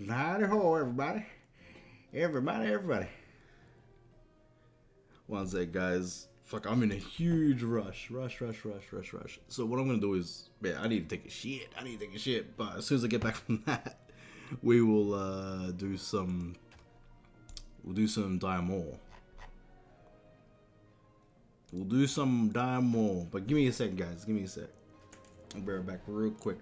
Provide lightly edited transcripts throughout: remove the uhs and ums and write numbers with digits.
Howdy ho, everybody. Everybody. One sec, guys. Fuck, I'm in a huge rush. Rush. So what I'm gonna do is, man, I need to take a shit. But as soon as I get back from that, we will do some. We'll do some Maul. We'll do some Maul. But give me a sec, guys. Give me a sec. I'll be right back real quick.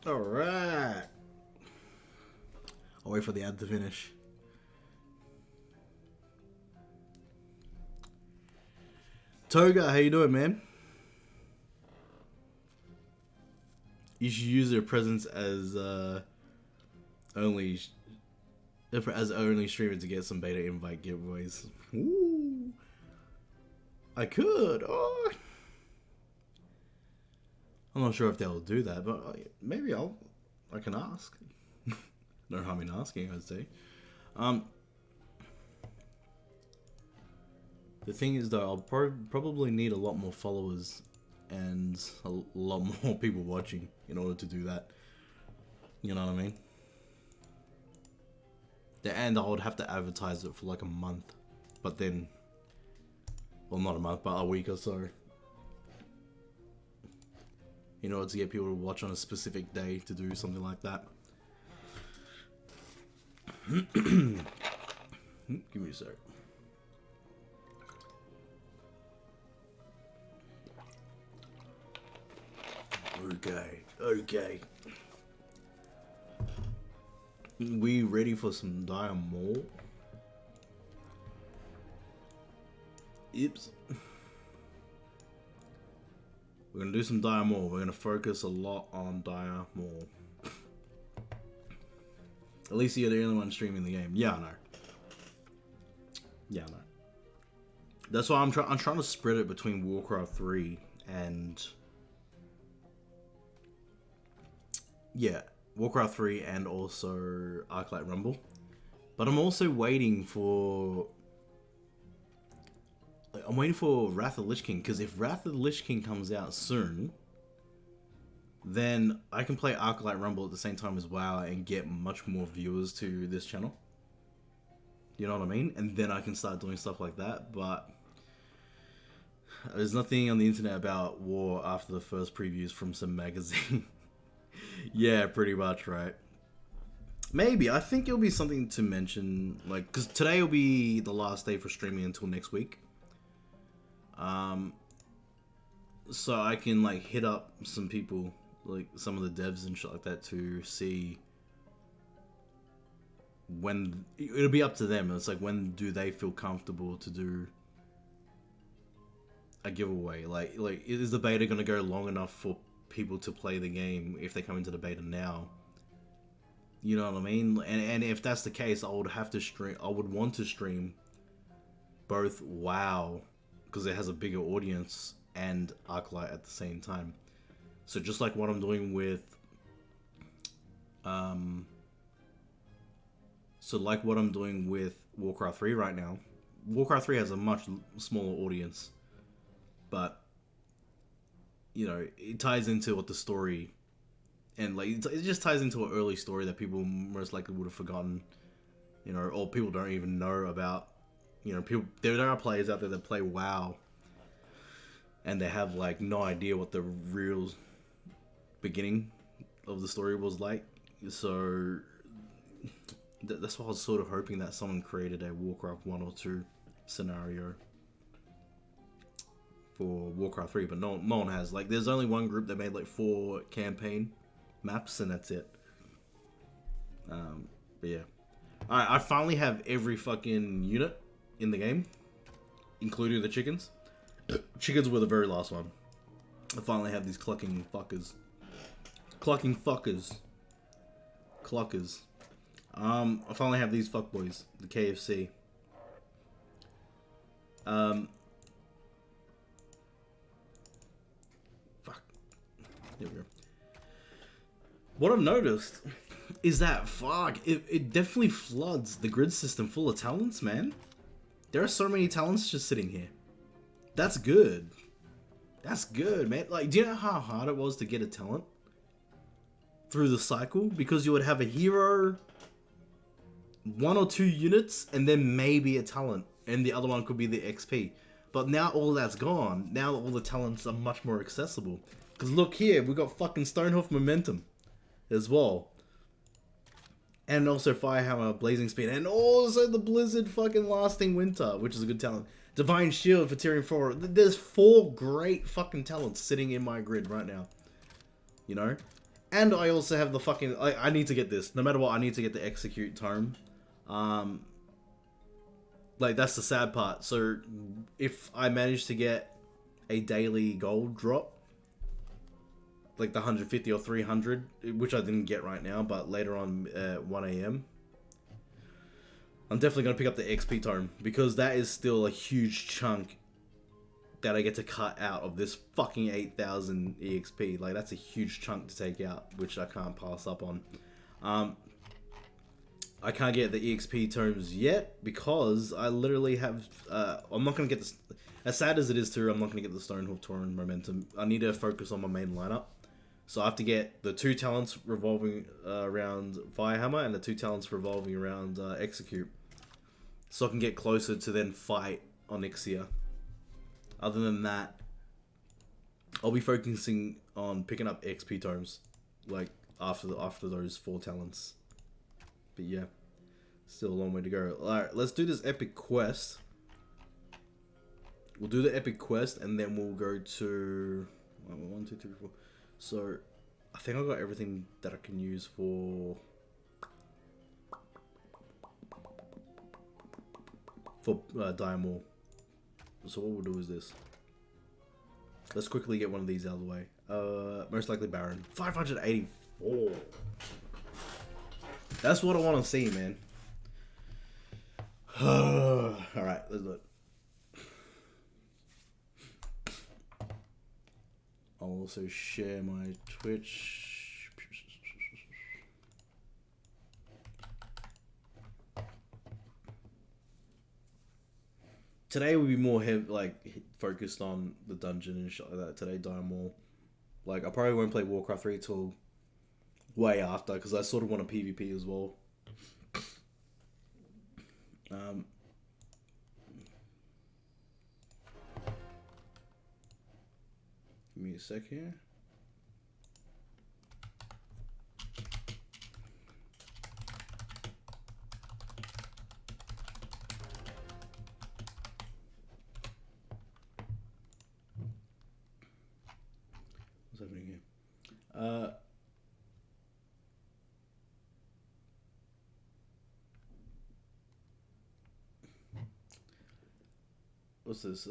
Alright. I'll wait for the ad to finish. Toga, how you doing, man? You should use their presence as only streamer to get some beta invite giveaways. Ooh, I could. Oh, I'm not sure if they'll do that, but maybe I can ask. No harm in asking, I'd say. The thing is, though, I'll probably need a lot more followers and a lot more people watching in order to do that. You know what I mean? And I would have to advertise it for like a month, but then, well, not a month, but a week or so, in order to get people to watch on a specific day to do something like that. Give me a sec. Okay. We ready for some Maul? Oops. We're gonna do some Maul. We're gonna focus a lot on Maul. At least you're the only one streaming the game. Yeah, I know. Yeah, I know. That's why I'm trying to spread it between Warcraft 3 and... yeah, Warcraft 3 and also Arclight Rumble. But I'm also waiting for... Wrath of the Lich King, because if Wrath of the Lich King comes out soon, then I can play Arclight Rumble at the same time as WoW and get much more viewers to this channel. You know what I mean? And then I can start doing stuff like that, but there's nothing on the internet about war after the first previews from some magazine. Yeah, pretty much, right? Maybe. I think it'll be something to mention, like, because today will be the last day for streaming until next week. So I can, like, hit up some people, like, some of the devs and shit like that to see when... it'll be up to them. It's like, when do they feel comfortable to do a giveaway? Like is the beta going to go long enough for people to play the game if they come into the beta now? You know what I mean? And if that's the case, I would have to stream. I would want to stream both WoW, because it has a bigger audience, and Arclight at the same time. So just like what I'm doing with Warcraft 3 right now. Warcraft 3 has a much smaller audience, but you know, it ties into what the story, and like it just ties into an early story that people most likely would have forgotten, you know, or people don't even know about. You know, there are players out there that play WoW and they have like no idea what the real beginning of the story was like. So that's why I was sort of hoping that someone created a Warcraft 1 or 2 scenario for Warcraft 3, but no one has. Like, there's only one group that made like 4 campaign maps, and that's it. But yeah, I finally have every fucking unit in the game, including the chickens. Chickens were the very last one. I finally have these clucking fuckers. Cluckers. I finally have these fuckboys, the KFC. There we go. What I've noticed is that, it definitely floods the grid system full of talents, man. There are so many talents just sitting here. That's good. That's good, man. Like, do you know how hard it was to get a talent through the cycle? Because you would have a hero, 1 or 2 units, and then maybe a talent. And the other one could be the XP. But now all that's gone. Now all the talents are much more accessible. Because look here, we got fucking Stonehoof Momentum as well. And also Firehammer, Blazing Speed, and also the Blizzard fucking Lasting Winter, which is a good talent. Divine Shield for Tyrion 4. There's 4 great fucking talents sitting in my grid right now. You know? And I also have the fucking... I need to get this. No matter what, I need to get the execute tome. Like, that's the sad part. So, if I manage to get a daily gold drop, like the 150 or 300, which I didn't get right now, but later on at 1 AM, I'm definitely going to pick up the XP tome, because that is still a huge chunk that I get to cut out of this fucking 8,000 EXP. Like, that's a huge chunk to take out, which I can't pass up on. I can't get the EXP tomes yet because I literally have... I'm not going to get this... As sad as it is too, I'm not going to get the Stonehoof Tauren momentum. I need to focus on my main lineup. So I have to get the 2 talents revolving around Firehammer and the 2 talents revolving around Execute. So I can get closer to then fight Onyxia. Other than that, I'll be focusing on picking up XP tomes, like after those 4 talents. But yeah, still a long way to go. Alright, let's do this epic quest. We'll do the epic quest and then we'll go to 1, 2, 3, 4. So I think I got everything that I can use for Maul. So what we'll do is this. Let's quickly get one of these out of the way. Most likely Baron. 584. That's what I want to see, man. Alright, let's do it. I'll also share my Twitch. Today will be more focused on the dungeon and shit like that. Today, Maul. Like, I probably won't play Warcraft 3 till way after, because I sort of want a PvP as well. Give me a sec here. What's happening here? What's this?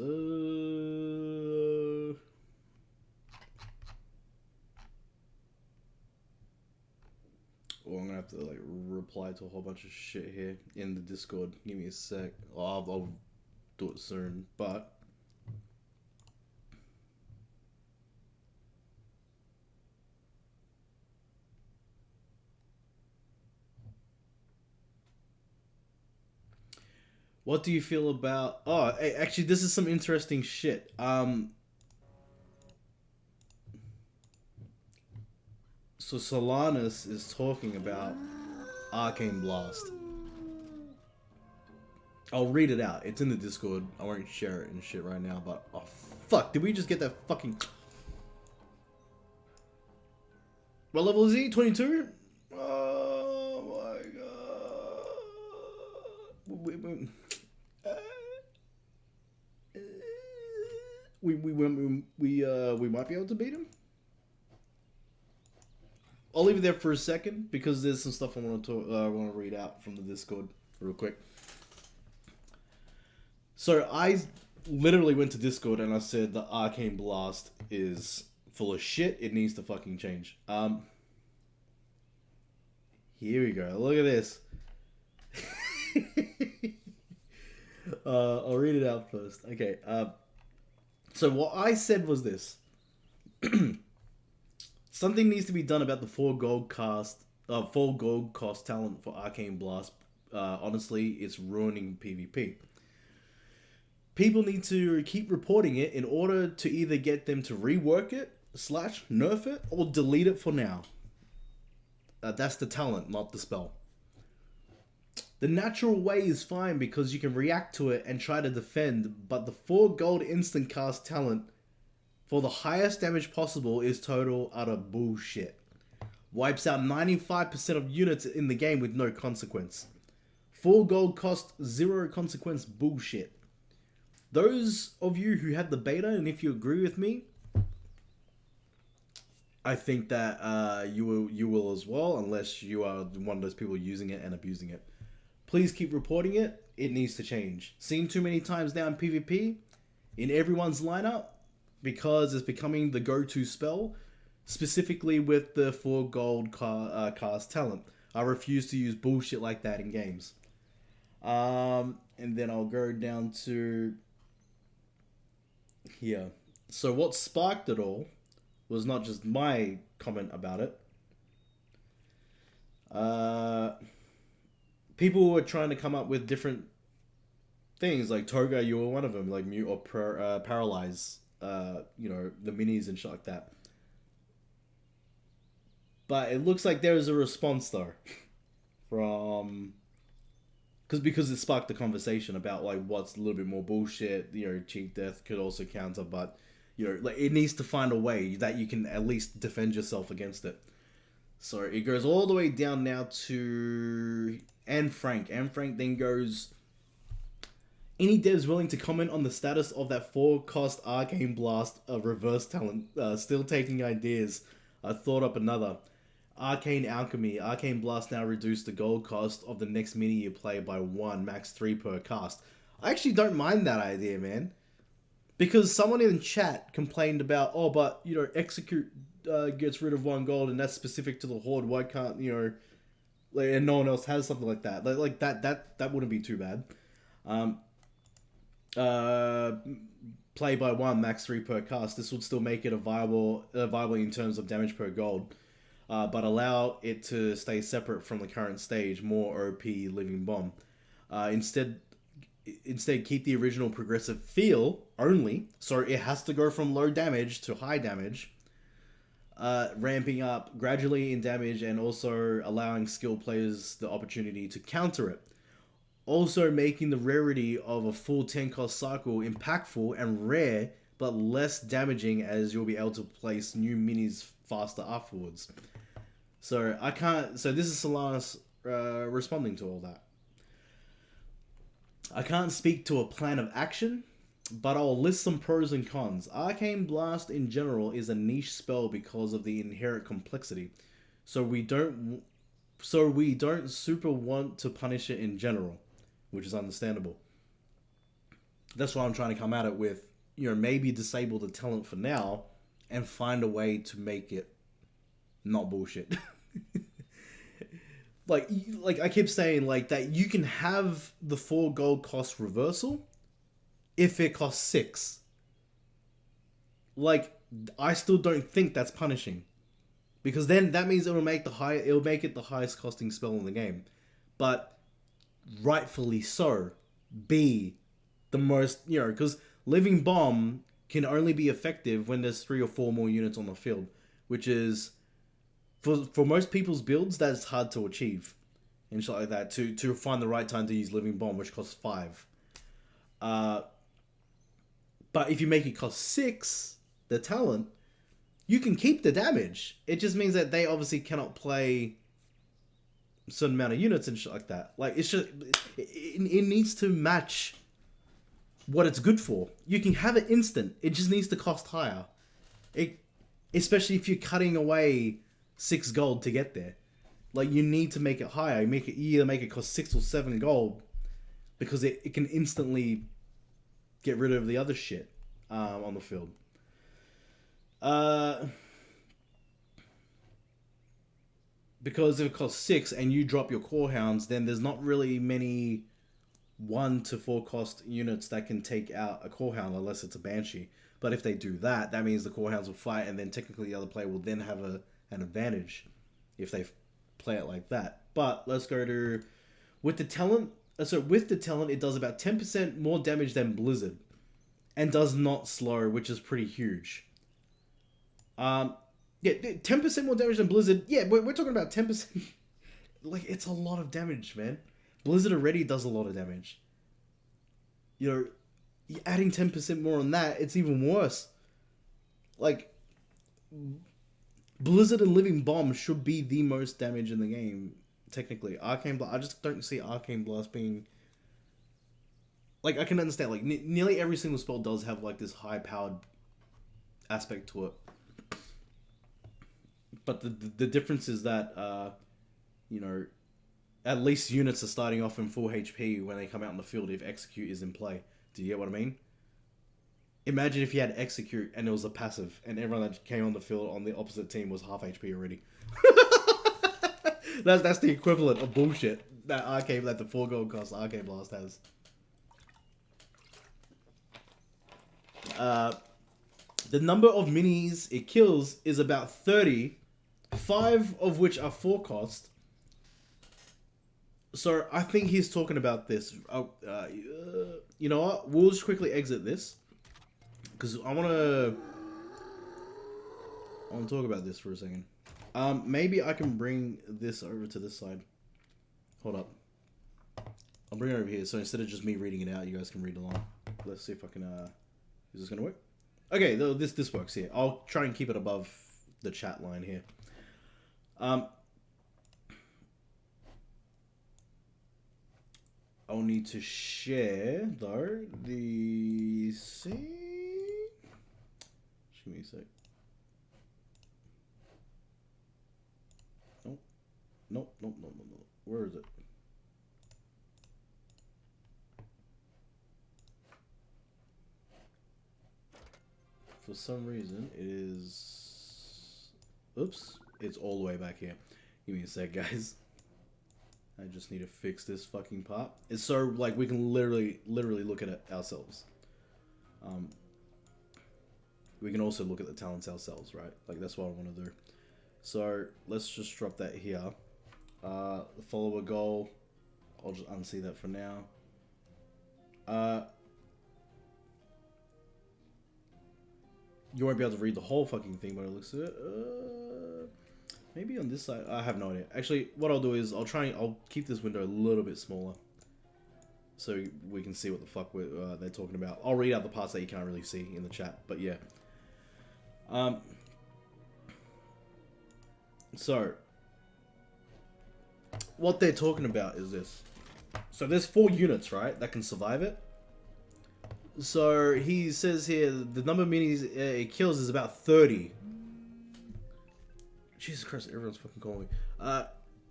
Well, I'm gonna have to like reply to a whole bunch of shit here in the Discord. Give me a sec. I'll do it soon, but what do you feel about... Oh, hey, actually, this is some interesting shit. So Solanus is talking about Arcane Blast. I'll read it out. It's in the Discord. I won't share it and shit right now, but... Oh, fuck. Did we just get that fucking... What level is he? 22? Oh, my God. We might be able to beat him. I'll leave it there for a second because there's some stuff I want to read out from the Discord real quick. So I literally went to Discord and I said the Arcane Blast is full of shit. It needs to fucking change. Here we go. Look at this. I'll read it out first. Okay. So what I said was this. Something needs to be done about the 4 gold cost talent for Arcane Blast. Honestly, it's ruining PvP. People need to keep reporting it in order to either get them to rework it, / nerf it, or delete it for now. That's the talent, not the spell. The natural way is fine because you can react to it and try to defend, but the 4 gold instant cast talent for the highest damage possible is total utter bullshit. Wipes out 95% of units in the game with no consequence. 4 gold cost 0 consequence bullshit. Those of you who had the beta, and if you agree with me, I think that you will as well, unless you are one of those people using it and abusing it. Please keep reporting it. It needs to change. Seen too many times now in PvP, in everyone's lineup, because it's becoming the go-to spell, specifically with the 4 gold cast talent. I refuse to use bullshit like that in games. And then I'll go down to here. So what sparked it all was not just my comment about it. People were trying to come up with different things, like Toga, you were one of them, like mute or paralyze, the minis and shit like that. But it looks like there is a response though, from because it sparked the conversation about like what's a little bit more bullshit. Cheat death could also counter, but like it needs to find a way that you can at least defend yourself against it. So it goes all the way down now to Anne Frank. Anne Frank then goes, any devs willing to comment on the status of that 4-cost Arcane Blast reverse talent? Still taking ideas. I thought up another. Arcane Alchemy. Arcane Blast now reduced the gold cost of the next mini you play by 1, max 3 per cast. I actually don't mind that idea, man. Because someone in chat complained about, but, Execute gets rid of 1 gold and that's specific to the Horde. Why can't, and no one else has something like that. Like that wouldn't be too bad. Play by 1, max 3 per cast. This would still make it viable in terms of damage per gold. But allow it to stay separate from the current stage, more OP Living Bomb. Instead keep the original progressive feel only, so it has to go from low damage to high damage, ramping up gradually in damage and also allowing skilled players the opportunity to counter it. Also making the rarity of a full 10-cost cycle impactful and rare, but less damaging, as you'll be able to place new minis faster afterwards. So this is Solanas responding to all that. I can't speak to a plan of action, but I'll list some pros and cons. Arcane Blast in general is a niche spell because of the inherent complexity. So we don't super want to punish it in general, which is understandable. That's why I'm trying to come at it with, maybe disable the talent for now and find a way to make it not bullshit. like I keep saying, like, that you can have the 4 gold cost reversal if it costs 6. Like, I still don't think that's punishing, because then that means it'll make it the highest costing spell in the game, but rightfully so be the most, because Living Bomb can only be effective when there's 3 or 4 more units on the field, which is for most people's builds, that's hard to achieve and shit like that, to find the right time to use Living Bomb, which costs 5. But if you make it cost 6, the talent, you can keep the damage. It just means that they obviously cannot play a certain amount of units and shit like that. Like, it's just, it needs to match what it's good for. You can have it instant. It just needs to cost higher. Especially if you're cutting away 6 gold to get there. Like, you need to make it higher. You either make it cost 6 or 7 gold, because it can instantly get rid of the other shit on the field. Because if it costs 6 and you drop your core hounds, then there's not really many 1 to 4 cost units that can take out a core hound unless it's a banshee. But if they do that, that means the core hounds will fight, and then technically the other player will then have an advantage if they play it like that. But let's go to with the talent. So with the talent, it does about 10% more damage than Blizzard, and does not slow, which is pretty huge. Yeah, 10% more damage than Blizzard. Yeah, we're talking about 10%. Like, it's a lot of damage, man. Blizzard already does a lot of damage. Adding 10% more on that, it's even worse. Like, Blizzard and Living Bomb should be the most damage in the game, technically. Arcane Blast, I just don't see Arcane Blast being... Like, I can understand, like, nearly every single spell does have, like, this high-powered aspect to it. But the difference is that, you know, at least units are starting off in full HP when they come out in the field if Execute is in play. Do you get what I mean? Imagine if you had Execute and it was a passive and everyone that came on the field on the opposite team was half HP already. That's the equivalent of bullshit that Arcane, that the 4 gold cost Arcane Blast has. The number of minis it kills is about 30, 5 of which are 4 cost. So I think he's talking about this. You know what? We'll just quickly exit this because I want to talk about this for a second. Maybe I can bring this over to this side. Hold up. I'll bring it over here. So instead of just me reading it out, you guys can read along. Let's see if I can. Is this gonna work? Okay, this works here. I'll try and keep it above the chat line here. I'll need to share though the scene. Just give me a sec. Nope. Where is it? For some reason, it is... Oops. It's all the way back here. Give me a sec, guys. I just need to fix this fucking part. It's so, like, we can literally look at it ourselves. We can also look at the talents ourselves, right? Like, that's what I want to do. So, let's just drop that here. The follower goal. I'll just unsee that for now. You won't be able to read the whole fucking thing, but it looks at it. Maybe on this side. I have no idea. Actually, what I'll do is I'll keep this window a little bit smaller, so we can see what the fuck they're talking about. I'll read out the parts that you can't really see in the chat, but yeah. So what they're talking about is this. So there's 4 units, right, that can survive it. So he says here the number of minis it kills is about 30. Jesus Christ, everyone's fucking calling me.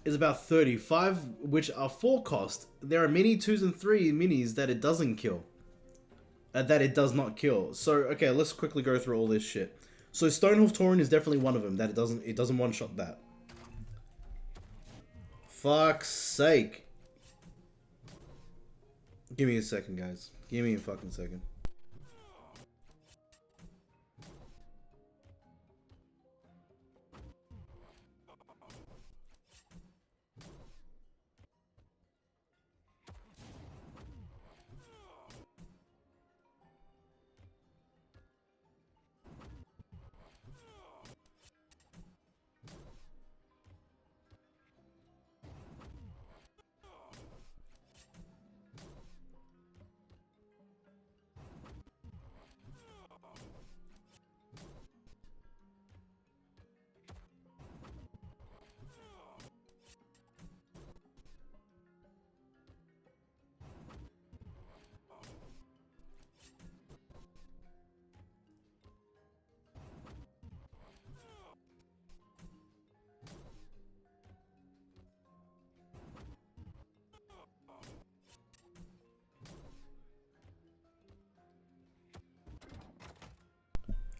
Is about 30. 5 which are 4 cost. There are mini 2s and 3 minis that it doesn't kill. That it does not kill. So okay, let's quickly go through all this shit. So Stonehoof Tauren is definitely one of them. That it doesn't one shot that. Fuck's sake. Give me a second, guys. Give me a fucking second.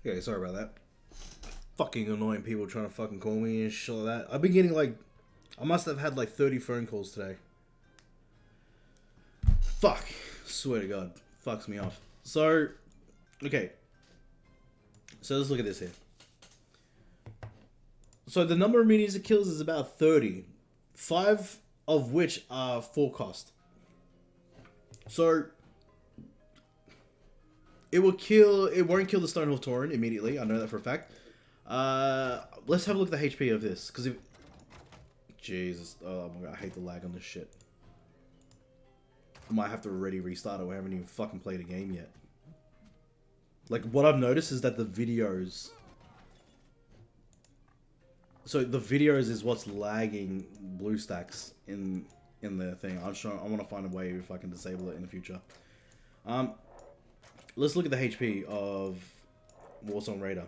Okay, sorry about that. Fucking annoying people trying to fucking call me and shit like that. I've been getting like... I must have had like 30 phone calls today. Fuck. Swear to God. Fucks me off. So, okay. So let's look at this here. So the number of minis it kills is about 30. 5 of which are 4 cost. So... It won't kill the Stonehoof Tauren immediately. I know that for a fact. Let's have a look at the HP of this. Because if... Jesus. Oh my God, I hate the lag on this shit. I might have to already restart it. We haven't even fucking played a game yet. Like, what I've noticed is that the videos... So, the videos is what's lagging BlueStacks in the thing. I want to find a way if I can disable it in the future. Let's look at the HP of Warsong Raider.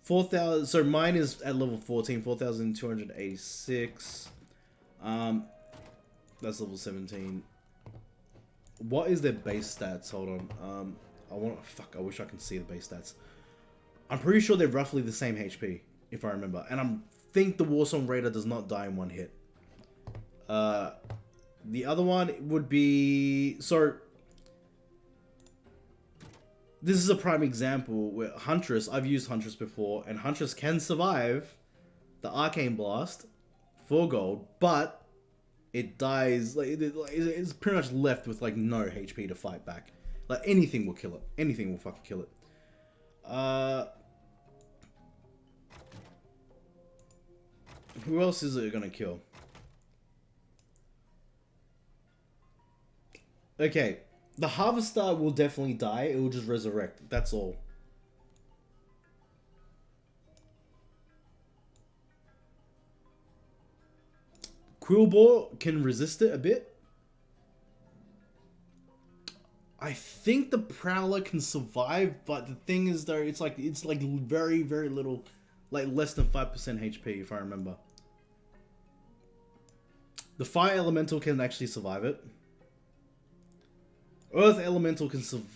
4,000. So mine is at level 14, 4,286. That's level 17. What is their base stats? Hold on. I wish I can see the base stats. I'm pretty sure they're roughly the same HP, if I remember. And I think the Warsong Raider does not die in one hit. The other one would be... So, this is a prime example where Huntress, I've used Huntress before, and Huntress can survive the Arcane Blast for gold, but it dies, like, it's pretty much left with, like, no HP to fight back. Like, anything will kill it. Anything will fucking kill it. Who else is it gonna kill? Okay, the Harvester will definitely die. It will just resurrect. That's all. Quillbore can resist it a bit. I think the Prowler can survive, but the thing is though, it's like very, very little, like less than 5% HP if I remember. The Fire Elemental can actually survive it. Earth Elemental can survive.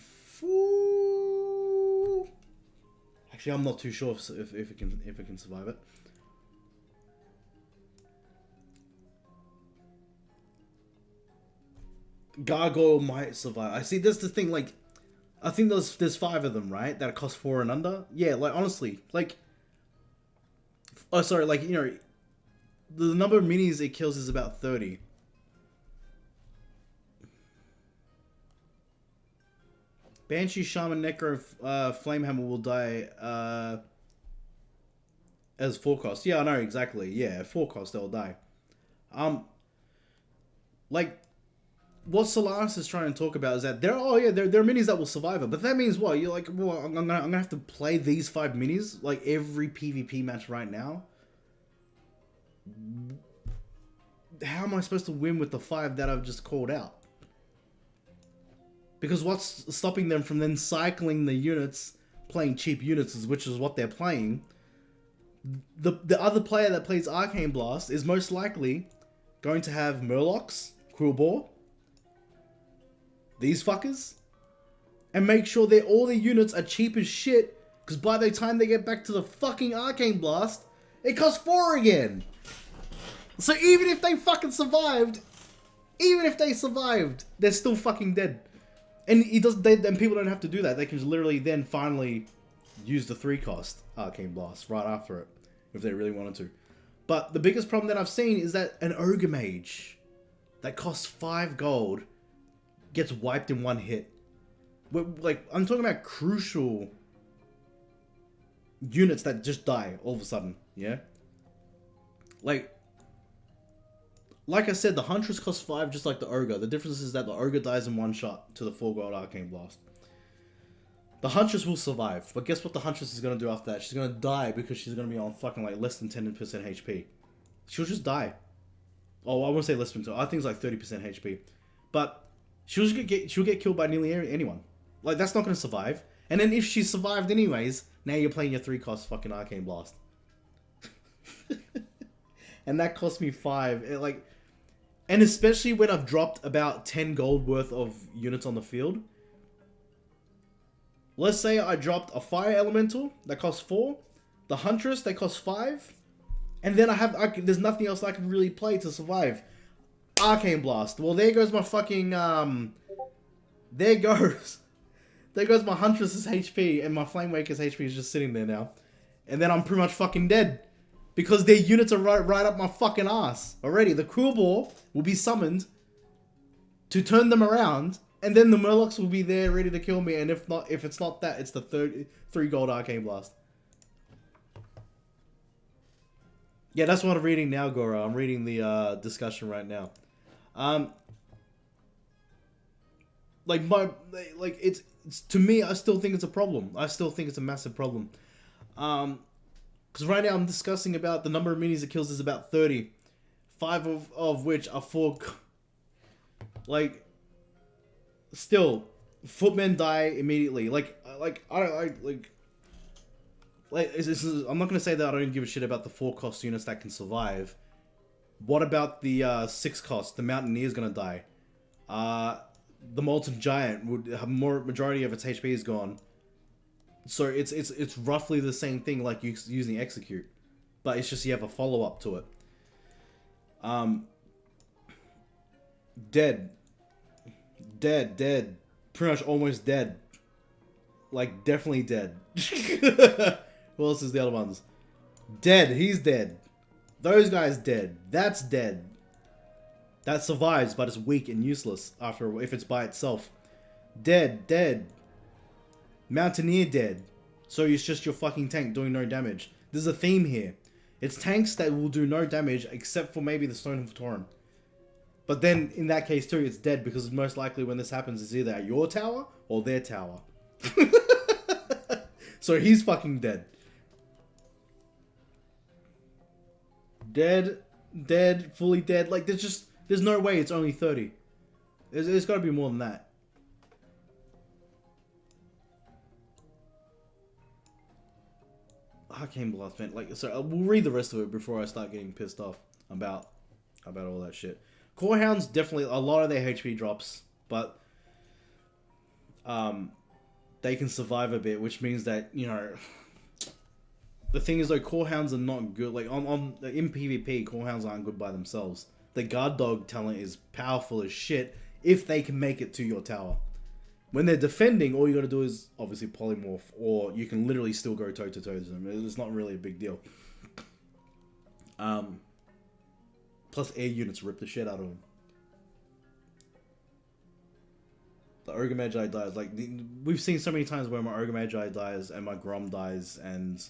Actually, I'm not too sure if it can survive it. Gargoyle might survive. I see. That's the thing. Like, I think there's 5 of them, right? That cost 4 and under. Yeah. Like honestly, like. Oh, sorry. Like the number of minis it kills is about 30. Banshee, Shaman, Necro, Flamehammer will die as 4 cost. Yeah, I know exactly. Yeah, 4 cost they'll die. Like what Solaris is trying to talk about is that there are minis that will survive it, but that means what? You're like, well, I'm gonna have to play these 5 minis like every PvP match right now. How am I supposed to win with the 5 that I've just called out? Because what's stopping them from then cycling the units, playing cheap units, which is what they're playing. The other player that plays Arcane Blast is most likely going to have Murlocs, Quillbore, these fuckers, and make sure that all their units are cheap as shit, because by the time they get back to the fucking Arcane Blast, it costs 4 again. So even if they fucking survived, they're still fucking dead. And then people don't have to do that. They can literally then finally use the 3 cost Arcane Blast right after it, if they really wanted to. But the biggest problem that I've seen is that an Ogre Mage that costs 5 gold gets wiped in 1 hit. Like, I'm talking about crucial units that just die all of a sudden, yeah? Like I said, the Huntress costs 5 just like the Ogre. The difference is that the Ogre dies in 1 shot to the 4 gold Arcane Blast. The Huntress will survive, but guess what the Huntress is going to do after that? She's going to die because she's going to be on fucking like less than 10% HP. She'll just die. Oh, I won't say less than 2. I think it's like 30% HP. But she'll get killed by nearly anyone. Like, that's not going to survive. And then if she survived anyways, now you're playing your 3 cost fucking Arcane Blast. And that cost me 5. And especially when I've dropped about 10 gold worth of units on the field. Let's say I dropped a Fire Elemental that costs 4. The Huntress that costs 5. And then there's nothing else I can really play to survive. Arcane Blast. Well, there goes my fucking, there goes my Huntress's HP, and my Flamewaker's HP is just sitting there now. And then I'm pretty much fucking dead. Because their units are right up my fucking ass already. The Quillbore will be summoned to turn them around, and then the Murlocs will be there ready to kill me. And if it's not that, it's the 3 gold Arcane Blast. Yeah, that's what I'm reading now, Goro. I'm reading the discussion right now. It's to me, I still think it's a problem. I still think it's a massive problem. Because right now I'm discussing about the number of minis it kills is about 30. 5 of which are 4. Still, footmen die immediately. like, I'm not gonna say that I don't give a shit about the 4-cost units that can survive. What about the 6-cost? The Mountaineer's gonna die. The Molten Giant would have majority of its HP is gone. So it's roughly the same thing like using Execute, but it's just you have a follow up to it. Dead, pretty much almost dead. Like definitely dead. What else is the other ones? Dead. He's dead. Those guys dead. That's dead. That survives, but it's weak and useless after if it's by itself. Dead. Mountaineer dead. So it's just your fucking tank doing no damage. There's a theme here. It's tanks that will do no damage except for maybe the Stonehoof Tauren. But then in that case too, it's dead because most likely when this happens, it's either at your tower or their tower. So he's fucking dead. Dead, fully dead. Like there's no way it's only 30. There's got to be more than that. Arcane Blast, man. Like, so we'll read the rest of it before I start getting pissed off about all that shit. Core Hounds definitely a lot of their HP drops, but they can survive a bit, which means that, you know, the thing is though, Core Hounds are not good. Like in PvP, Core Hounds aren't good by themselves. The Guard Dog talent is powerful as shit if they can make it to your tower. When they're defending, all you gotta do is obviously polymorph, or you can literally still go toe to toe to them. It's not really a big deal. Plus air units rip the shit out of them. The Ogre Magi dies. Like, we've seen so many times where my Ogre Magi dies and my Grom dies, and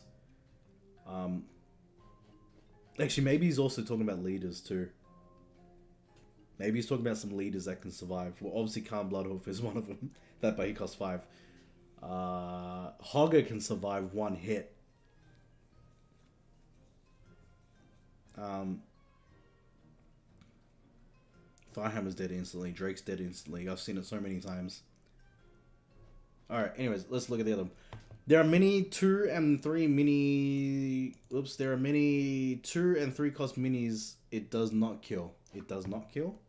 actually maybe he's also talking about leaders too. Maybe he's talking about some leaders that can survive. Well, obviously Khan Bloodhoof is one of them. That, but he costs 5. Hogger can survive 1 hit. Firehammer's dead instantly. Drake's dead instantly. I've seen it so many times. Alright, anyways, let's look at the other one. There are many 2 and 3 mini... Oops, there are many 2 and 3 cost minis. It does not kill. It does not kill?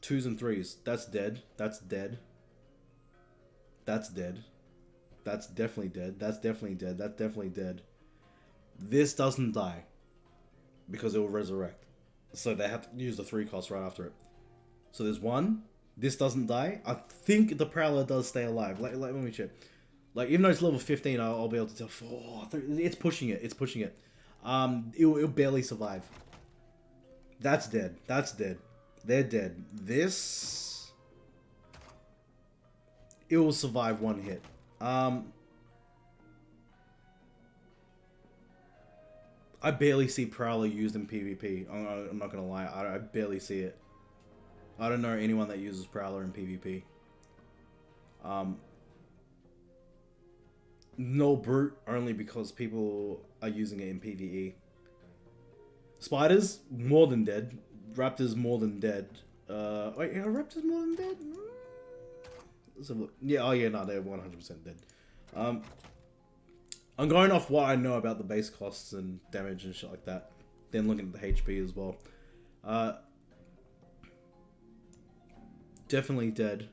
2s and 3s. That's dead. That's dead. That's dead. That's definitely dead. That's definitely dead. That's definitely dead. This doesn't die. Because it will resurrect. So they have to use the 3 cost right after it. So there's 1. This doesn't die. I think the Prowler does stay alive. Let me check. Like, even though it's level 15, I'll be able to tell. Oh, it's pushing it. It's pushing it. It'll barely survive. That's dead. That's dead. They're dead. This... It will survive 1 hit. I barely see Prowler used in PvP. I'm not gonna lie. I barely see it. I don't know anyone that uses Prowler in PvP. No Brute, only because people are using it in PvE. Spiders, more than dead. Raptors, more than dead. Wait, are Raptors more than dead? Let's have a look. Yeah, oh yeah, no, they're 100% dead. I'm going off what I know about the base costs and damage and shit like that. Then looking at the HP as well. Definitely dead.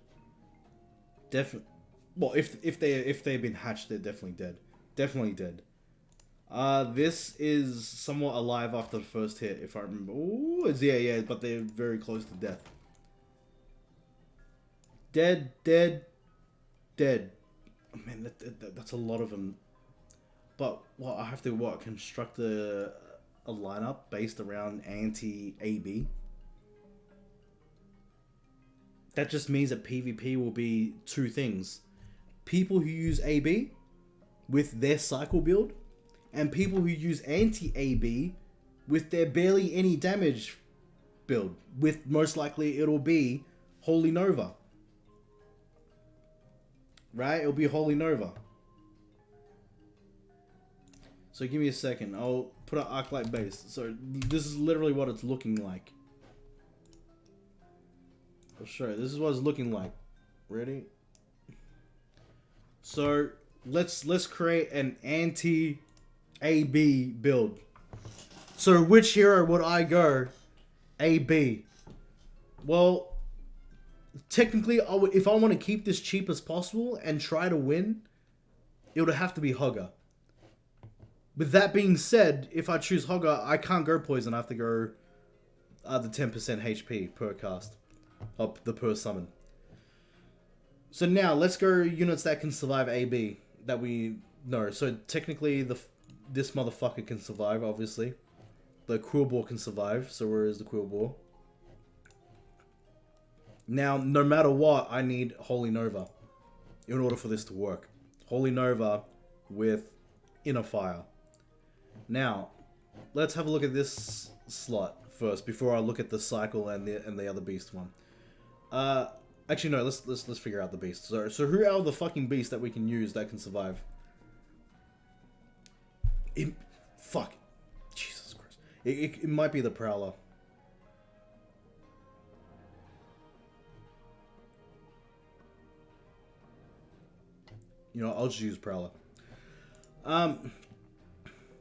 Well, if they've been hatched, they're definitely dead. Definitely dead. This is somewhat alive after the first hit, if I remember. Ooh, it's, yeah, but they're very close to death. Dead. Oh, man, that's a lot of them. But I have to construct a lineup based around anti-AB. That just means that PvP will be 2 things. People who use AB with their cycle build, and people who use anti-AB with their barely any damage build. With most likely it'll be Holy Nova. Right? It'll be Holy Nova. So give me a second. I'll put an Arclight base. So this is literally what it's looking like. I'll show you. This is what it's looking like. Ready? So let's create an anti-AB build. So which hero would I go? AB. Well, technically, if I want to keep this cheap as possible and try to win, it would have to be Hogger. With that being said, if I choose Hogger, I can't go poison. I have to go the 10% HP per cast. Up the per summon. So now, let's go units that can survive AB. That we know. So technically, this motherfucker can survive, obviously. The Quillbore can survive. So where is the Quillbore? Now, no matter what, I need Holy Nova in order for this to work. Holy Nova with Inner Fire. Now, let's have a look at this slot first before I look at the cycle and the other beast one. Actually no, let's figure out the beast. So who are the fucking beasts that we can use that can survive? Fuck. Jesus Christ. It might be the Prowler. You know, I'll just use Prowler.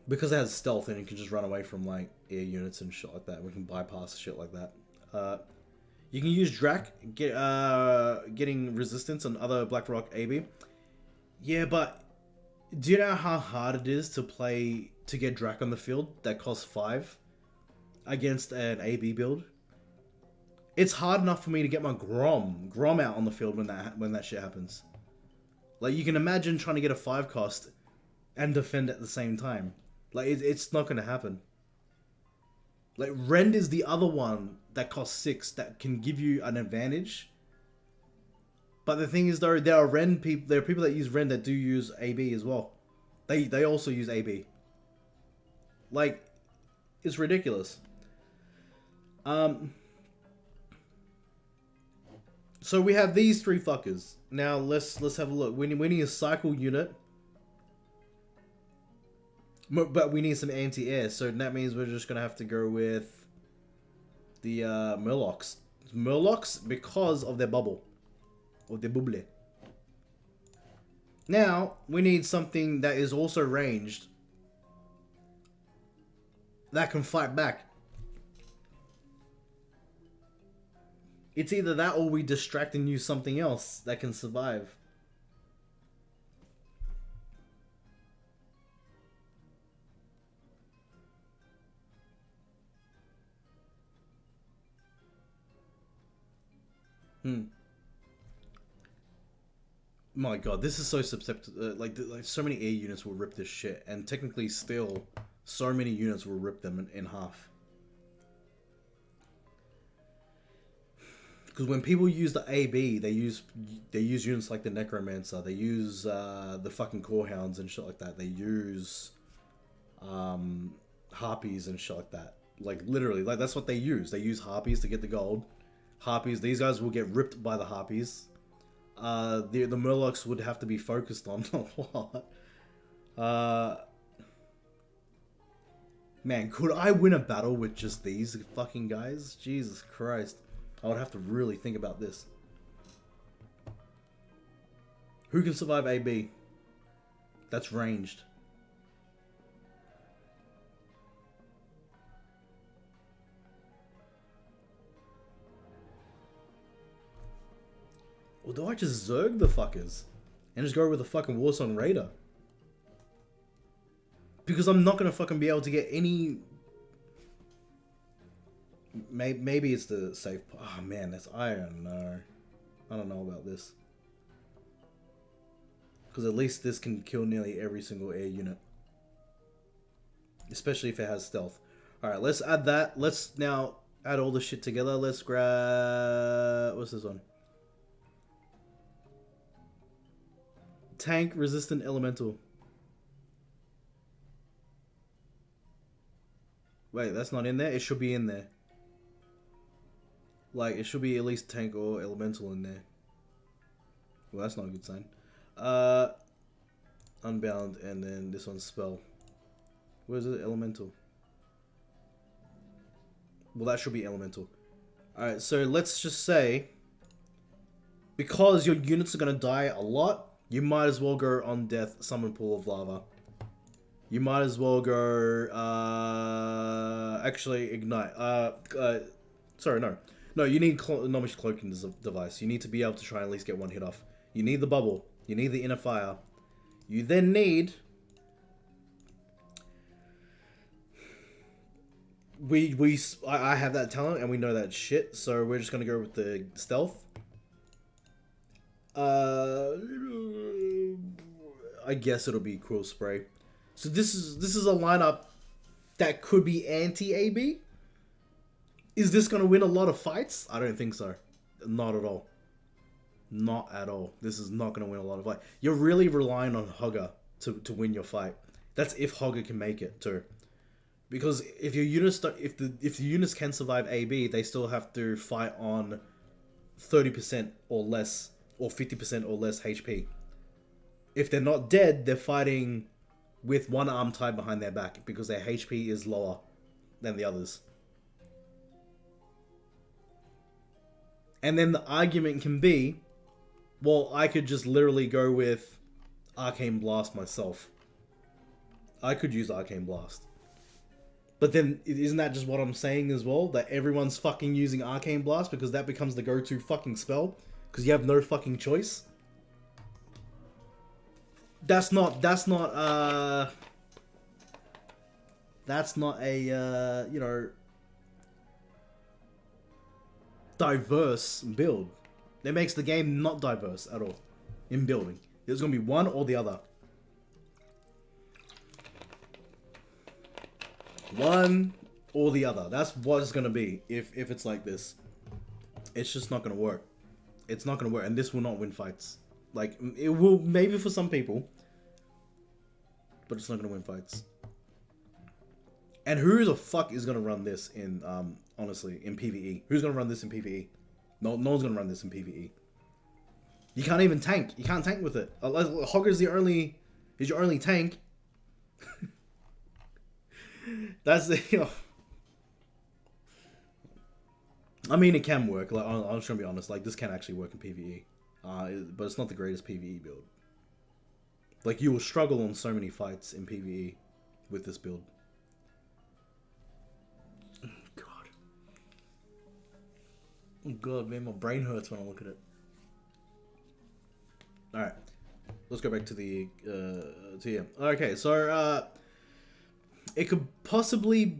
Because it has stealth and it can just run away from like air units and shit like that. We can bypass shit like that. You can use Drac, getting resistance on other Blackrock AB. Yeah, but do you know how hard it is to get Drac on the field that costs 5 against an AB build? It's hard enough for me to get my Grom out on the field when that shit happens. Like, you can imagine trying to get a 5 cost and defend at the same time. Like, it's not going to happen. Like, Rend is the other one that costs 6 that can give you an advantage. But the thing is, though, there are people that use Rend that do use AB as well. They also use AB. Like, it's ridiculous. So we have these 3 fuckers. Now let's have a look. We need a cycle unit. But we need some anti-air, so that means we're just gonna have to go with the Murlocs. Murlocs because of their bubble. Or their bubble. Now, we need something that is also ranged. That can fight back. It's either that or we distract and use something else that can survive. My god, this is so susceptible. Like so many air units will rip this shit, and technically still, so many units will rip them in half. Because when people use the AB, they use units like the Necromancer. They use the fucking Corehounds and shit like that. They use Harpies and shit like that. Like literally, like that's what they use. They use Harpies to get the gold. Harpies. These guys will get ripped by the Harpies. The Murlocs would have to be focused on a lot. Man, could I win a battle with just these fucking guys? Jesus Christ. I would have to really think about this. Who can survive AB? That's ranged. Or do I just Zerg the fuckers? And just go with the fucking Warsong Raider? Because I'm not gonna fucking be able to get any... Maybe it's the safe... Oh man, I don't know. I don't know about this. Because at least this can kill nearly every single air unit. Especially if it has stealth. Alright, let's add that. Let's now add all the shit together. Let's grab... What's this one? Tank resistant elemental. Wait, that's not in there? It should be in there. Like, it should be at least tank or elemental in there. Well, that's not a good sign. Unbound, and then this one's spell. Where's it? Elemental. Well, that should be elemental. Alright, so let's just say... Because your units are going to die a lot, You might as well go on death, summon pool of lava. You might as well go, actually ignite. Sorry, no. No, you need Nomish cloaking device. You need to be able to try and at least get one hit off. You need the bubble. You need the inner fire. You then need... I have that talent and we know that shit, so we're just gonna go with the stealth. I guess it'll be Quill Spray. So this is a lineup that could be anti-AB. Is this gonna win a lot of fights? I don't think so. Not at all. Not at all. This is not gonna win a lot of fights. You're really relying on Hogger to win your fight. That's if Hogger can make it too. Because if your units if the units can survive AB, they still have to fight on 30% or less, or 50% or less HP. If they're not dead, they're fighting with one arm tied behind their back because their HP is lower than the others. And then the argument can be, well, I could just literally go with Arcane Blast myself. I could use Arcane Blast. But then, isn't that just what I'm saying as well? That everyone's fucking using Arcane Blast because that becomes the go-to fucking spell? Because you have no fucking choice? That's not a, you know, diverse build. That makes the game not diverse at all in building. There's going to be one or the other. One or the other. That's what it's going to be if it's like this. It's just not going to work. It's not going to work, and this will not win fights. Like, it will maybe for some people, but it's not going to win fights. And who the fuck is going to run this in, honestly, in PvE? Who's going to run this in PvE? No one's going to run this in PvE. You can't even tank. You can't tank with it. Hogger's your only tank. That's the, you know. I mean, it can work. Like, I'm just gonna be honest. Like, this can actually work in PvE, but it's not the greatest PvE build. Like, you will struggle on so many fights in PvE with this build. God. Oh God, man, my brain hurts when I look at it. All right, let's go back to the here. Okay, so it could possibly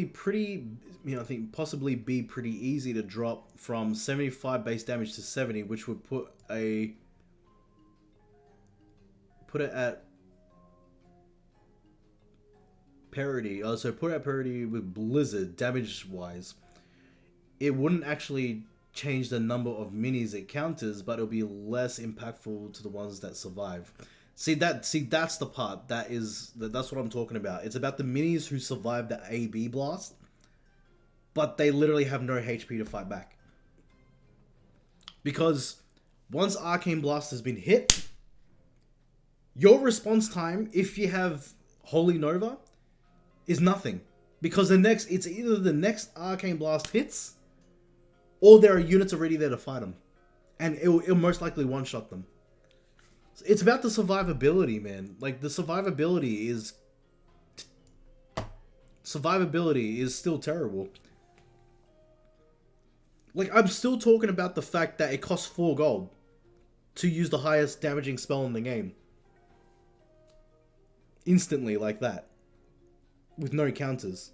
pretty, you know, I think possibly be pretty easy to drop from 75 base damage to 70, which would put it at parity. So put it at parity with Blizzard damage wise. It wouldn't actually change the number of minis it counters, but it'll be less impactful to the ones that survive. See, that's the part that's what I'm talking about. It's about the minis who survive the AB blast, but they literally have no HP to fight back. Because once Arcane Blast has been hit, your response time, if you have Holy Nova, is nothing. Because it's either the next Arcane Blast hits, or there are units already there to fight them. And it'll most likely one-shot them. It's about the survivability, man. Like, the survivability is still terrible. Like, I'm still talking about the fact that it costs 4 gold to use the highest damaging spell in the game. Instantly, like that. With no counters.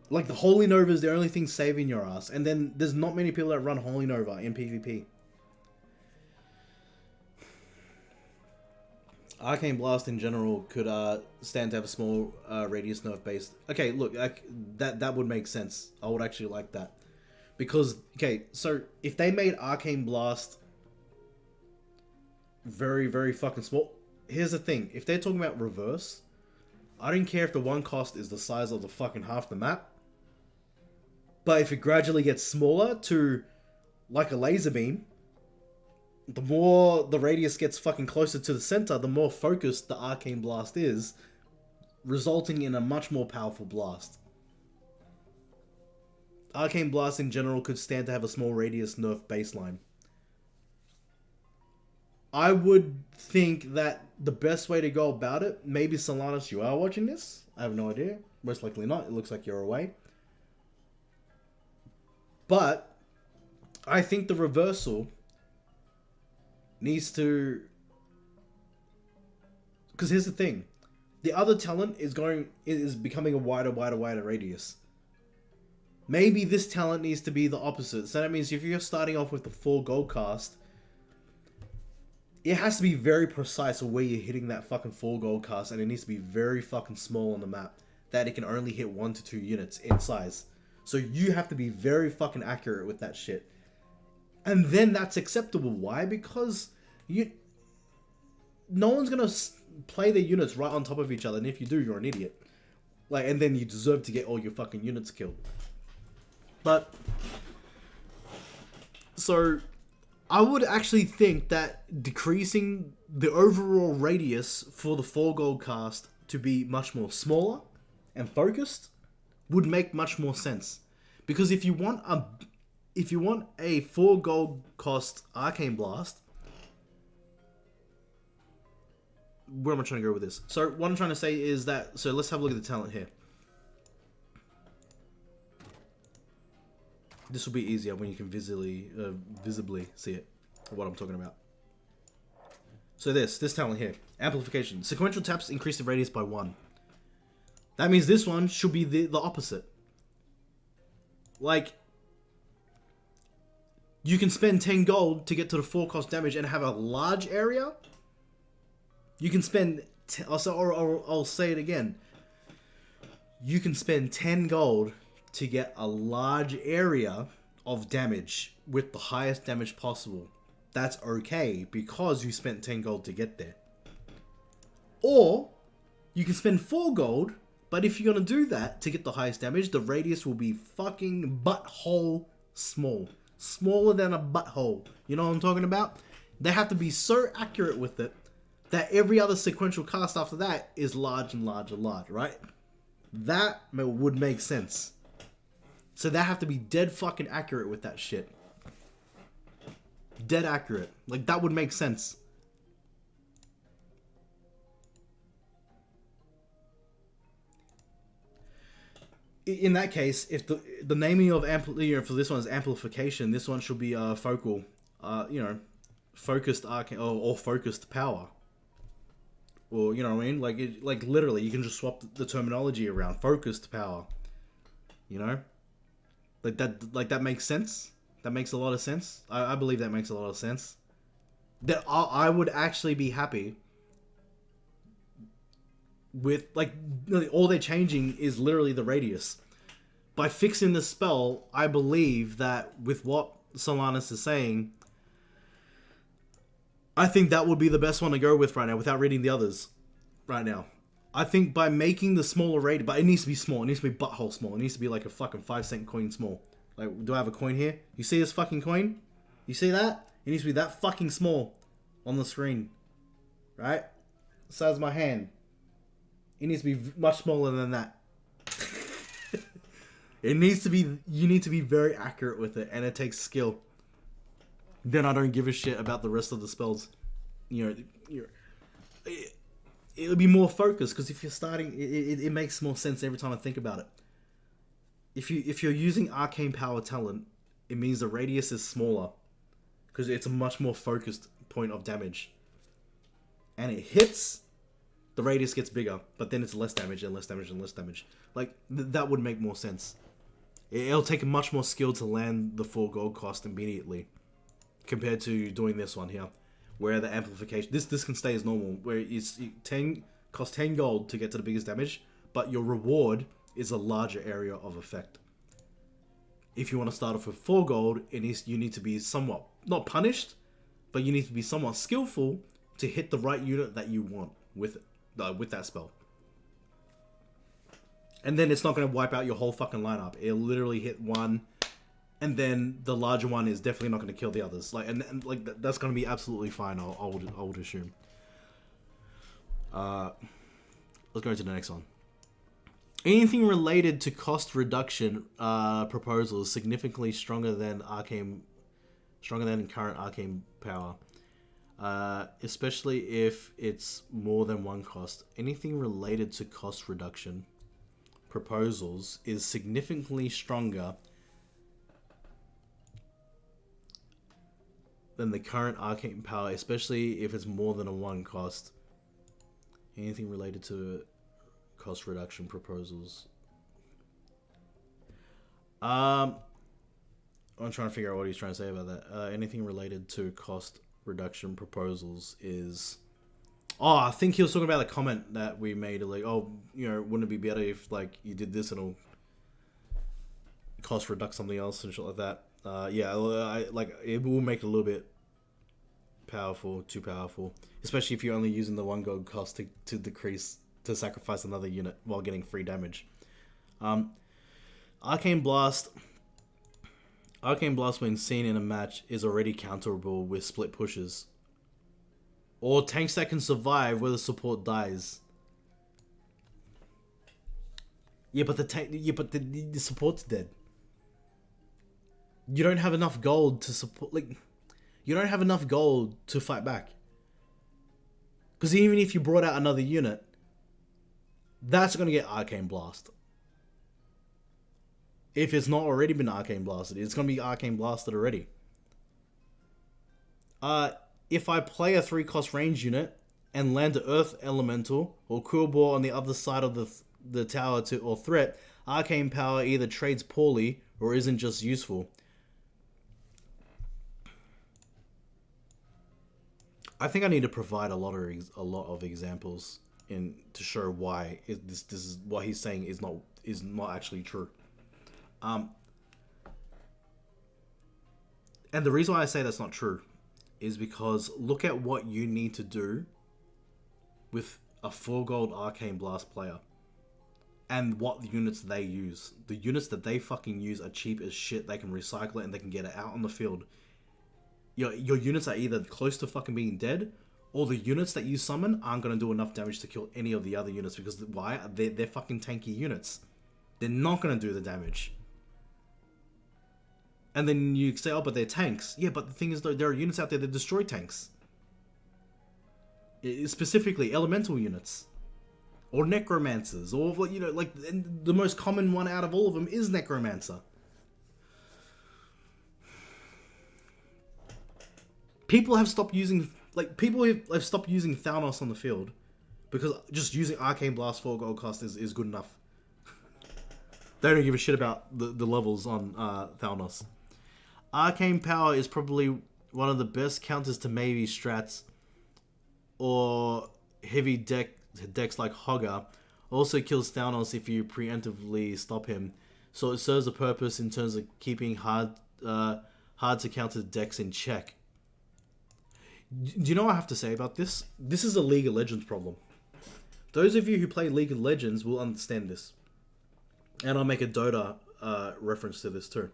Like, the Holy Nova is the only thing saving your ass. And then there's not many people that run Holy Nova in PvP. Arcane Blast in general could stand to have a small radius nerf based. Okay, look, that would make sense. I would actually like that. Because, okay, so if they made Arcane Blast very, very fucking small. Here's the thing. If they're talking about reverse, I don't care if the one cost is the size of the fucking half the map. But if it gradually gets smaller to, like a laser beam, the more the radius gets fucking closer to the center, the more focused the Arcane Blast is, resulting in a much more powerful blast. Arcane Blast in general could stand to have a small radius nerf baseline. I would think that the best way to go about it, maybe Solanus, you are watching this. I have no idea. Most likely not. It looks like you're away. But I think the reversal needs to... Because here's the thing. The other talent is becoming a wider radius. Maybe this talent needs to be the opposite. So that means if you're starting off with the 4 gold cast, it has to be very precise of where you're hitting that fucking 4 gold cast, and it needs to be very fucking small on the map, that it can only hit 1 to 2 units in size. So you have to be very fucking accurate with that shit. And then that's acceptable. Why? Because no one's gonna play their units right on top of each other, and if you do, you're an idiot. Like, and then you deserve to get all your fucking units killed. But so I would actually think that decreasing the overall radius for the 4 gold cast to be much more smaller and focused would make much more sense. Because if you want a 4 gold cost Arcane Blast, where am I trying to go with this? So what I'm trying to say is that, so let's have a look at the talent here. This will be easier when you can visibly see it, what I'm talking about. So this talent here, amplification. Sequential taps increase the radius by 1. That means this one should be the opposite. Like, you can spend 10 gold to get to the 4 cost damage and have a large area. You can spend, I'll say it again. You can spend 10 gold to get a large area of damage with the highest damage possible. That's okay, because you spent 10 gold to get there. Or, you can spend 4 gold, but if you're gonna do that to get the highest damage, the radius will be fucking butthole small. Smaller than a butthole. You know what I'm talking about? They have to be so accurate with it that every other sequential cast after that is large and large and large, right? That would make sense. So they have to be dead fucking accurate with that shit. Dead accurate. Like, that would make sense. In that case, if the naming of for this one is amplification, this one should be focal, focused arcane or focused power. Or, you know what I mean? Like literally, you can just swap the terminology around. Focused power. You know? Like that makes sense. That makes a lot of sense. I believe that makes a lot of sense. That I would actually be happy with, like, all they're changing is literally the radius. By fixing the spell, I believe that with what Solanus is saying, I think that would be the best one to go with right now, without reading the others right now. I think by making the smaller radius, but it needs to be small. It needs to be butthole small. It needs to be like a fucking 5-cent coin small. Like, do I have a coin here? You see this fucking coin? You see that? It needs to be that fucking small on the screen. Right? The size of my hand. It needs to be much smaller than that. It needs to be, you need to be very accurate with it, and it takes skill. Then I don't give a shit about the rest of the spells. It'll be more focused, because if you're starting, it makes more sense every time I think about it. If you're using arcane power talent, it means the radius is smaller, because it's a much more focused point of damage. And it hits, the radius gets bigger, but then it's less damage and less damage and less damage. Like, that would make more sense. It'll take much more skill to land the 4 gold cost immediately, compared to doing this one here, where the amplification, this can stay as normal, where it's cost 10 gold to get to the biggest damage, but your reward is a larger area of effect. If you want to start off with 4 gold, you need to be somewhat, not punished, but you need to be somewhat skillful to hit the right unit that you want with that spell. And then it's not going to wipe out your whole fucking lineup. It'll literally hit one, and then the larger one is definitely not going to kill the others. Like, and like that's going to be absolutely fine. I would assume. Let's go to the next one. Anything related to cost reduction proposals significantly stronger than current arcane power. Especially if it's more than one cost. Anything related to cost reduction proposals is significantly stronger than the current arcane power, especially if it's more than a one cost. Anything related to cost reduction proposals. I'm trying to figure out what he's trying to say about that. Anything related to cost reduction proposals is... Oh, I think he was talking about the comment that we made, like, oh, you know, wouldn't it be better if, like, you did this and it'll cost reduce something else and shit like that. Yeah, like, it will make it a little bit too powerful. Especially if you're only using the one gold cost to decrease, to sacrifice another unit while getting free damage. Arcane Blast, when seen in a match, is already counterable with split pushes. Or tanks that can survive where the support dies. Yeah, but the support's dead. You don't have enough gold to support, like, you don't have enough gold to fight back. Because even if you brought out another unit, that's going to get Arcane Blast. If it's not already been Arcane Blasted, it's going to be Arcane Blasted already. If I play a 3-cost range unit and land an Earth Elemental or Quillbore on the other side of the tower or threat, Arcane Power either trades poorly or isn't just useful. I think I need to provide a lot of examples to show why this is what he's saying is not actually true. And the reason why I say that's not true is because look at what you need to do with a 4 gold Arcane Blast player and what units they use. The units that they fucking use are cheap as shit. They can recycle it and they can get it out on the field. Your units are either close to fucking being dead, or the units that you summon aren't going to do enough damage to kill any of the other units, because why? They're fucking tanky units. They're not going to do the damage. And then you say, oh, but they're tanks. Yeah, but the thing is, though, there are units out there that destroy tanks. Specifically, elemental units. Or necromancers. Or, you know, like, the most common one out of all of them is necromancer. People have stopped using... Like, people have stopped using Thanos on the field because just using Arcane Blast 4 gold cost is good enough. They don't give a shit about the levels on Thanos. Arcane Power is probably one of the best counters to maybe strats or heavy decks like Hogger. Also kills Thanos if you preemptively stop him. So it serves a purpose in terms of keeping hard to counter decks in check. Do you know what I have to say about this? This is a League of Legends problem. Those of you who play League of Legends will understand this. And I'll make a Dota reference to this too.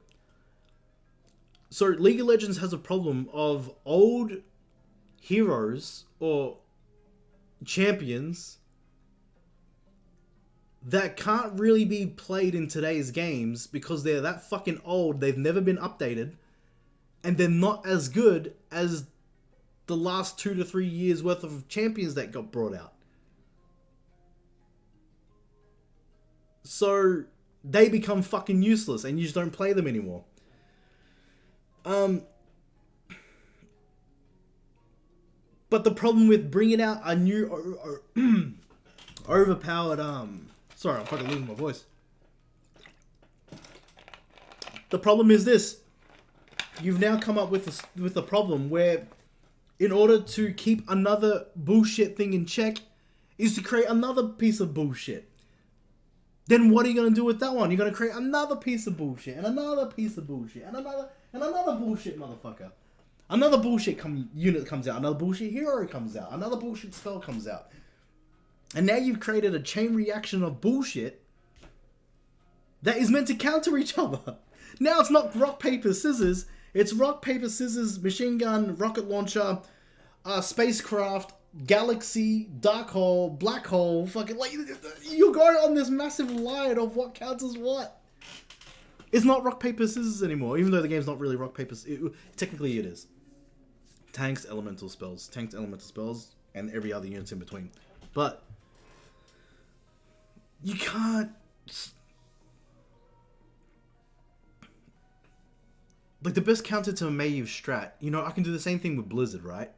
So League of Legends has a problem of old heroes or champions that can't really be played in today's games because they're that fucking old, they've never been updated, and they're not as good as the last 2 to 3 years worth of champions that got brought out. So they become fucking useless and you just don't play them anymore. But the problem with bringing out a new overpowered sorry, I'm fucking losing my voice. The problem is this: you've now come up with a problem where, in order to keep another bullshit thing in check, is to create another piece of bullshit. Then what are you going to do with that one? You're going to create another piece of bullshit, and another piece of bullshit, and another bullshit motherfucker. Another bullshit unit comes out, another bullshit hero comes out, another bullshit spell comes out. And now you've created a chain reaction of bullshit that is meant to counter each other. Now it's not rock, paper, scissors. It's rock, paper, scissors, machine gun, rocket launcher, spacecraft, galaxy, dark hole, black hole, fucking like you're going on this massive line of what counts as what. It's not rock paper scissors anymore, even though the game's not really rock paper. Technically, it is. Tanks, elemental spells, and every other unit in between. But you can't. Like, the best counter to a Maeve strat, you know, I can do the same thing with Blizzard, right?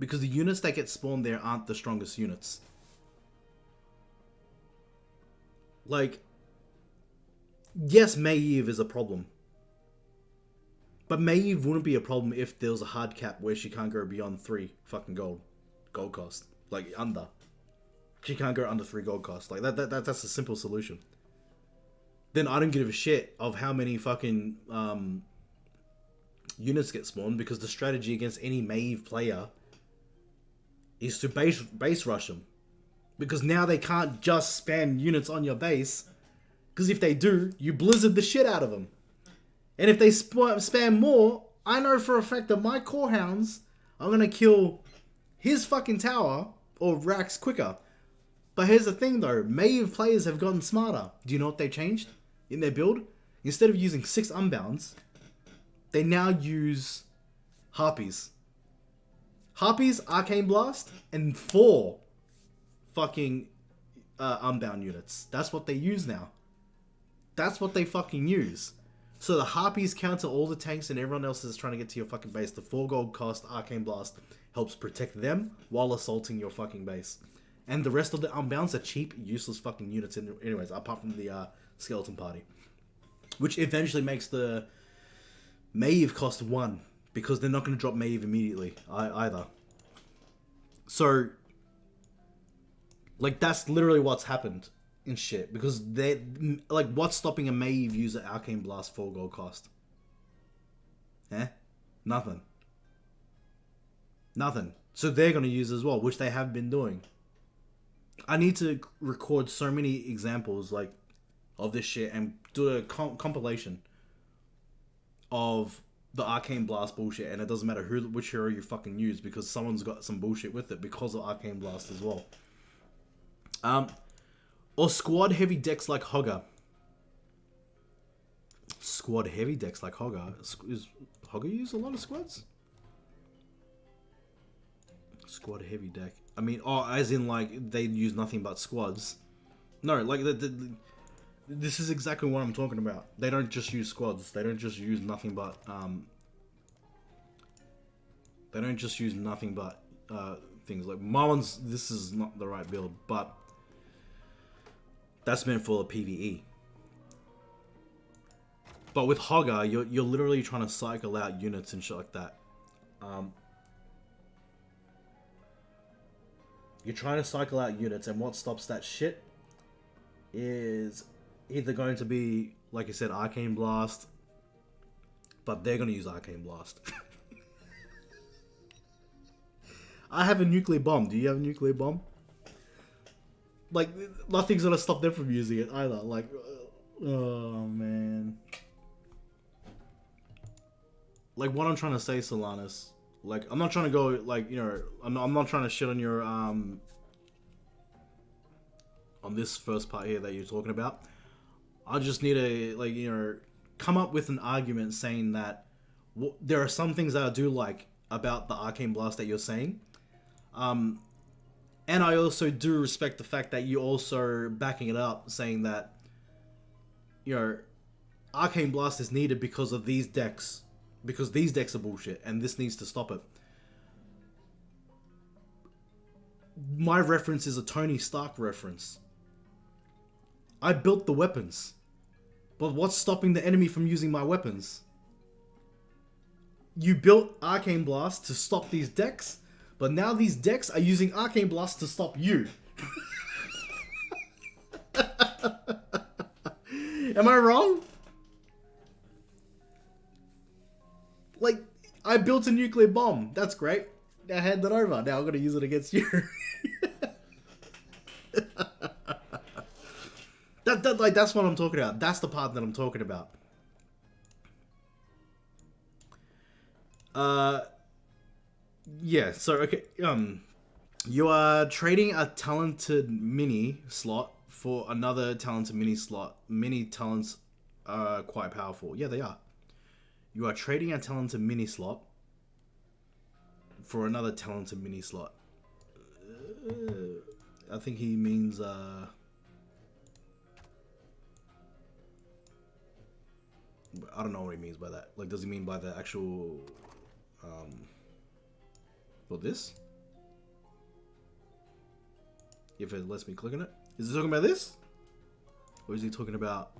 Because the units that get spawned there aren't the strongest units. Like, yes, Maeve is a problem. But Maeve wouldn't be a problem if there was a hard cap where she can't go beyond 3 fucking gold cost. Like, under. She can't go under 3 gold cost. Like, that's a simple solution. Then I don't give a shit of how many fucking, units get spawned, because the strategy against any Maeve player is to base rush them, because now they can't just spam units on your base, because if they do, you blizzard the shit out of them, and if they spam more, I know for a fact that my core hounds are gonna kill his fucking tower or racks quicker. But here's the thing though, Maeve players have gotten smarter. Do you know what they changed in their build? Instead of using 6 unbounds, they now use Harpies. Harpies, Arcane Blast, and 4 fucking unbound units. That's what they use now. That's what they fucking use. So the Harpies counter all the tanks and everyone else is trying to get to your fucking base. The 4 gold cost Arcane Blast helps protect them while assaulting your fucking base. And the rest of the unbounds are cheap, useless fucking units anyways, apart from the Skeleton Party. Which eventually makes the Maeve cost 1, because they're not going to drop Maeve immediately either. So, like, that's literally what's happened in shit, because they, like, what's stopping a Maeve user Arcane Blast 4 gold cost? Nothing. So they're going to use as well, which they have been doing. I need to record so many examples, like, of this shit and do a compilation of the Arcane Blast bullshit, and it doesn't matter which hero you fucking use, because someone's got some bullshit with it because of Arcane Blast as well. Or squad heavy decks like Hogger. Squad heavy decks like Hogger. Is Hogger use a lot of squads? Squad heavy deck. I mean, as in like they use nothing but squads. No, like this is exactly what I'm talking about. They don't just use squads. They don't just use nothing but things like Marlins. This is not the right build, but that's meant for a PvE. But with Hogger, you're literally trying to cycle out units and shit like that. You're trying to cycle out units, and what stops that shit is either going to be, like I said, Arcane Blast, but they're going to use Arcane Blast. I have a nuclear bomb. Do you have a nuclear bomb? Like, nothing's going to stop them from using it either. Like, oh, man. Like, what I'm trying to say, Solanus, like, I'm not trying to go, like, you know, I'm not trying to shit on your, on this first part here that you're talking about. I just need to, like, you know, come up with an argument saying that there are some things that I do like about the Arcane Blast that you're saying. And I also do respect the fact that you're also backing it up, saying that, you know, Arcane Blast is needed because of these decks. Because these decks are bullshit, and this needs to stop it. My reference is a Tony Stark reference. I built the weapons. But what's stopping the enemy from using my weapons? You built Arcane Blast to stop these decks, but now these decks are using Arcane Blast to stop you. Am I wrong? Like, I built a nuclear bomb. That's great. Now hand it over. Now I'm going to use it against you. Like, that's what I'm talking about. That's the part that I'm talking about. Yeah, so, okay, You are trading a talented mini slot for another talented mini slot. Mini talents are quite powerful. Yeah, they are. You are trading a talented mini slot for another talented mini slot. I think he means I don't know what he means by that. Like, does he mean by the actual well, this? If it lets me click on it. Is he talking about this? Or is he talking about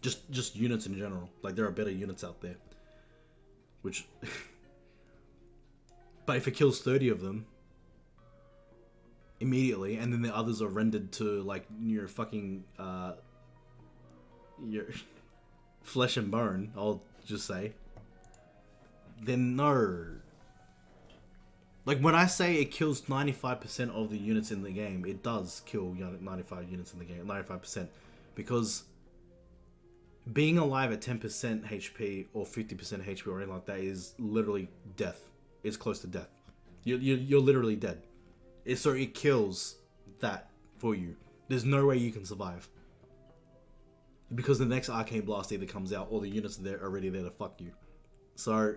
just units in general? Like, there are better units out there. Which but if it kills 30 of them immediately, and then the others are rendered to like your fucking your flesh and bone, I'll just say, then no. Like, when I say it kills 95% of the units in the game, it does kill 95 units in the game, 95%. Because being alive at 10% HP or 50% HP or anything like that is literally death. It's close to death. You're literally dead. So it kills that for you. There's no way you can survive. Because the next Arcane Blast either comes out or the units are already there to fuck you. So...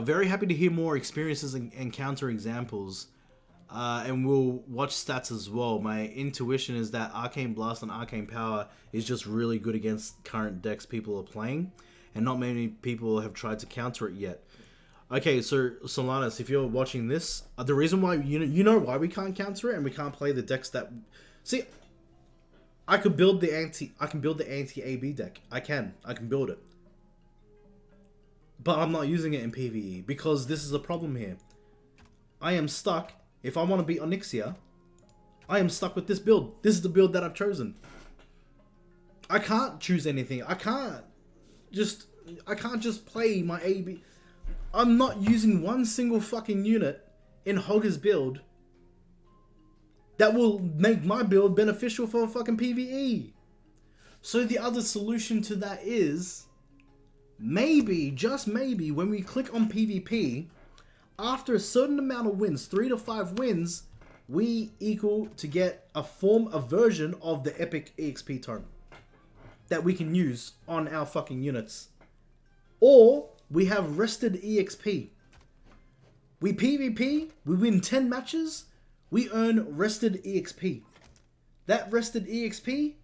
very happy to hear more experiences and counter examples. And we'll watch stats as well. My intuition is that Arcane Blast and Arcane Power is just really good against current decks people are playing. And not many people have tried to counter it yet. Okay, so Solanus, if you're watching this, the reason why, you know why we can't counter it and we can't play the decks that... See, I can build the anti-AB deck. I can build it. But I'm not using it in PvE because this is the problem here. I am stuck. If I want to beat Onyxia, I am stuck with this build. This is the build that I've chosen. I can't choose anything. I can't just play my AB. I'm not using one single fucking unit in Hogger's build that will make my build beneficial for fucking PvE. So the other solution to that is... maybe, just maybe, when we click on PvP, after a certain amount of wins, 3 to 5 wins, we equal to get a version of the epic EXP tome that we can use on our fucking units. Or we have rested EXP. We PvP, we win 10 matches, we earn rested EXP. That rested EXP,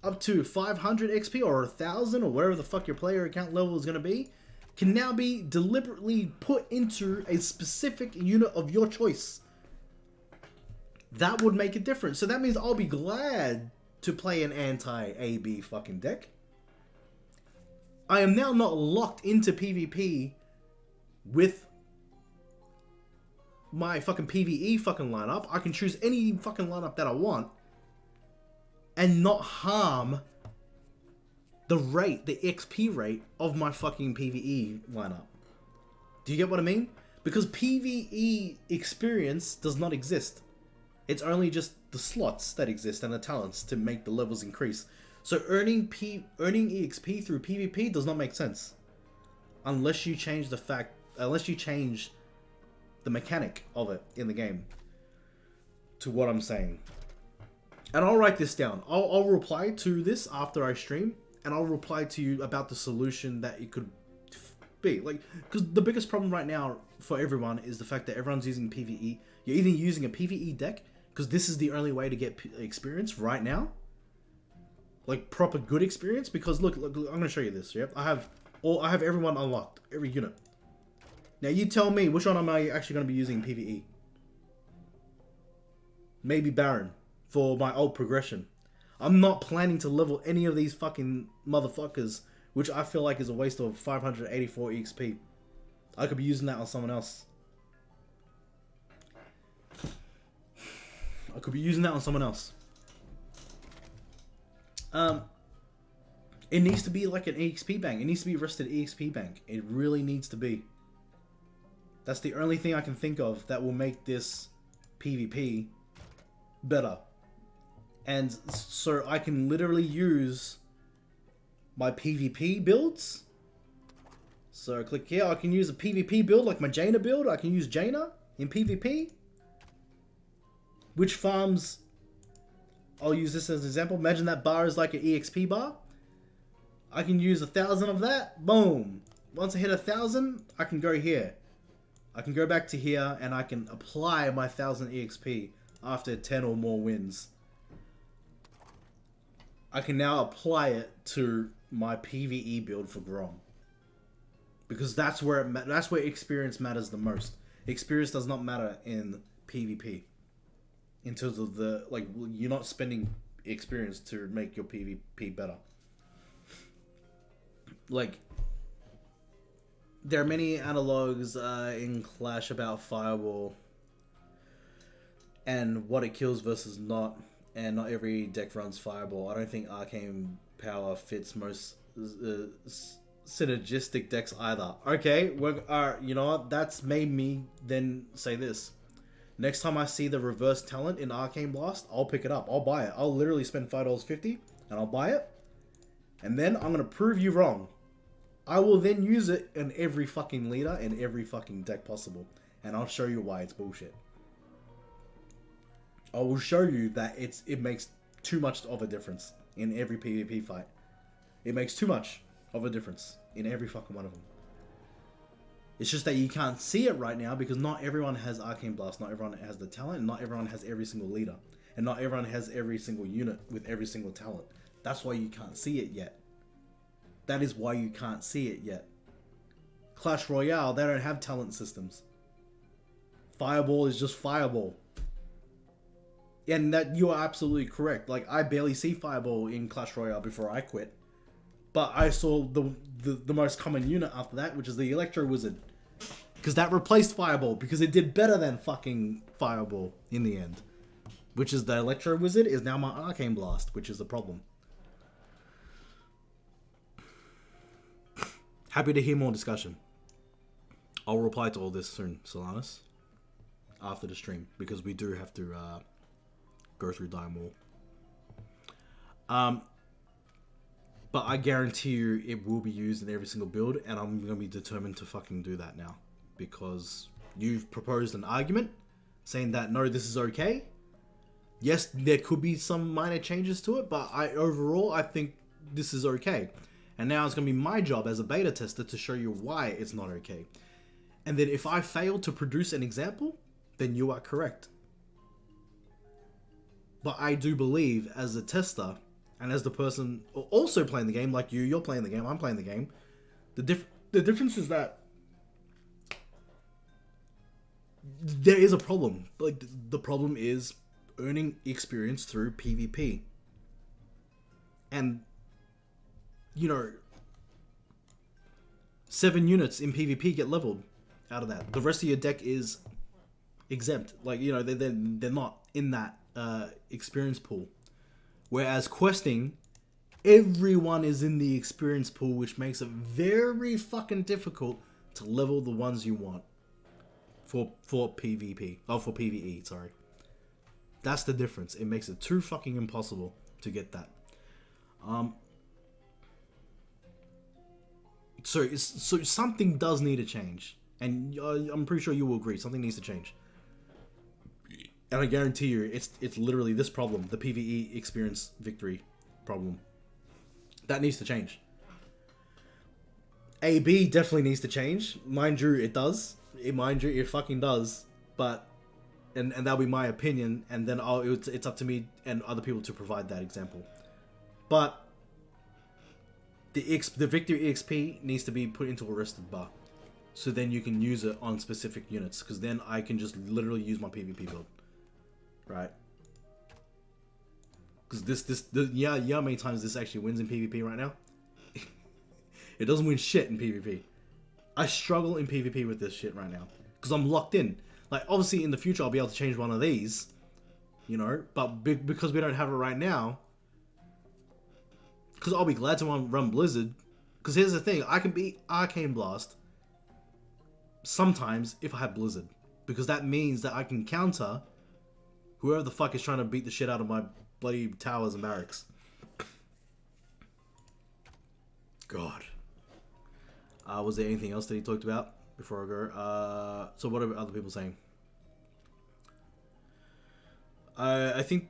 up to 500 XP or 1,000 or whatever the fuck your player account level is going to be, can now be deliberately put into a specific unit of your choice. That would make a difference. So that means I'll be glad to play an anti-AB fucking deck. I am now not locked into PvP with my fucking PvE fucking lineup. I can choose any fucking lineup that I want and not harm the XP rate of my fucking PvE lineup. Do you get what I mean? Because PvE experience does not exist. It's only just the slots that exist and the talents to make the levels increase. So earning EXP through PvP does not make sense. Unless you change the mechanic of it in the game. To what I'm saying. And I'll write this down. I'll reply to this after I stream. And I'll reply to you about the solution that it could be. Like, because the biggest problem right now for everyone is the fact that everyone's using PvE. You're either using a PvE deck, because this is the only way to get experience right now. Like, proper good experience. Because, look, I'm going to show you this. Yep, I have everyone unlocked. Every unit. Now, you tell me, which one am I actually going to be using in PvE? Maybe Baron. For my old progression. I'm not planning to level any of these fucking motherfuckers, which I feel like is a waste of 584 EXP. I could be using that on someone else. It needs to be like an EXP bank. It needs to be a rested EXP bank. It really needs to be. That's the only thing I can think of that will make this PvP better. And so I can literally use my PvP builds So click here. I can use a PvP build like my Jaina build. I can use Jaina in PvP. Which farms... I'll use this as an example. Imagine that bar is like an EXP bar. I can use 1,000 of that. Boom. Once I hit 1,000, I can go here. I can go back to here and I can apply my 1,000 EXP after 10 or more wins. I can now apply it to my PvE build for Grom. Because that's where experience matters the most. Experience does not matter in PvP. In terms of the, like, you're not spending experience to make your PvP better. Like, there are many analogs in Clash about Fireball and what it kills versus not, and not every deck runs Fireball. I don't think Arcane Power fits most synergistic decks either. Okay, you know what? That's made me then say this. Next time I see the reverse talent in Arcane Blast, I'll pick it up. I'll buy it. I'll literally spend $5.50 and I'll buy it. And then I'm going to prove you wrong. I will then use it in every fucking leader and every fucking deck possible. And I'll show you why it's bullshit. I will show you that it makes too much of a difference in every PvP fight. It makes too much of a difference in every fucking one of them. It's just that you can't see it right now because not everyone has Arcane Blast, not everyone has the talent, and not everyone has every single leader. And not everyone has every single unit with every single talent. That's why you can't see it yet. That is why you can't see it yet. Clash Royale, they don't have talent systems. Fireball is just Fireball. And that you are absolutely correct. Like, I barely see Fireball in Clash Royale before I quit. But I saw the most common unit after that, which is the Electro Wizard. Because that replaced Fireball, because it did better than fucking Fireball in the end. Which is the Electro Wizard is now my Arcane Blast, which is the problem. Happy to hear more discussion. I'll reply to all this soon, Solanus. After the stream, because we do have to go through Maul. But I guarantee you it will be used in every single build, and I'm going to be determined to fucking do that now. Because you've proposed an argument saying that, no, this is okay. Yes, there could be some minor changes to it, but overall, I think this is okay. And now it's going to be my job as a beta tester to show you why it's not okay. And then if I fail to produce an example, then you are correct. But I do believe, as a tester, and as the person also playing the game, like you're playing the game, I'm playing the game, the difference is that there is a problem. Like, the problem is earning experience through PvP. And, you know, 7 units in PvP get leveled out of that. The rest of your deck is exempt. Like, you know, they're not in that experience pool. Whereas questing, everyone is in the experience pool, which makes it very fucking difficult to level the ones you want for PvP. Oh, for PvE, sorry. That's the difference. It makes it too fucking impossible to get that. So something does need to change. And I'm pretty sure you will agree. Something needs to change. And I guarantee you, it's literally this problem, the PvE experience victory problem. That needs to change. AB definitely needs to change. Mind you, it does. It fucking does. But, and that'll be my opinion, and then it's up to me and other people to provide that example. But the victory EXP needs to be put into a rested bar. So then you can use it on specific units, because then I can just literally use my PvP build. Right? Because yeah, how many times this actually wins in PvP right now? It doesn't win shit in PvP. I struggle in PvP with this shit right now. Because I'm locked in. Like, obviously in the future I'll be able to change one of these. You know? But because we don't have it right now. Because I'll be glad to run Blizzard. Because here's the thing. I can beat Arcane Blast sometimes if I have Blizzard. Because that means that I can counter whoever the fuck is trying to beat the shit out of my bloody towers and barracks. God. Was there anything else that he talked about before I go? So what are other people saying? I think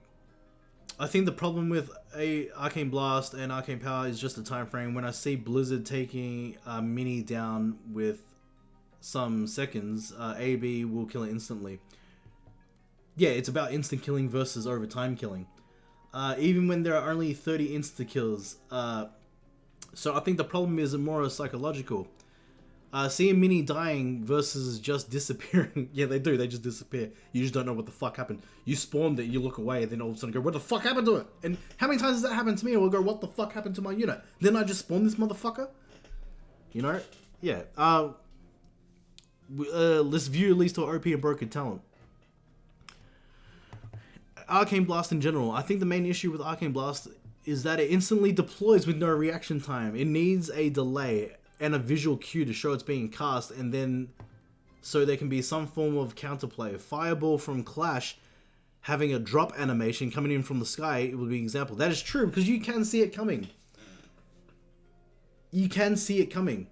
the problem with Arcane Blast and Arcane Power is just the time frame. When I see Blizzard taking a mini down with some seconds, AB will kill it instantly. Yeah, it's about instant killing versus over time killing. Even when there are only 30 insta kills. So I think the problem is more psychological. Seeing mini dying versus just disappearing. Yeah, they do. They just disappear. You just don't know what the fuck happened. You spawned it, you look away, and then all of a sudden go, what the fuck happened to it? And how many times has that happened to me? I will go, what the fuck happened to my unit? Then I just spawned this motherfucker? You know? Yeah. This view leads to OP and broken talent. Arcane Blast in general. I think the main issue with Arcane Blast is that it instantly deploys with no reaction time. It needs a delay and a visual cue to show it's being cast, and then so there can be some form of counterplay. Fireball from Clash having a drop animation coming in from the sky, it would be an example. That is true, because you can see it coming. You can see it coming.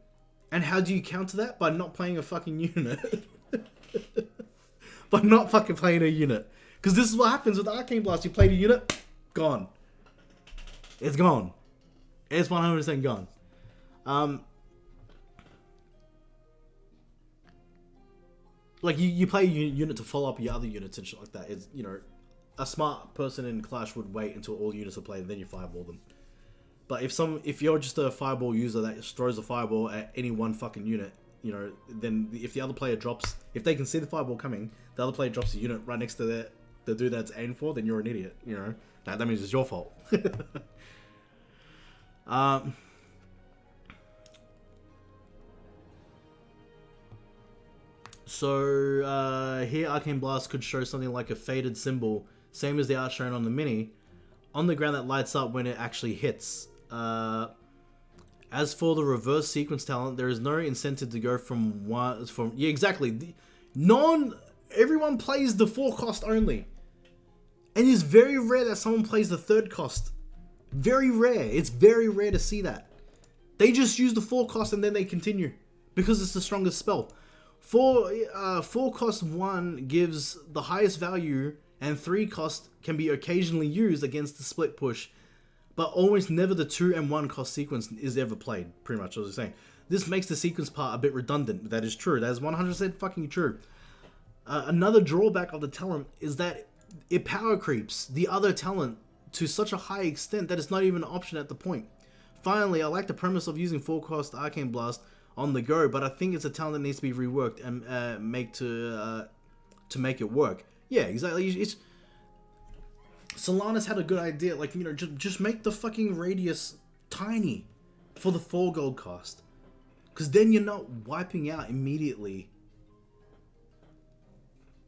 And how do you counter that? By not playing a fucking unit. By not fucking playing a unit. Because this is what happens with Arcane Blast. You play the unit, gone. It's gone. It's 100% gone. Like, you play a unit to follow up your other units and shit like that. It's, you know, a smart person in Clash would wait until all units are played and then you fireball them. But if you're just a fireball user that just throws a fireball at any one fucking unit, you know, then if the other player drops, if they can see the fireball coming, the other player drops a unit right next to the dude that's aimed for, then you're an idiot, you know. That means it's your fault. So here Arcane Blast could show something like a faded symbol, same as the art shown on the mini, on the ground that lights up when it actually hits. As for the reverse sequence talent, there is no incentive to go from yeah, exactly. Everyone plays the 4 cost only. And it's very rare that someone plays the 3rd cost. Very rare. It's very rare to see that. They just use the 4 cost and then they continue. Because it's the strongest spell. 4 cost 1 gives the highest value, and 3 cost can be occasionally used against the split push. But almost never the 2 and 1 cost sequence is ever played, pretty much, as I was saying. This makes the sequence part a bit redundant. That is true. That is 100% fucking true. Another drawback of the talent is that it power creeps the other talent to such a high extent that it's not even an option at the point. Finally, I like the premise of using 4 cost Arcane Blast on the go, but I think it's a talent that needs to be reworked and make to make it work. Yeah, exactly. Solana's had a good idea, like, you know, just make the fucking radius tiny for the 4 gold cost, because then you're not wiping out immediately.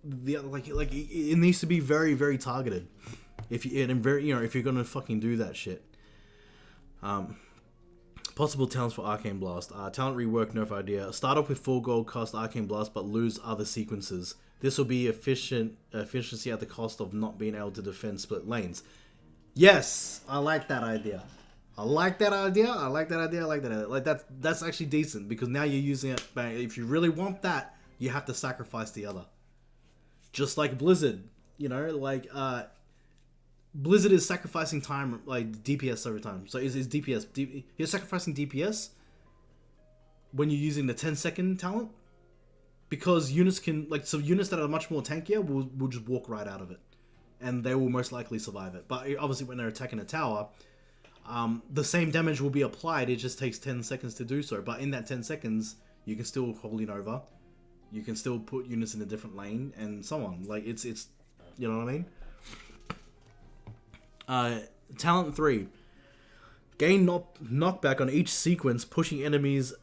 The other, like it needs to be very, very targeted. If you're gonna fucking do that shit. Possible talents for Arcane Blast. Talent rework, nerf idea. Start off with 4 gold cost Arcane Blast, but lose other sequences. This will be efficiency at the cost of not being able to defend split lanes. Yes, I like that idea. Like that's actually decent, because now you're using it. If you really want that, you have to sacrifice the other. Just like Blizzard, you know, like Blizzard is sacrificing time, like DPS over time. So is DPS. You're sacrificing DPS when you're using the 10-second talent, because units can, like, so units that are much more tankier will just walk right out of it, and they will most likely survive it. But obviously when they're attacking a tower, the same damage will be applied. It just takes 10 seconds to do so. But in that 10 seconds, you can still hold it over. You can still put units in a different lane and so on. Like, it's you know what I mean? Talent 3. Gain knockback on each sequence, pushing enemies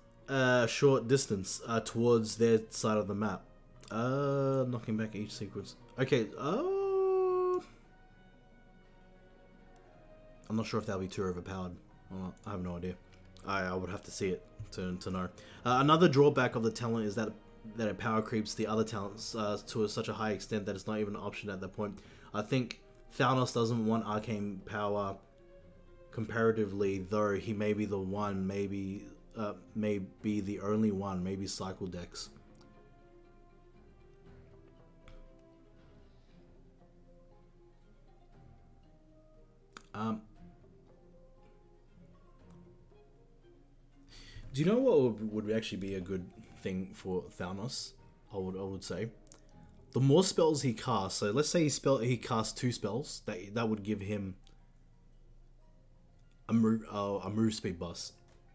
short distance towards their side of the map. Knocking back each sequence. Okay, I'm not sure if that'll be too overpowered or not. I have no idea. I would have to see it to know. Another drawback of the talent is that it power creeps the other talents to such a high extent that it's not even an option at that point. I think Thanos doesn't want arcane power comparatively, though he may be the one maybe may be the only one. Maybe cycle decks. Do you know what would actually be a good thing for Thanos? I would say, the more spells he casts. So let's say he casts 2 spells. That would give him a move speed buff.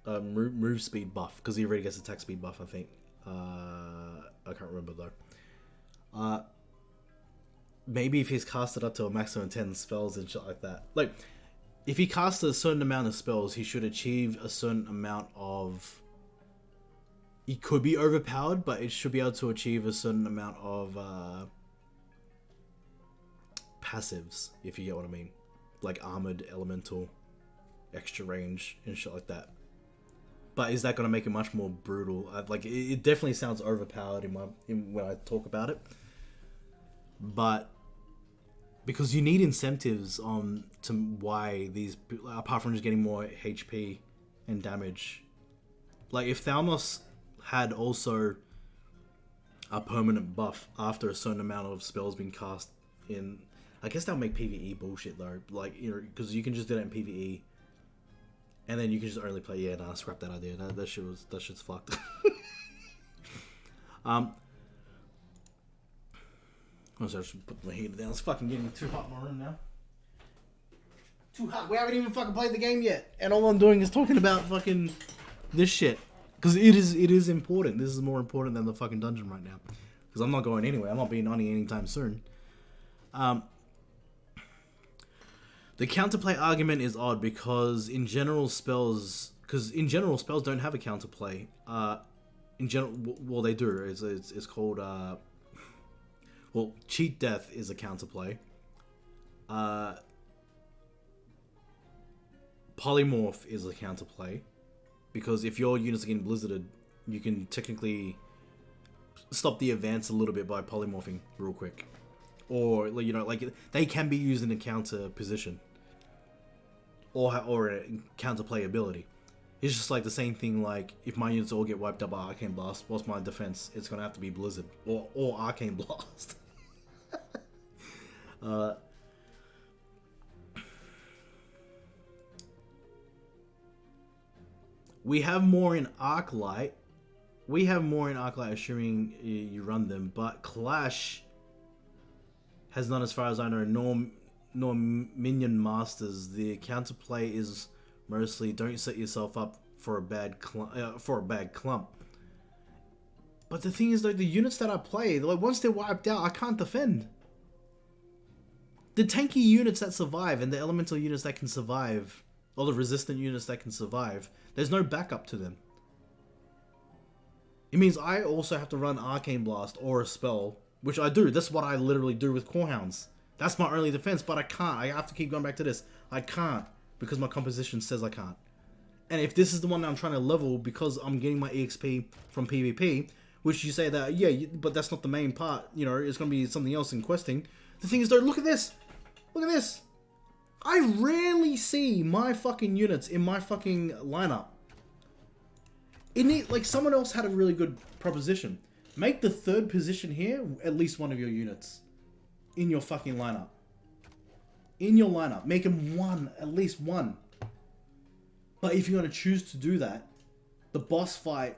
Move speed buff, because he already gets attack speed buff. I think. I can't remember though. Maybe if he's casted up to a maximum 10 spells and shit like that. Like, if he casts a certain amount of spells, he should achieve a certain amount of... He could be overpowered, but it should be able to achieve a certain amount of passives, if you get what I mean. Like armored, elemental, extra range, and shit like that. But is that going to make it much more brutal? Like, it definitely sounds overpowered when I talk about it. But... because you need incentives to why these, apart from just getting more HP and damage. Like, if Thanos had also a permanent buff after a certain amount of spells being cast in, I guess that'll make PvE bullshit though. Like, you know, because you can just do that in PvE, and then you can just only play. Yeah, nah, scrap that idea. That shit's fucked. Oh, so I should put my heater down. It's fucking getting too hot in my room now. Too hot. We haven't even fucking played the game yet. And all I'm doing is talking about fucking this shit. Because it is important. This is more important than the fucking dungeon right now. Because I'm not going anywhere. I'm not being Oni anytime soon. The counterplay argument is odd because in general spells... because in general spells don't have a counterplay. In general... well, they do. It's called... well, Cheat Death is a counterplay. Polymorph is a counterplay. Because if your units are getting blizzarded, you can technically stop the advance a little bit by polymorphing real quick. Or, you know, like, they can be used in a counter position. Or a counterplay ability. It's just like the same thing, like, if my units all get wiped out by Arcane Blast, what's my defense? It's gonna have to be Blizzard. Or Arcane Blast. We have more in Arclight. Assuming you run them, but Clash has none as far as I know, nor Minion Masters. The counterplay is mostly don't set yourself up for a bad clump. But the thing is though, the units that I play, like once they're wiped out, I can't defend. The tanky units that survive and the elemental units that can survive, or the resistant units that can survive, there's no backup to them. It means I also have to run Arcane Blast or a spell, which I do. That's what I literally do with Corehounds. That's my only defense, but I can't. I have to keep going back to this. I can't, because my composition says I can't. And if this is the one that I'm trying to level because I'm getting my EXP from PvP, which you say that, yeah, but that's not the main part, you know, it's going to be something else in questing. The thing is though, look at this. Look at this. I rarely see my fucking units in my fucking lineup. Like, someone else had a really good proposition. Make the third position here at least one of your units in your fucking lineup. In your lineup. Make them one, at least one. But if you're going to choose to do that, the boss fight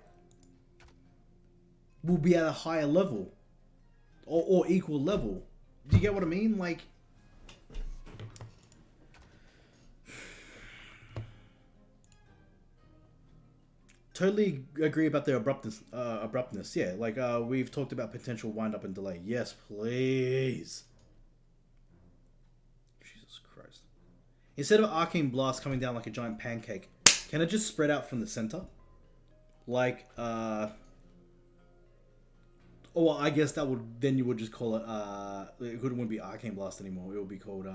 will be at a higher level. Or equal level. Do you get what I mean? Like... totally agree about the abruptness. Yeah, like we've talked about potential wind up and delay. Yes, please. Jesus Christ. Instead of Arcane Blast coming down like a giant pancake, can it just spread out from the center? Like, oh, well, I guess that would, then you would just call it, it wouldn't be Arcane Blast anymore. It would be called,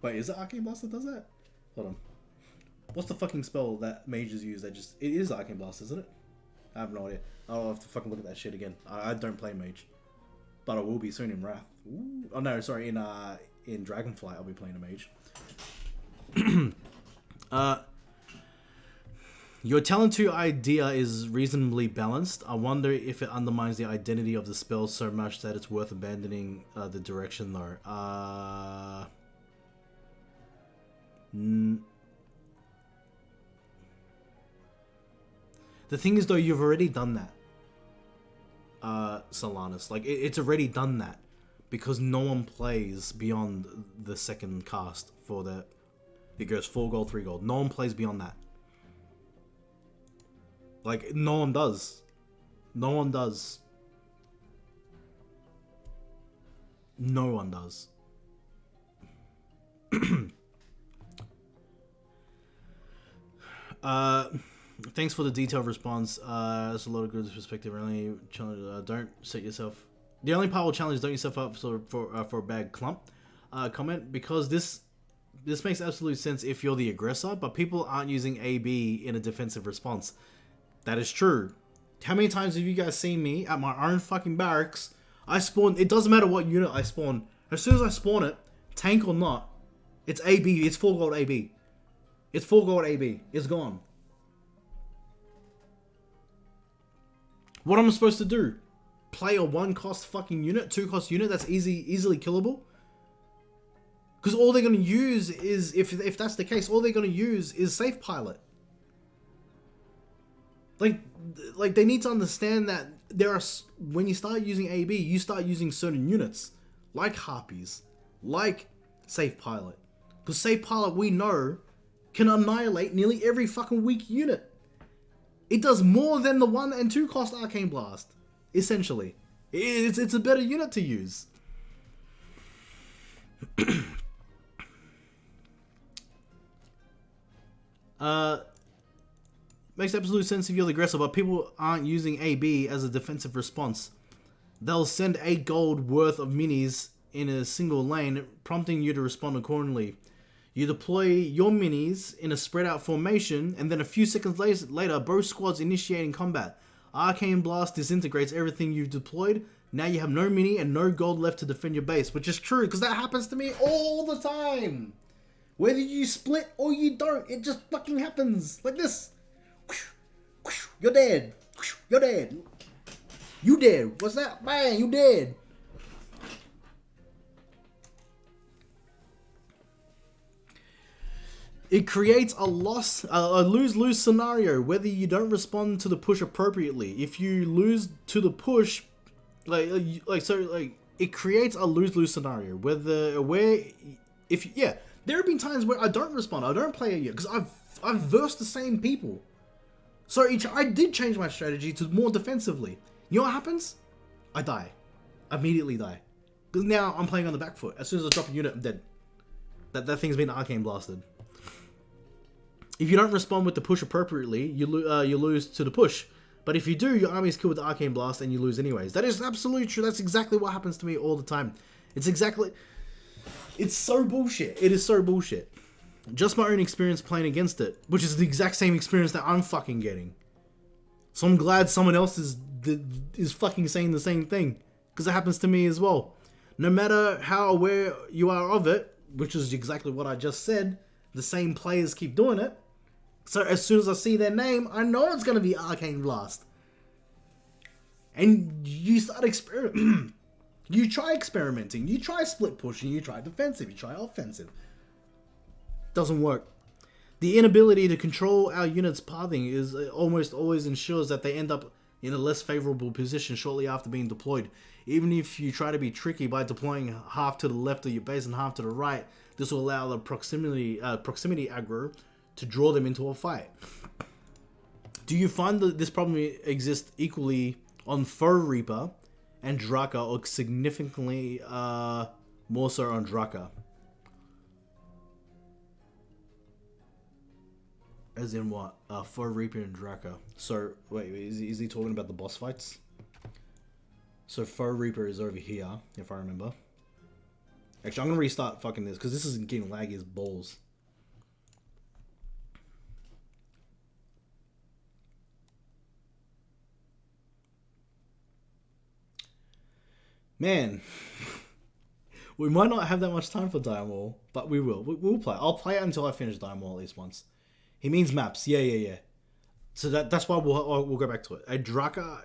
wait, is it Arcane Blast that does that? Hold on. What's the fucking spell that mages use that just... it is Arcane Blast, isn't it? I have no idea. I'll have to fucking look at that shit again. I don't play mage. But I will be soon in Wrath. Ooh. Oh no, sorry, in Dragonflight I'll be playing a mage. Your talent 2 idea is reasonably balanced. I wonder if it undermines the identity of the spell so much that it's worth abandoning the direction though. The thing is though, you've already done that. Solanus. Like, it's already done that. Because no one plays beyond the second cast for the... It goes 4 gold, 3 gold. No one plays beyond that. Like, no one does. No one does. No one does. Thanks for the detailed response. That's a lot of good perspective. Really, don't set yourself... The only part will challenge, don't yourself up for a bad clump. Comment, because this makes absolute sense if you're the aggressor, but people aren't using AB in a defensive response. That is true. How many times have you guys seen me at my own fucking barracks? I spawn, it doesn't matter what unit I spawn. As soon as I spawn it, tank or not, it's AB, it's 4 gold AB. It's 4 gold AB. It's gone. What am I supposed to do? Play a 1 cost fucking unit, 2 cost unit that's easily killable? Because all they're going to use is, if that's the case, all they're going to use is Safe Pilot. Like they need to understand that there are, when you start using AB, you start using certain units, like Harpies, like Safe Pilot. Because Safe Pilot, we know, can annihilate nearly every fucking weak unit. It does more than the 1 and 2 cost Arcane Blast, essentially. It's a better unit to use. Makes absolute sense if you're the aggressor, but people aren't using AB as a defensive response. They'll send 8 gold worth of minis in a single lane, prompting you to respond accordingly. You deploy your minis in a spread out formation, and then a few seconds later, both squads initiating combat. Arcane Blast disintegrates everything you've deployed. Now you have no mini and no gold left to defend your base, which is true, because that happens to me all the time. Whether you split or you don't, it just fucking happens. Like this. You're dead. You're dead. You dead. What's that? Bang, you dead. It creates a lose-lose scenario, whether you don't respond to the push appropriately. If you lose to the push, it creates a lose-lose scenario, there have been times where I don't respond, I don't play a unit, because I've versed the same people. So I did change my strategy to more defensively. You know what happens? I die. I immediately die. Because now I'm playing on the back foot. As soon as I drop a unit, I'm dead. That thing's been Arcane Blasted. If you don't respond with the push appropriately, you lose to the push. But if you do, your army is killed with the Arcane Blast and you lose anyways. That is absolutely true. That's exactly what happens to me all the time. It's so bullshit. It is so bullshit. Just my own experience playing against it, which is the exact same experience that I'm fucking getting. So I'm glad someone else is fucking saying the same thing, because it happens to me as well. No matter how aware you are of it, which is exactly what I just said, the same players keep doing it. So as soon as I see their name, I know it's going to be Arcane Blast. And you start you try experimenting, you try split pushing, you try defensive, you try offensive. Doesn't work. The inability to control our unit's pathing is almost always ensures that they end up in a less favorable position shortly after being deployed. Even if you try to be tricky by deploying half to the left of your base and half to the right, this will allow the proximity aggro to draw them into a fight. Do you find that this problem exists equally on Foe Reaper and Draka, or significantly more so on Draka? As in what? Foe Reaper and Draka. So, wait, is he talking about the boss fights? So Foe Reaper is over here, if I remember. Actually, I'm going to restart fucking this, because this is getting laggy as balls. Man. We might not have that much time for Dire Maul, but we will. We'll play. I'll play it until I finish Dire Maul at least once. He means maps. Yeah. So that's why we'll go back to it. A Draka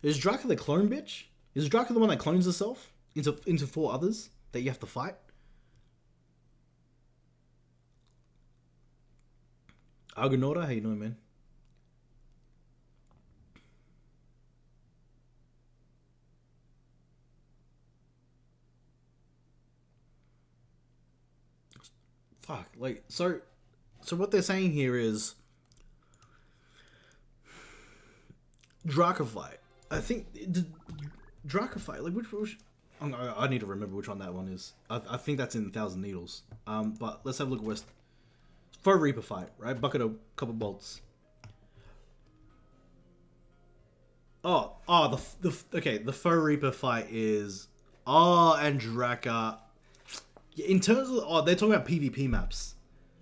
is Draka the clone bitch? Is Draka the one that clones herself into 4 others that you have to fight? Argonauta, how you doing, man? Fuck, like so what they're saying here is Drakaflight. I think Drakaflight, like which I need to remember which one that one is. I think that's in Thousand Needles. But let's have a look at West. Foe Reaper fight, right? Bucket of couple bolts. The Foe Reaper fight is and Draka. In terms of they're talking about PvP maps,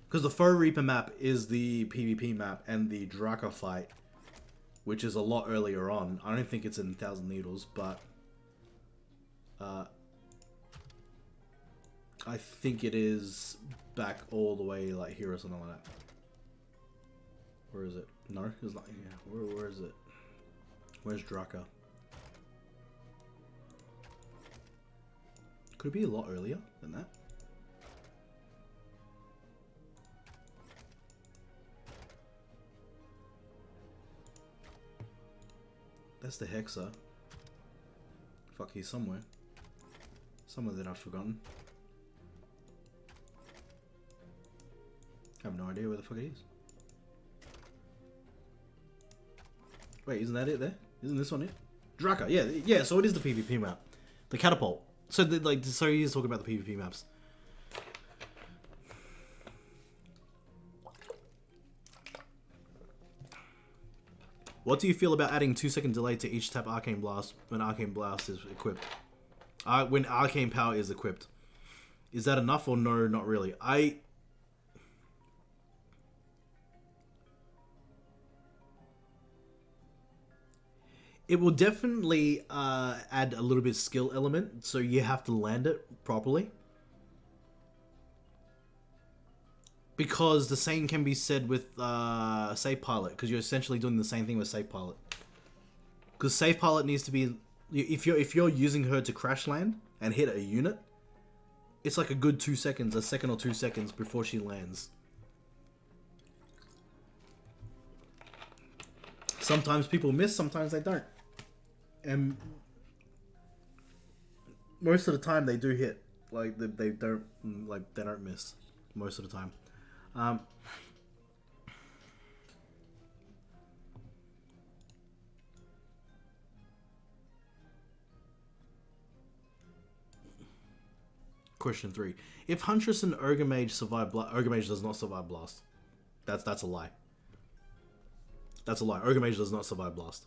because the Foe Reaper map is the PvP map, and the Draka fight, which is a lot earlier on. I don't think it's in Thousand Needles, but I think it is back all the way like here or something like that. Where is it? No, it's not. Yeah, where is it? Where's Draka? Could it be a lot earlier than that? That's the Hexa. Fuck, he's somewhere. Somewhere that I've forgotten. I have no idea where the fuck he is. Wait, isn't that it there? Isn't this one it? Draka, yeah, so it is the PvP map. The catapult. So, so he is talking about the PvP maps. What do you feel about adding 2-second delay to each tap Arcane Blast when Arcane Blast is equipped? When Arcane Power is equipped. Is that enough or no, not really? It will definitely add a little bit of skill element, so you have to land it properly. Because the same can be said with Safe Pilot, because you're essentially doing the same thing with Safe Pilot. Because Safe Pilot needs to be, if you're using her to crash land and hit a unit, it's like a good 2 seconds, a second or 2 seconds before she lands. Sometimes people miss, sometimes they don't. And most of the time they do hit. Like they don't miss most of the time. Question 3. If Huntress and Ogre Mage survive Ogre Mage does not survive Blast. That's a lie. That's a lie. Ogre Mage does not survive Blast.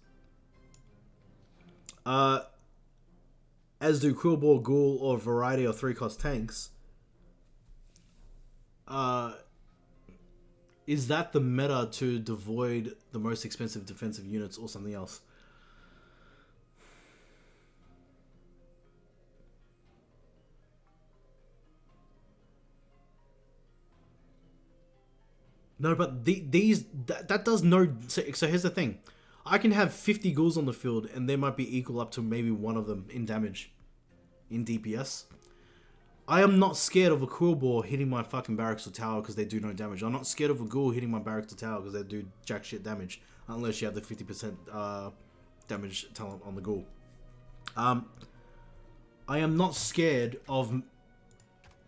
As do Quillbore, Ghoul, or a variety of 3-cost tanks. Is that the meta to devoid the most expensive defensive units or something else? No, but that does no... So here's the thing. I can have 50 ghouls on the field and there might be equal up to maybe one of them in damage. In DPS. I am not scared of a Quillbore hitting my fucking barracks or tower because they do no damage. I'm not scared of a ghoul hitting my barracks or tower because they do jack shit damage. Unless you have the 50% damage talent on the ghoul. I am not scared of...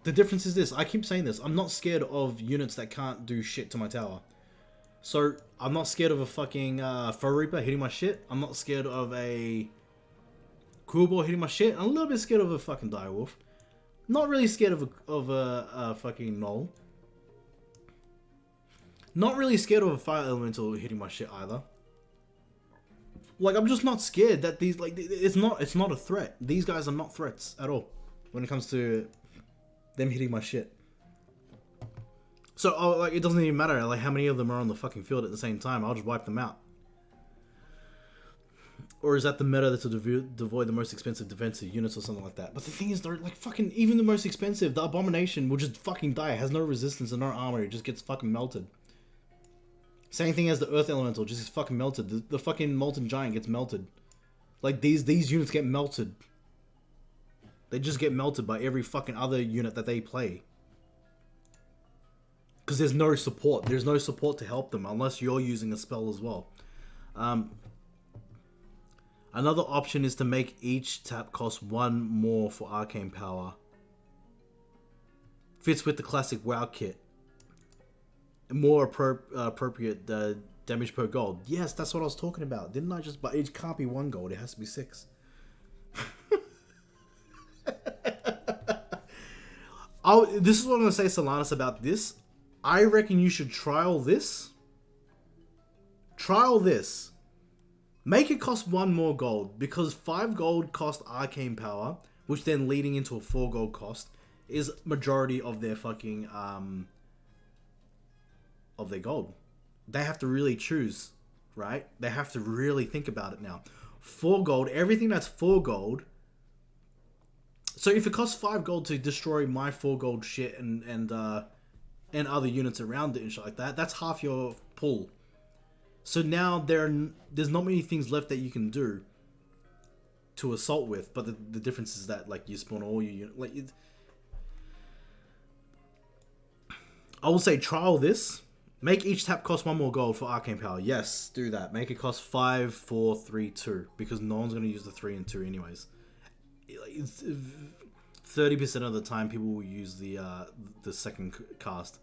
The difference is this. I keep saying this. I'm not scared of units that can't do shit to my tower. So, I'm not scared of a fucking Foe Reaper hitting my shit. I'm not scared of a Quillbore hitting my shit. I'm a little bit scared of a fucking Direwolf. Not really scared of a fucking Maul. Not really scared of a Fire Elemental hitting my shit either. Like, I'm just not scared that these, like, it's not a threat. These guys are not threats at all when it comes to them hitting my shit. So, like, it doesn't even matter, like, how many of them are on the fucking field at the same time. I'll just wipe them out. Or is that the meta to devoid the most expensive defensive units or something like that? But the thing is, though, like, fucking, even the most expensive, the Abomination will just fucking die. It has no resistance and no armor. It just gets fucking melted. Same thing as the Earth Elemental, just gets fucking melted. The fucking Molten Giant gets melted. Like, these units get melted. They just get melted by every fucking other unit that they play. Because there's no support. There's no support to help them unless you're using a spell as well. Another option is to make each tap cost 1 more for arcane power. Fits with the classic WoW kit. More appropriate damage per gold. Yes, that's what I was talking about. Didn't I just... But it can't be 1 gold. It has to be 6. This is what I'm going to say, Solanus, about this. I reckon you should trial this. Trial this. Make it cost 1 more gold. Because 5 gold cost arcane power, which then leading into a 4 gold cost, is majority of their fucking... of their gold. They have to really choose, right? They have to really think about it now. 4 gold, everything that's 4 gold. So if it costs 5 gold to destroy my 4 gold shit and other units around it and shit like that, that's half your pull. So now there's not many things left that you can do to assault with, but the difference is that like you spawn all your units. Like I will say trial this. Make each tap cost 1 more gold for arcane power. Yes, do that. Make it cost 5, 4, 3, 2. Because no one's going to use the 3 and 2 anyways. 30% of the time people will use the second cast,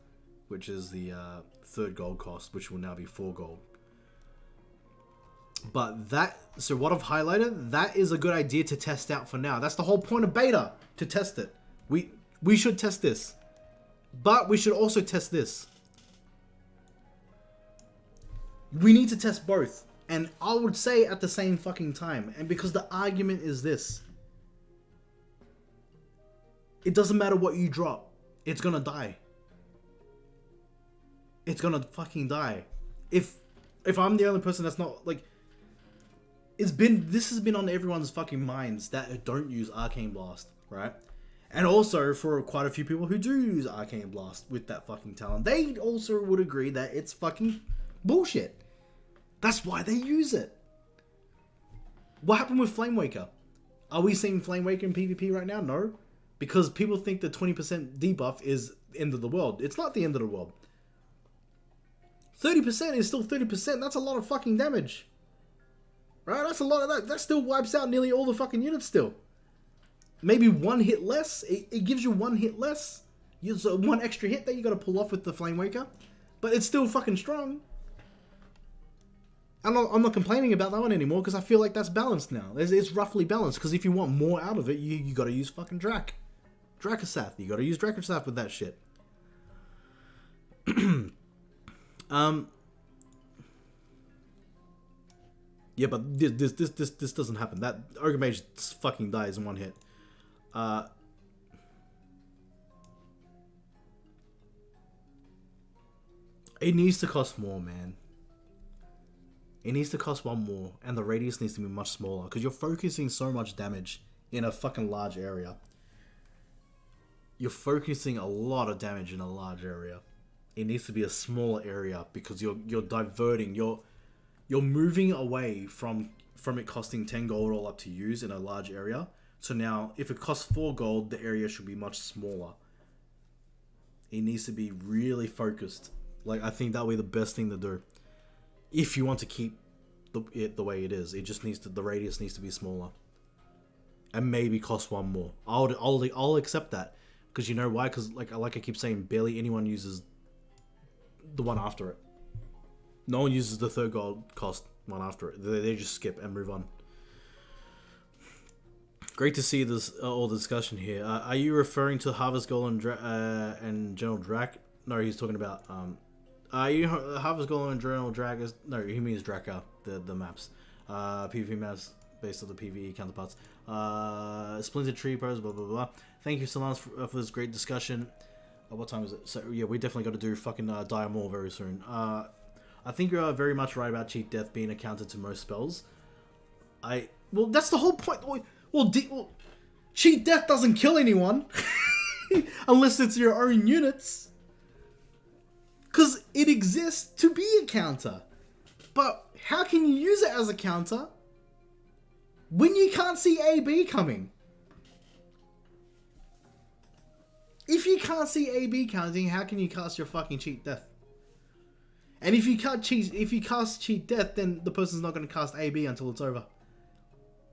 which is the 3rd gold cost, which will now be 4 gold. But so what I've highlighted, that is a good idea to test out for now. That's the whole point of beta, to test it. We should test this. But we should also test this. We need to test both. And I would say at the same fucking time. And because the argument is this. It doesn't matter what you drop. It's gonna die. It's gonna fucking die. If I'm the only person that's not like... This has been on everyone's fucking minds that don't use Arcane Blast, right? And also for quite a few people who do use Arcane Blast with that fucking talent, they also would agree that it's fucking bullshit. That's why they use it. What happened with Flamewaker? Are we seeing Flamewaker in PvP right now? No. Because people think the 20% debuff is the end of the world. It's not the end of the world. 30% is still 30%. That's a lot of fucking damage. Right? That's a lot of that. That still wipes out nearly all the fucking units still. Maybe 1 hit less. It gives you 1 hit less. So 1 extra hit that you got to pull off with the Flamewaker. But it's still fucking strong. I'm not complaining about that one anymore because I feel like that's balanced now. It's roughly balanced because if you want more out of it, you got to use fucking Dracosath. You got to use Dracosath with that shit. Yeah, but this doesn't happen. That Ogre Mage fucking dies in 1 hit. It needs to cost more, man. It needs to cost 1 more, and the radius needs to be much smaller, because you're focusing so much damage in a fucking large area. You're focusing a lot of damage in a large area. It needs to be a smaller area, because you're diverting, you're moving away from it costing 10 gold all up to use in a large area. So now, if it costs 4 gold, the area should be much smaller. It needs to be really focused. Like, I think that would be the best thing to do. If you want to keep it the way it is, it just needs to, the radius needs to be smaller, and maybe cost 1 more. I'll accept that, because you know why? Because like I keep saying, barely anyone uses the one after it. No one uses the 3rd gold cost one after it. They just skip and move on. Great to see this all the discussion here. Are you referring to Harvest Golem and General Drac? No, he's talking about Harvest Golem and General Drac is, no, he means Draca, the maps. PvP maps based on the PvE counterparts. Splinter Tree pros, blah blah blah. Thank you, Solans, for this great discussion. What time is it? So yeah, we definitely got to do fucking Dire Maul very soon. I think you're very much right about Cheat Death being a counter to most spells. Well, that's the whole point. Well, Cheat Death doesn't kill anyone unless it's your own units. Because it exists to be a counter. But how can you use it as a counter when you can't see AB coming? If you can't see AB counting, how can you cast your fucking cheat death? And if you cast cheat death, then the person's not going to cast AB until it's over.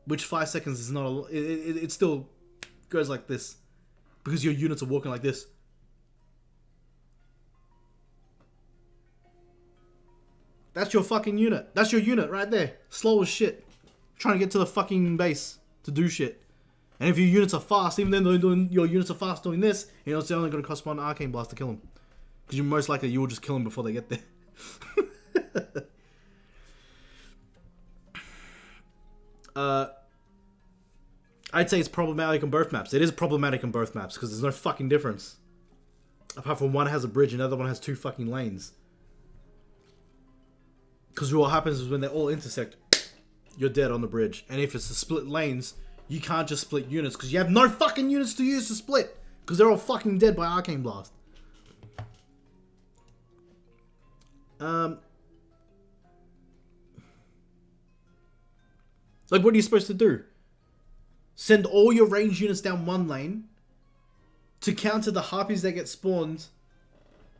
Which 5 seconds is not a... It still goes like this. Because your units are walking like this. That's your fucking unit. That's your unit right there. Slow as shit. Trying to get to the fucking base to do shit. And if your units are fast, even then your units are fast doing this, you know, it's only going to cost one Arcane Blast to kill them. Because you're most likely, you'll just kill them before they get there. I'd say it's problematic on both maps. It is problematic on both maps, because there's no fucking difference. Apart from one has a bridge and the other one has 2 fucking lanes. Because what happens is when they all intersect, you're dead on the bridge. And if it's the split lanes, you can't just split units because you have no fucking units to use to split. Because they're all fucking dead by Arcane Blast. Like, what are you supposed to do? Send all your ranged units down one lane to counter the harpies that get spawned.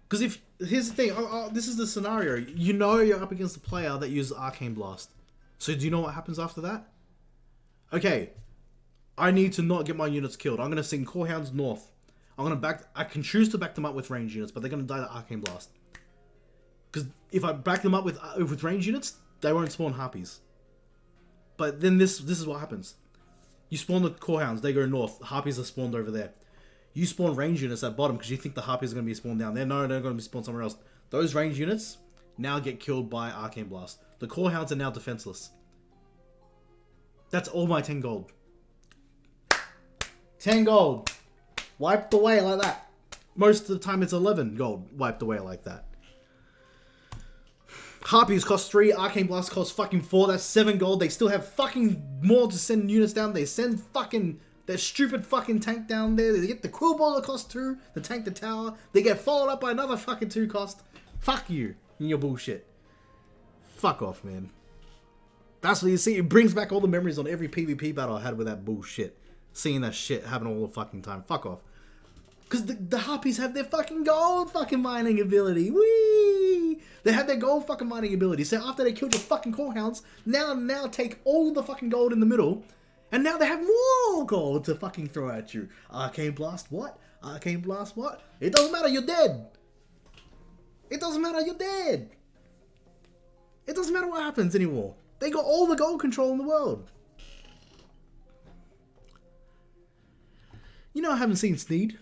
Because if... Here's the thing. This is the scenario. You know you're up against a player that uses Arcane Blast. So do you know what happens after that? Okay. I need to not get my units killed. I'm going to send Core Hounds north. I can choose to back them up with ranged units, but they're going to die to Arcane Blast. Because if I back them up with ranged units, they won't spawn harpies. But then this is what happens. You spawn the Core Hounds, they go north. Harpies are spawned over there. You spawn range units at bottom because you think the harpies are going to be spawned down there. No, they're going to be spawned somewhere else. Those range units now get killed by Arcane Blast. The Core Hounds are now defenseless. That's all my 10 gold. 10 gold. Wiped away like that. Most of the time it's 11 gold wiped away like that. Harpies cost 3, Arcane Blast costs fucking 4, that's 7 gold. They still have fucking more to send units down. They send fucking... That stupid fucking tank down there. They get the Quill Ball that costs 2. The tank the tower. They get followed up by another fucking 2 cost. Fuck you and your bullshit. Fuck off, man. That's what you see. It brings back all the memories on every PvP battle I had with that bullshit. Seeing that shit happen all the fucking time. Fuck off. Because the Harpies have their fucking gold fucking mining ability. Whee! They have their gold fucking mining ability. So after they killed your fucking Core Hounds, now take all the fucking gold in the middle. And now they have more gold to fucking throw at you. Arcane Blast what? Arcane Blast what? It doesn't matter, you're dead. It doesn't matter, you're dead. It doesn't matter what happens anymore. They got all the gold control in the world. You know I haven't seen Sneed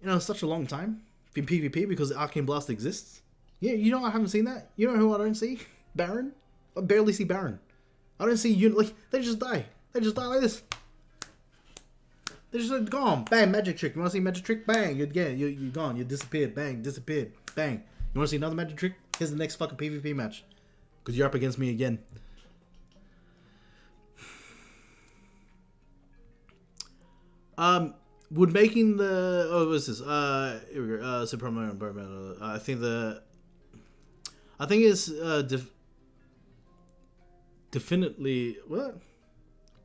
in such a long time in PvP because Arcane Blast exists. Yeah, you know I haven't seen that. You know who I don't see? Baron. I barely see Baron. I don't see unit like they just die. They just die like this. They're just like, gone. Bang, magic trick. You want to see magic trick? Bang, you're gone. You disappeared. Bang, disappeared. Bang. You want to see another magic trick? Here's the next fucking PvP match. Because you're up against me again. Would making the... Oh, what's this? Here we go. Super Environmental. I think it's definitely... What?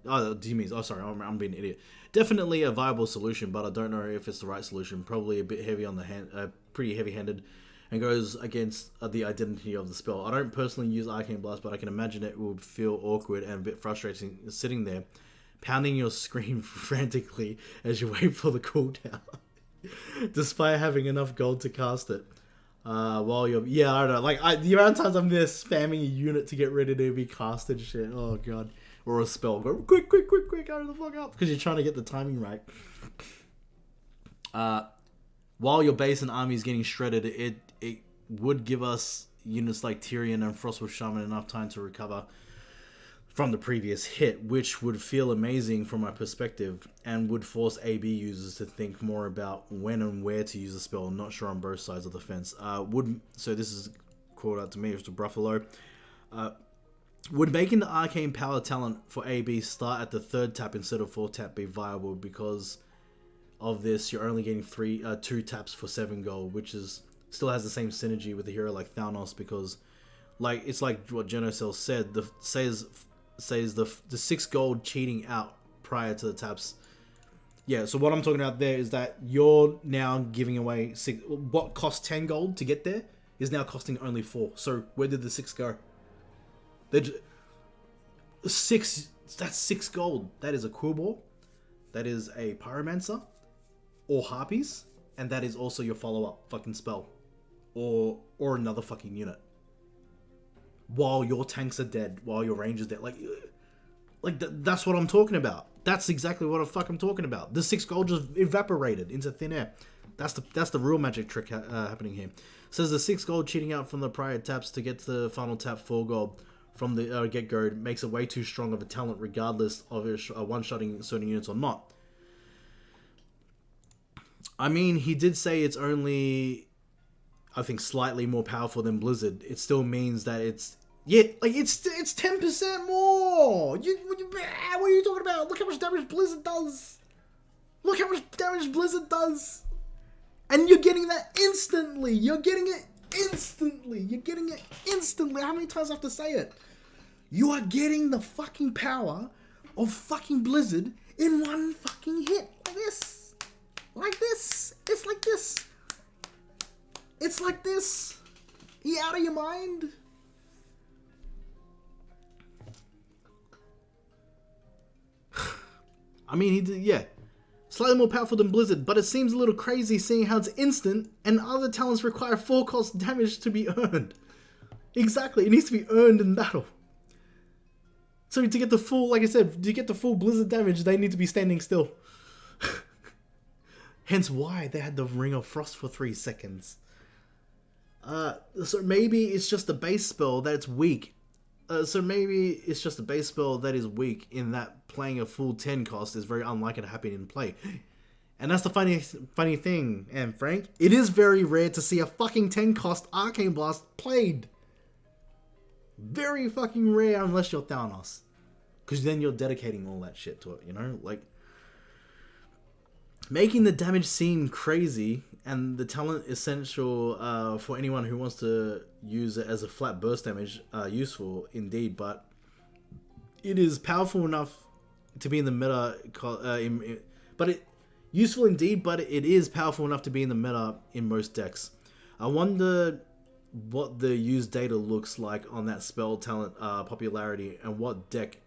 Oh, do you mean? Oh, sorry, I'm being an idiot. Definitely a viable solution, but I don't know if it's the right solution. Probably a bit heavy on the hand, pretty heavy-handed, and goes against the identity of the spell. I don't personally use Arcane Blast, but I can imagine it would feel awkward and a bit frustrating sitting there, pounding your screen frantically as you wait for the cooldown, despite having enough gold to cast it. While you're... Yeah, I don't know. Like, the amount of times I'm there spamming a unit to get ready to be casted and shit. Oh, God. Or a spell. Go, quick, hurry the fuck up. Because you're trying to get the timing right. While your base and army is getting shredded, it would give us units like Tyrion and Frostwolf Shaman enough time to recover from the previous hit, which would feel amazing from my perspective and would force AB users to think more about when and where to use the spell. I'm not sure on both sides of the fence. So this is called out to me, Mr. Bruffalo. Would making the arcane power talent for AB start at the 3rd tap instead of 4th tap be viable? Because of this, you're only getting 2 taps for 7 gold, which is still has the same synergy with a hero like Thanos, because like it's like what Genoxell said, says the 6 gold cheating out prior to the taps. Yeah, so what I'm talking about there is that you're now giving away what cost 10 gold to get there is now costing only 4. So where did the 6 go? 6, that's 6 gold. That is a Quillball, that is a Pyromancer, or Harpies, and that is also your follow-up fucking spell. Or another fucking unit. While your tanks are dead, while your range is dead. That's what I'm talking about. That's exactly what I'm talking about. The 6 gold just evaporated into thin air. That's the real magic trick happening here. It says the 6 gold cheating out from the prior taps to get to the final tap 4 gold from the get-go makes it way too strong of a talent regardless of it one-shotting certain units or not. I mean, he did say it's only, I think, slightly more powerful than Blizzard. It still means that it's 10% more. What are you talking about? Look how much damage Blizzard does. Look how much damage Blizzard does. And you're getting that instantly. You're getting it instantly. How many times I have to say it? You are getting the fucking power of fucking Blizzard in one fucking hit. Like this. Like this. It's like this. It's like this. Are you out of your mind? I mean, he did, yeah. Slightly more powerful than Blizzard, but it seems a little crazy seeing how it's instant and other talents require 4 cost damage to be earned. Exactly, it needs to be earned in battle. So to get the full, like I said, to get the full Blizzard damage, they need to be standing still. Hence why they had the Ring of Frost for 3 seconds. So maybe it's just a base spell that's weak. So maybe it's just a base spell that is weak in that playing a full 10 cost is very unlikely to happen in play. And that's the funny thing, and Frank, it is very rare to see a fucking 10 cost Arcane Blast played. Very fucking rare unless you're Thanos. Because then you're dedicating all that shit to it, you know? Like, making the damage seem crazy and the talent essential for anyone who wants to use it as a flat burst damage, useful indeed, but it is powerful enough to be in the meta, useful indeed, but it is powerful enough to be in the meta in most decks. I wonder what the use data looks like on that spell talent popularity and what deck.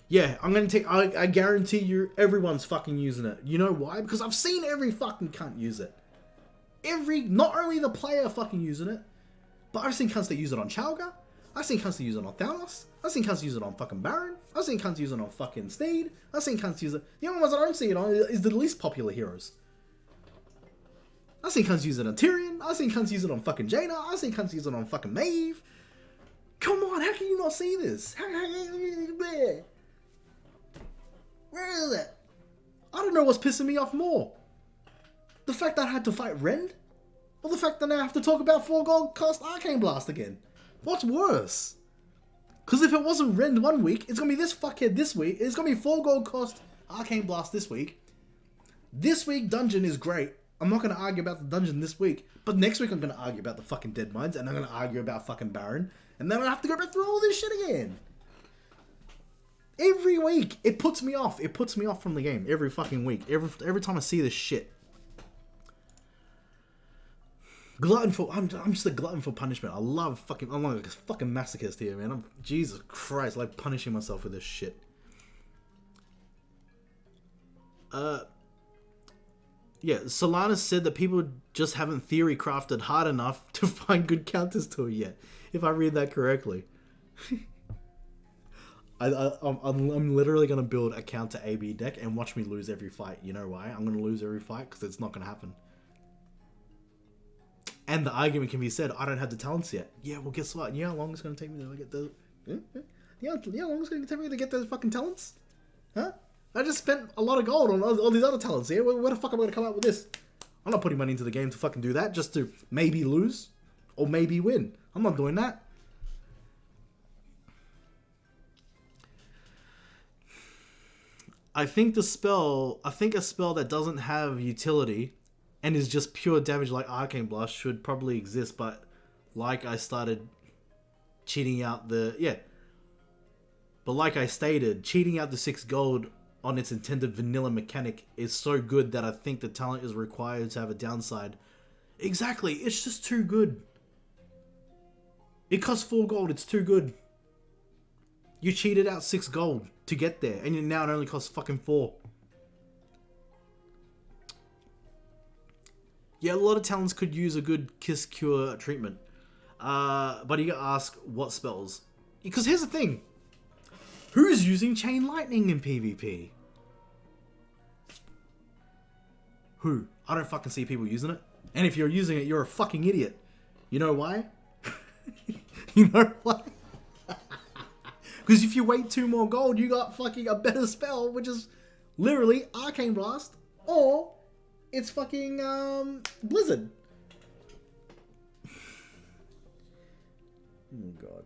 Yeah, I'm gonna take. I guarantee you, everyone's fucking using it. You know why? Because I've seen every fucking cunt use it. Not only the player fucking using it, but I've seen cunts that use it on Chalga. I've seen cunts that use it on Thanos. I've seen cunts use it on fucking Baron. I've seen cunts use it on fucking Steed. I've seen cunts use it. The only ones I don't see it on is the least popular heroes. I've seen cunts use it on Tyrion. I've seen cunts use it on fucking Jaina. I've seen cunts use it on fucking Maeve. Come on, how can you not see this? Where is it? I don't know what's pissing me off more. The fact that I had to fight Rend? Or the fact that I have to talk about 4 gold cost Arcane Blast again? What's worse? Because if it wasn't Rend one week, it's going to be this fuckhead this week. It's going to be 4 gold cost Arcane Blast this week. This week, Dungeon is great. I'm not going to argue about the Dungeon this week. But next week, I'm going to argue about the fucking Dead Mines. And I'm going to argue about fucking Baron. And then I have to go back through all this shit again. Every week, it puts me off. It puts me off from the game. Every fucking week. Every time I see this shit. I'm just a glutton for punishment. I'm like a fucking masochist here, man. Jesus Christ, like punishing myself with this shit. Yeah, Solana said that people just haven't theory crafted hard enough to find good counters to it yet. If I read that correctly. I'm literally going to build a counter AB deck and watch me lose every fight. You know why? I'm going to lose every fight because it's not going to happen. And the argument can be said, I don't have the talents yet. Yeah, well, guess what? You know how long it's going to take me to get the... You know how long it's going to take me to get those fucking talents? Huh? I just spent a lot of gold on all these other talents here. Where the fuck am I going to come out with this? I'm not putting money into the game to fucking do that just to maybe lose or maybe win. I'm not doing that. I think a spell that doesn't have utility and is just pure damage like Arcane Blast should probably exist, but like I started cheating out the... But like I stated, cheating out the 6 gold on its intended vanilla mechanic is so good that I think the talent is required to have a downside. Exactly, it's just too good. It costs 4 gold, it's too good. You cheated out 6 gold to get there, and now it only costs fucking 4. Yeah, a lot of talents could use a good Kiss Cure treatment. But you gotta ask, what spells? Because here's the thing. Who's using Chain Lightning in PvP? Who? I don't fucking see people using it. And if you're using it, you're a fucking idiot. You know why? You know why? Because if you wait 2 more gold, you got fucking a better spell, which is literally Arcane Blast, or it's fucking Blizzard. Oh god.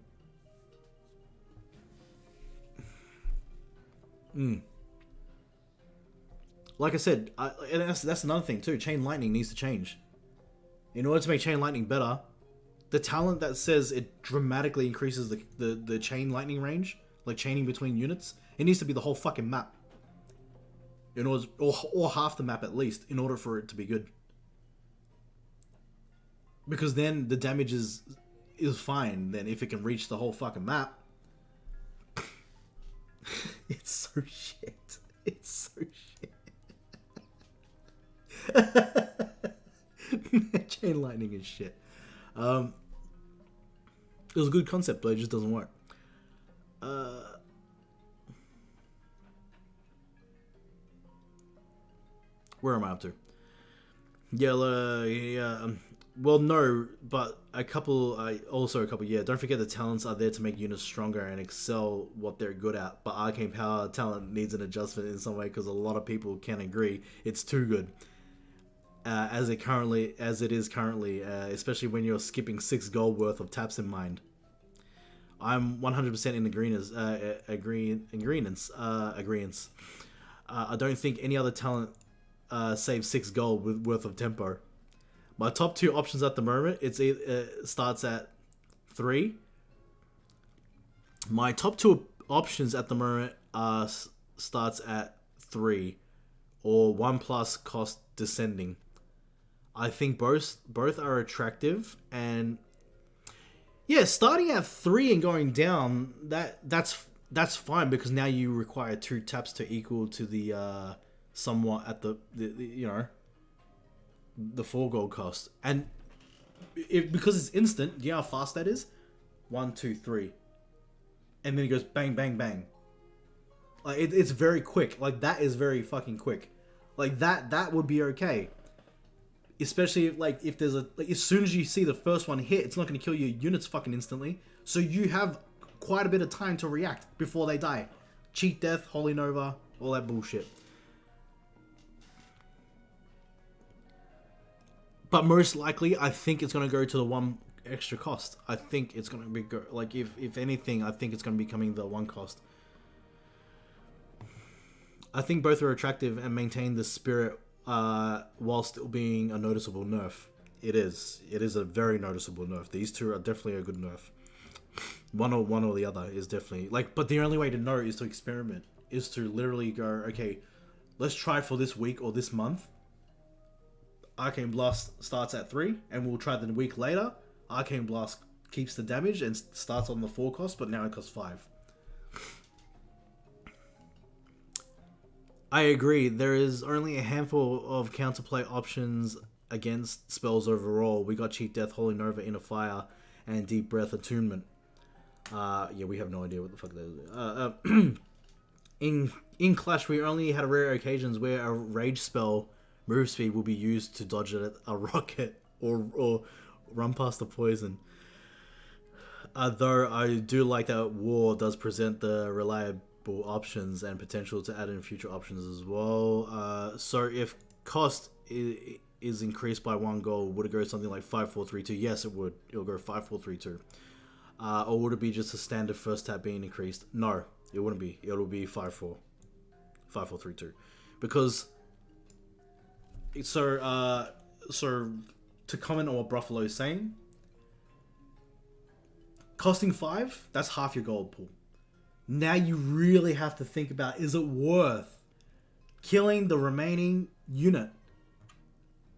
Like I said, and that's another thing too. Chain Lightning needs to change. In order to make Chain Lightning better, the talent that says it dramatically increases the Chain Lightning range, like chaining between units, it needs to be the whole fucking map. In order, or half the map at least, in order for it to be good. Because then the damage is fine. Then if it can reach the whole fucking map, it's so shit. It's so shit. Chain Lightning is shit. It was a good concept, but it just doesn't work. Where am I up to? Well, no, but a couple. Yeah, don't forget the talents are there to make units stronger and excel what they're good at. But Arcane Power talent needs an adjustment in some way because a lot of people can agree it's too good. As it is currently, especially when you're skipping 6 gold worth of taps in mind. I'm 100% in agreements. I don't think any other talent saves 6 gold worth of tempo. My top 2 options at the moment, starts at 3. My top 2 options at the moment starts at 3, or 1+ cost descending. I think both are attractive, and yeah, starting at 3 and going down, that's fine because now you require 2 taps to equal to the somewhat at the 4 gold cost, and because it's instant, do you know how fast that is? 1, 2, 3, and then it goes bang, bang, bang. Like it's very quick. Like that is very fucking quick. Like that would be okay. Especially if there's as soon as you see the first one hit, it's not going to kill your units fucking instantly. So you have quite a bit of time to react before they die. Cheat Death, Holy Nova, all that bullshit. But most likely, I think it's going to go to the 1 extra cost. I think it's going to be if anything, I think it's going to be coming the 1 cost. I think both are attractive and maintain the spirit while still being a noticeable nerf. It is a very noticeable nerf. These 2 are definitely a good nerf. One or the other is definitely but the only way to know is to experiment, is to literally go, okay, let's try for this week or this month. Arcane Blast starts at 3, and we'll try the week later. Arcane Blast keeps the damage and starts on the 4 cost, but now it costs 5. I agree. There is only a handful of counterplay options against spells overall. We got Cheat Death, Holy Nova, Inner Fire, and Deep Breath Attunement. Yeah, we have no idea what the fuck that is. In Clash, we only had rare occasions where a rage spell move speed will be used to dodge a rocket or run past the poison. Though I do like that War does present the reliable options and potential to add in future options as well. So if cost is increased by 1 gold, would it go something like 5-4-3-2? Yes, it would. It'll go 5-4-3-2. Or would it be just a standard first tap being increased? No, it wouldn't be. It'll be 5-4-3-2. Because so to comment on what Bruffalo is saying, costing 5, that's half your gold pool. Now you really have to think about, is it worth killing the remaining unit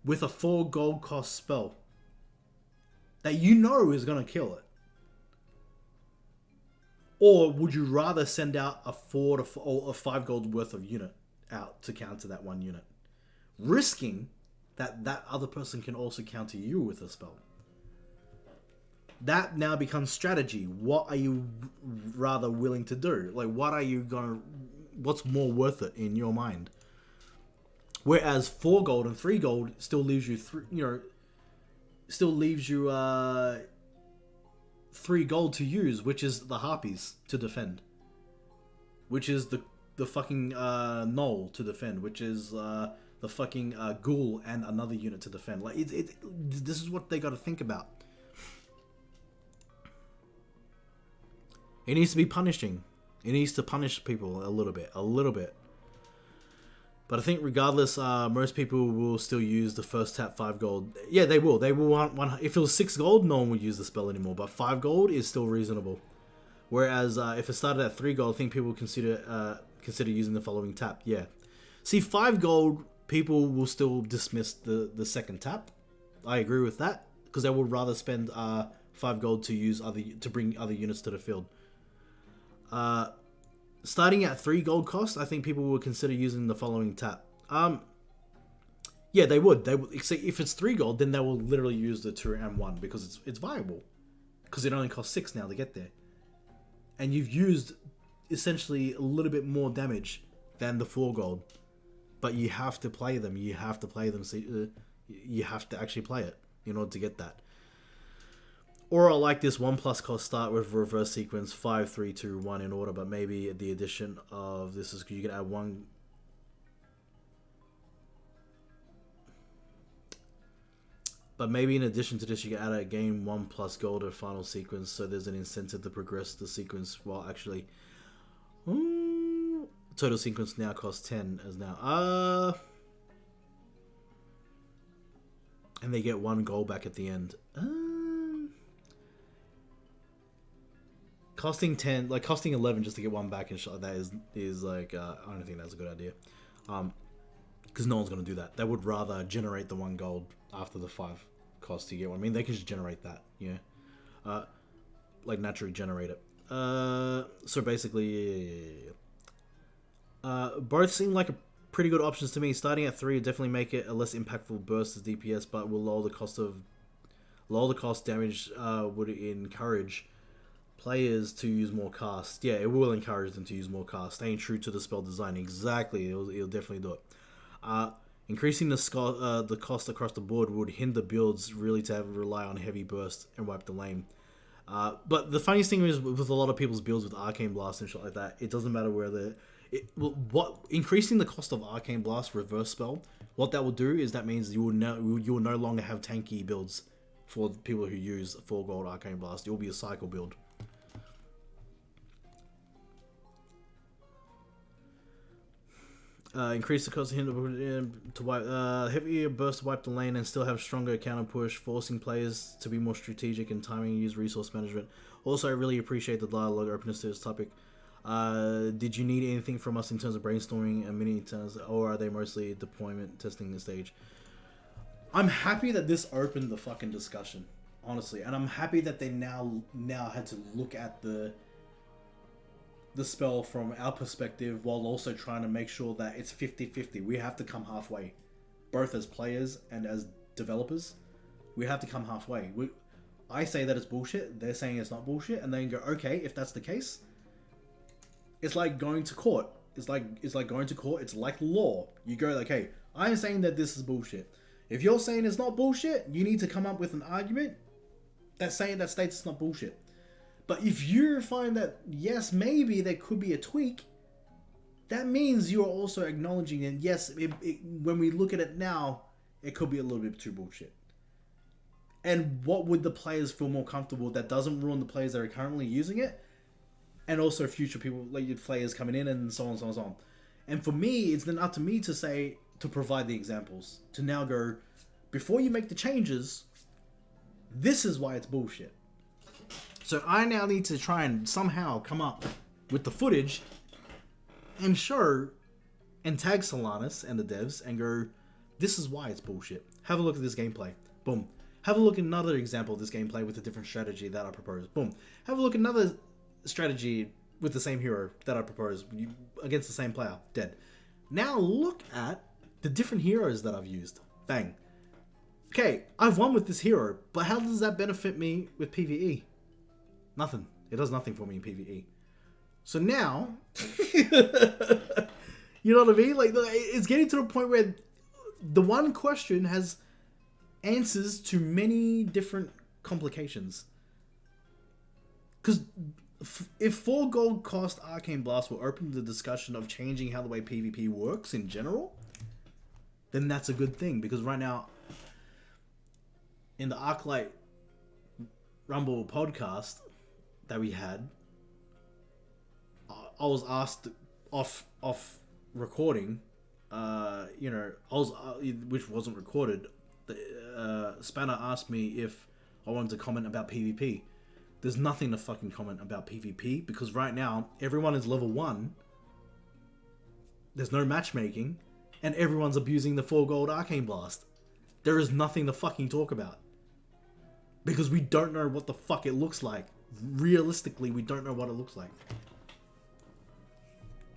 with a 4 gold cost spell that you know is going to kill it? Or would you rather send out a 5 gold worth of unit out to counter that one unit, risking that other person can also counter you with a spell? That now becomes strategy. What are you rather willing to do? Like, what's more worth it in your mind? Whereas 4 gold and 3 gold still leaves you 3 gold to use, which is the harpies to defend, which is the fucking Maul to defend, which is the fucking ghoul and another unit to defend. Like, this is what they got to think about. It needs to be punishing. It needs to punish people a little bit. But I think regardless, most people will still use the first tap 5 gold. Yeah, they will. They will want one. If it was 6 gold, no one would use the spell anymore. But 5 gold is still reasonable. Whereas if it started at 3 gold, I think people would consider using the following tap. Yeah. See, 5 gold, people will still dismiss the second tap. I agree with that, because they would rather spend 5 gold to bring other units to the field. Starting at 3 gold cost, I think people would consider using the following tap. Yeah, they would. Except if it's 3 gold, then they will literally use the 2 and 1 because it's viable. Because it only costs 6 now to get there, and you've used essentially a little bit more damage than the 4 gold. But you have to play them. You have to play them. So you have to actually play it in order to get that. Or I like this 1+ cost start with reverse sequence 5, 3, 2, 1 in order, but maybe the addition of this is you can add 1. But maybe in addition to this, you can add a game 1+ gold or final sequence, so there's an incentive to progress the sequence while actually. Total sequence now costs 10 as now. And they get 1 gold back at the end. Costing 10, like costing 11 just to get 1 back and shit like that is like I don't think that's a good idea, because no one's gonna do that. They would rather generate the 1 gold after the 5 cost to get 1. I mean, they can just generate that, yeah, like naturally generate it. So basically, both seem like a pretty good options to me. Starting at 3 would definitely make it a less impactful burst as DPS, but will lower the cost damage. Would encourage players to use more cast. Yeah, it will encourage them to use more cast. Staying true to the spell design. Exactly, it'll definitely do it. Increasing the cost across the board would hinder builds really to rely on heavy burst and wipe the lane. But the funniest thing is with a lot of people's builds with Arcane Blast and shit like that, it doesn't matter where increasing the cost of Arcane Blast reverse spell, what that will do is that means you will no longer have tanky builds for people who use 4 gold Arcane Blast. It will be a cycle build. Increase the cost of him to wipe heavier burst to wipe the lane and still have stronger counter push, forcing players to be more strategic in timing and use resource management. Also, I really appreciate the dialogue openness to this topic. Did you need anything from us in terms of brainstorming and mini turns, or are they mostly deployment testing the stage? I'm happy that this opened the fucking discussion, honestly, and I'm happy that they now had to look at the spell from our perspective while also trying to make sure that it's 50-50. We have to come halfway, both as players and as developers. We have to come halfway. I say that it's bullshit, they're saying it's not bullshit, and then go, okay, if that's the case, it's like going to court. It's like going to court. It's like law. You go like, hey, I'm saying that this is bullshit. If you're saying it's not bullshit, you need to come up with an argument that states it's not bullshit. But if you find that, yes, maybe there could be a tweak, that means you're also acknowledging that, yes, when we look at it now, it could be a little bit too bullshit. And what would the players feel more comfortable that doesn't ruin the players that are currently using it? And also future people, like your players coming in and so on, so on, so on. And for me, it's then up to me to provide the examples. To now go, before you make the changes, this is why it's bullshit. So I now need to try and somehow come up with the footage and show and tag Solanus and the devs and go, this is why it's bullshit. Have a look at this gameplay. Boom. Have a look at another example of this gameplay with a different strategy that I propose. Boom. Have a look at another strategy with the same hero that I propose against the same player. Dead. Now look at the different heroes that I've used. Bang. Okay, I've won with this hero, but how does that benefit me with PvE? Nothing. It does nothing for me in PvE. So now, you know what I mean? Like, it's getting to the point where the one question has answers to many different complications. Because if 4 gold cost Arcane Blast will open the discussion of changing how the way PvP works in general, then that's a good thing. Because right now, in the Arclight Rumble podcast that we had, I was asked off recording, you know, which wasn't recorded. Spanner asked me if I wanted to comment about PvP. There's nothing to fucking comment about PvP because right now everyone is level 1. There's no matchmaking, and everyone's abusing the 4 gold Arcane Blast. There is nothing to fucking talk about because we don't know what the fuck it looks like. Realistically, we don't know what it looks like.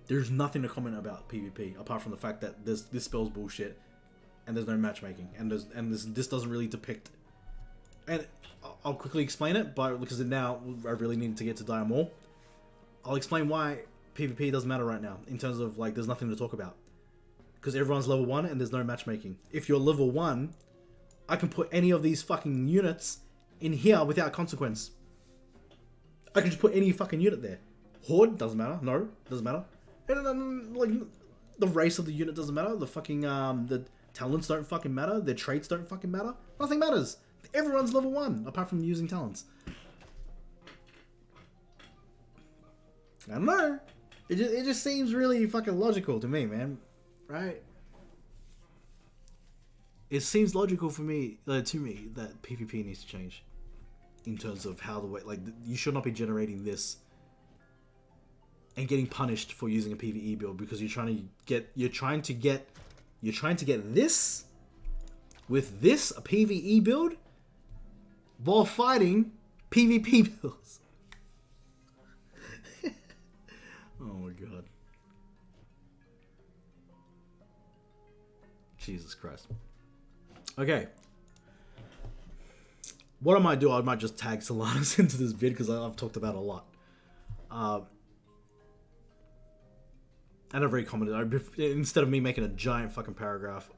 There's nothing to comment about PvP apart from the fact that this spell's bullshit and there's no matchmaking and this doesn't really depict. And I'll quickly explain it, but because now I really need to get to Dire Maul. I'll explain why PvP doesn't matter right now in terms of like there's nothing to talk about because everyone's level 1 and there's no matchmaking. If you're level 1, I can put any of these fucking units in here without consequence. I can just put any fucking unit there. Horde doesn't matter. No, doesn't matter. And like the race of the unit doesn't matter. The fucking the talents don't fucking matter. Their traits don't fucking matter. Nothing matters. Everyone's level 1 apart from using talents. I don't know. It just seems really fucking logical to me, man. Right? It seems logical for me to me that PvP needs to change in terms of how the way like you should not be generating this and getting punished for using a PvE build because you're trying to get this with this a PvE build while fighting PvP builds. Oh my god. Jesus Christ. Okay. What I might do, I might just tag Solanus into this vid because I've talked about it a lot. And I've already commented. Instead of me making a giant fucking paragraph,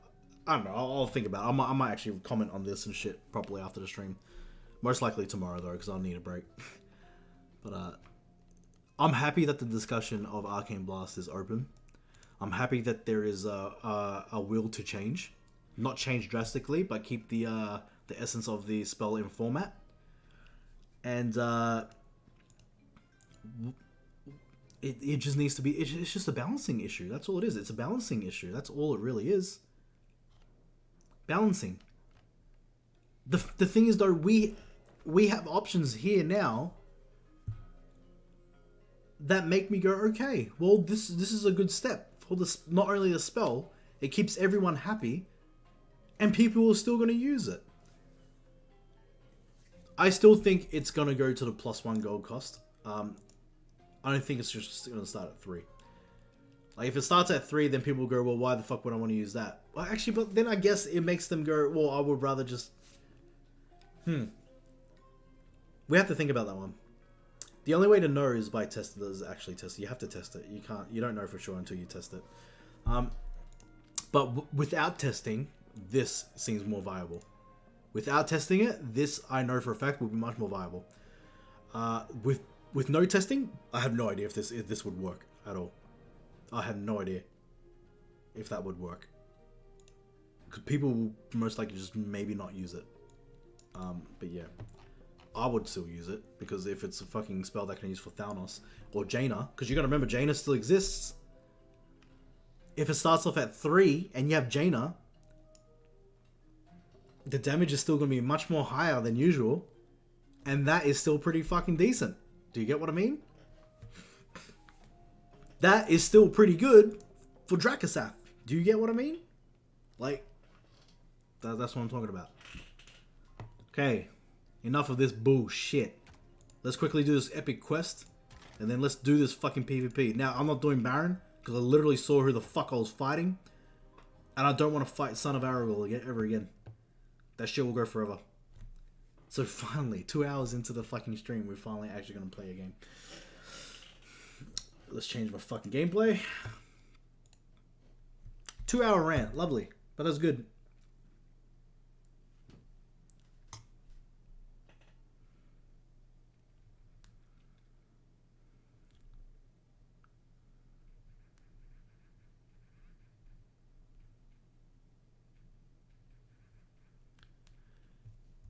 I don't know. I'll think about it. I might actually comment on this and shit properly after the stream. Most likely tomorrow though, because I'll need a break. But I'm happy that the discussion of Arcane Blast is open. I'm happy that there is a will to change, not change drastically, but keep the essence of the spell in format. And it just needs to be. It's just a balancing issue. That's all it is. It's a balancing issue. That's all it really is. Balancing. The thing is though, we have options here now that make me go, okay, well this is a good step for this. Not only the spell, it keeps everyone happy, and people are still going to use it. I still think it's going to go to the +1 gold cost. I don't think it's just going to start at 3. Like, if it starts at 3, then people will go, well, why the fuck would I want to use that? Well, actually, but then I guess it makes them go, well, I would rather just... We have to think about that one. The only way to know is by testing it, is actually test it. You have to test it. You don't know for sure until you test it. But without testing, this seems more viable. Without testing it, this, I know for a fact, will be much more viable. With no testing, I have no idea if this would work at all. I have no idea if that would work. Because people will most likely just maybe not use it. But yeah. I would still use it, because if it's a fucking spell that I can use for Thanos, or Jaina, because you gotta remember, Jaina still exists. If it starts off at 3, and you have Jaina, the damage is still going to be much more higher than usual. And that is still pretty fucking decent. Do you get what I mean? That is still pretty good for Dracosath. Do you get what I mean? Like, that's what I'm talking about. Okay, enough of this bullshit. Let's quickly do this epic quest. And then let's do this fucking PvP. Now, I'm not doing Baron. Because I literally saw who the fuck I was fighting. And I don't want to fight Son of Aragorn again, ever again. That shit will go forever. So finally, 2 hours into the fucking stream, we're finally actually going to play a game. Let's change my fucking gameplay. 2 hour rant. Lovely. But that's good.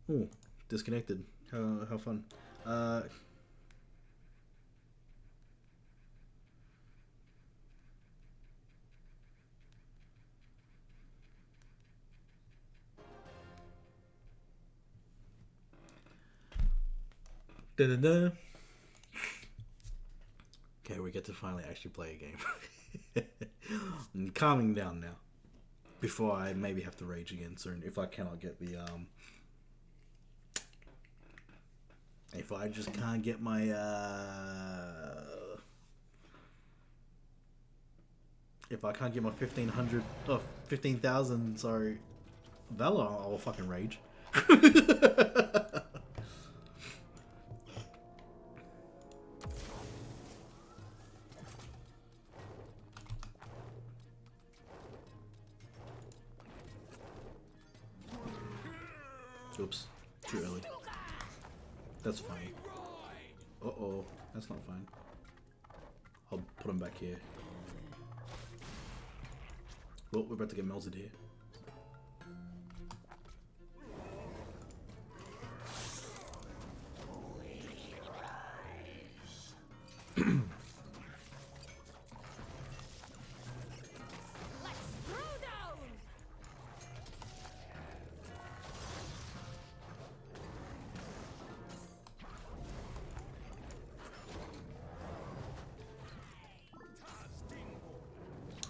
Oh, disconnected. How fun. Da-da-da. Okay, we get to finally actually play a game. I'm calming down now. Before I maybe have to rage again soon if I cannot get the if I just can't get my if I can't get my 1500 oh 15,000 sorry Valor, I'll fucking rage. Oops, too early. That's fine. Uh-oh, that's not fine. I'll put him back here. Well, we're about to get melted here.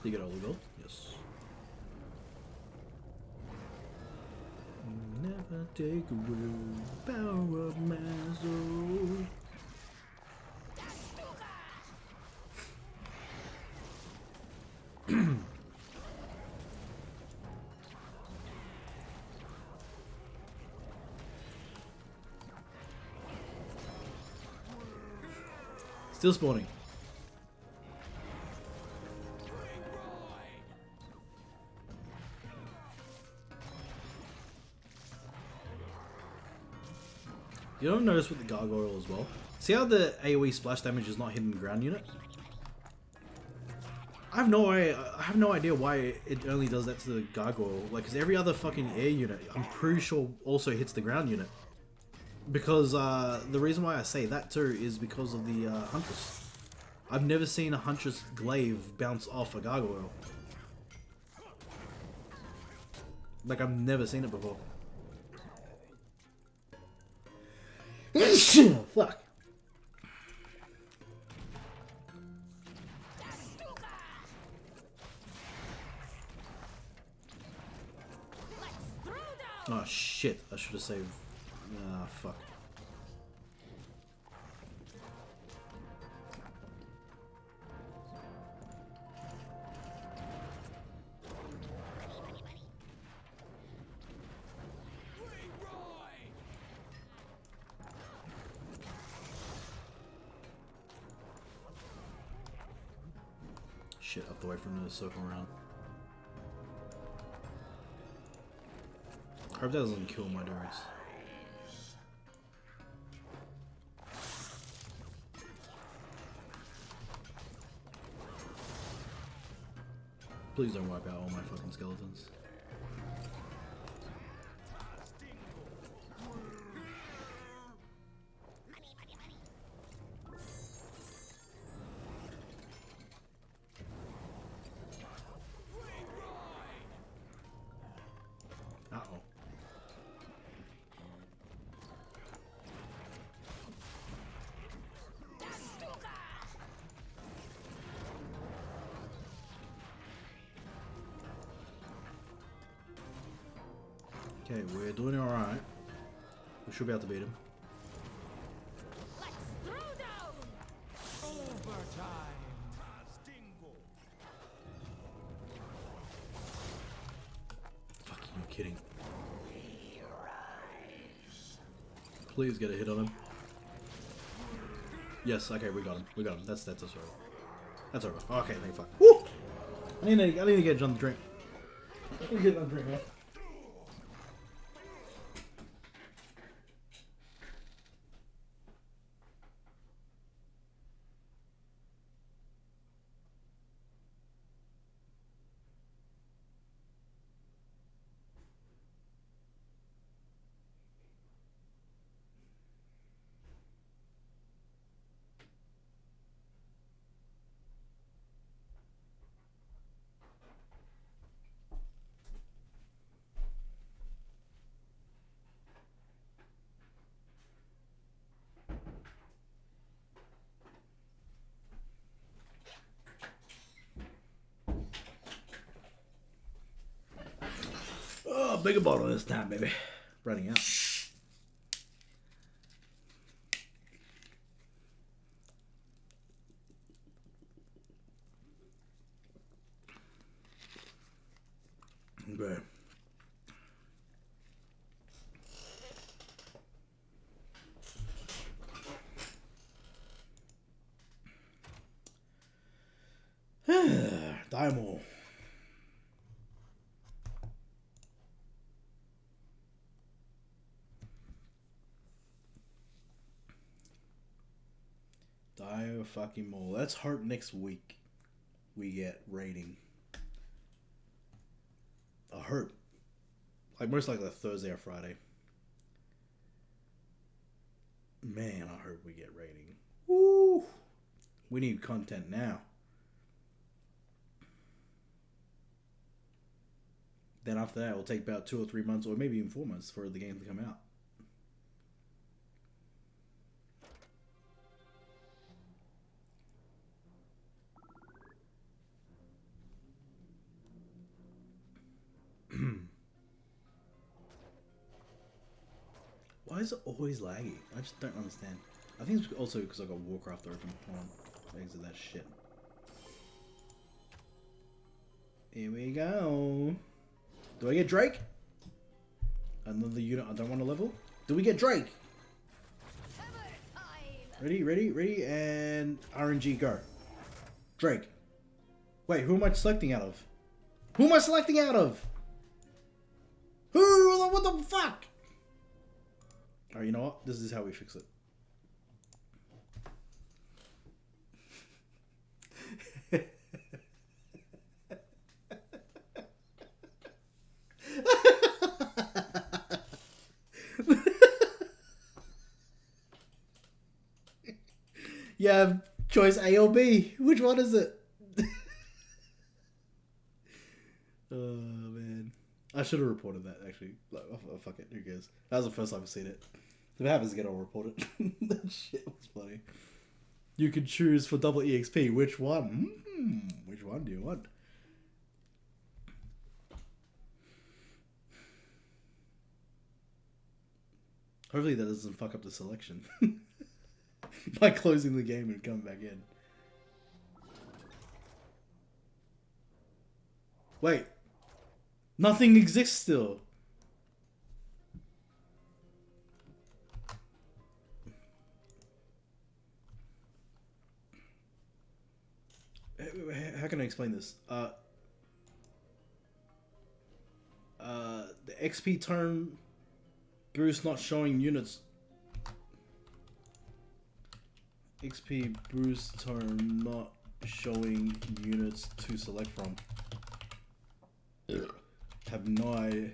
You get all the gold? Yes. Never take away the power of my soul. Still spawning. You don't notice with the gargoyle as well? See how the AoE splash damage is not hitting the ground unit? I have no idea why it only does that to the gargoyle. Like, cause every other fucking air unit, I'm pretty sure also hits the ground unit. Because the reason why I say that too is because of the Huntress. I've never seen a Huntress glaive bounce off a gargoyle. Like, I've never seen it before. Fuck. Oh shit, I should have saved. Ah, fuck. Shit, up the way from the circle around. I hope that doesn't kill my Dorics. Please don't wipe out all my fucking skeletons. Okay, we're doing alright. We should be able to beat him. Let's throw down. Overtime. Fucking you kidding. Please get a hit on him. Yes, okay, we got him. We got him. That's over. That's over. Okay, thank fuck. Woo! I need to get another drink. I need to get another drink, man. Oh, bigger bottle this time, baby. Running out. Okay. Die more. Die fucking Maul. Let's hope next week we get rating. I hope. Like most likely Thursday or Friday. Man, I hope we get rating. Woo! We need content now. Then after that, it will take about 2 or 3 months, or maybe even 4 months for the game to come out. Why is it always laggy? I just don't understand. I think it's also because I got Warcraft open. Hold on. Exit that shit. Here we go. Do I get Drake? Another unit I don't want to level? Do we get Drake? Ready, and RNG go. Drake. Wait, who am I selecting out of? Who am I selecting out of? Who? What the fuck? Alright, you know what? This is how we fix it. You have choice A or B. Which one is it? Oh, man. I should have reported that, actually. Like, oh, fuck it. Who cares? That was the first time I've seen it. If it happens again, I'll report it. That shit was funny. You can choose for double EXP. Which one? Which one do you want? Hopefully that doesn't fuck up the selection. By closing the game and coming back in. Wait. Nothing exists still. How can I explain this? The XP turn boost not showing units. XP boost turn not showing units to select from. Have no idea.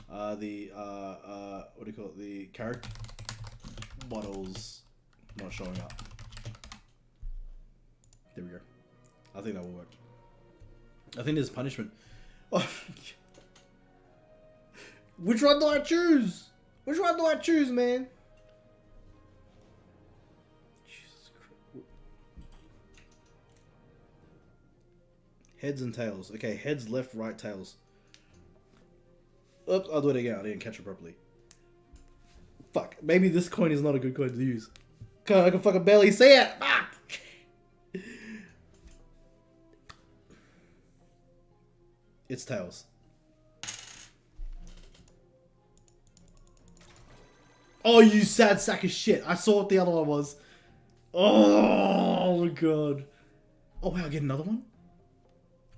What do you call it? The character models not showing up. There we go. I think that will work. I think there's punishment. Oh, which one do I choose? Which one do I choose, man? Jesus Christ. Heads and tails. Okay, heads, left, right, tails. Oops, I'll do it again. I didn't catch it properly. Fuck. Maybe this coin is not a good coin to use. God, I can fucking barely see it. Fuck. It's tails. Oh, you sad sack of shit. I saw what the other one was. Oh my god. Oh wait, I get another one?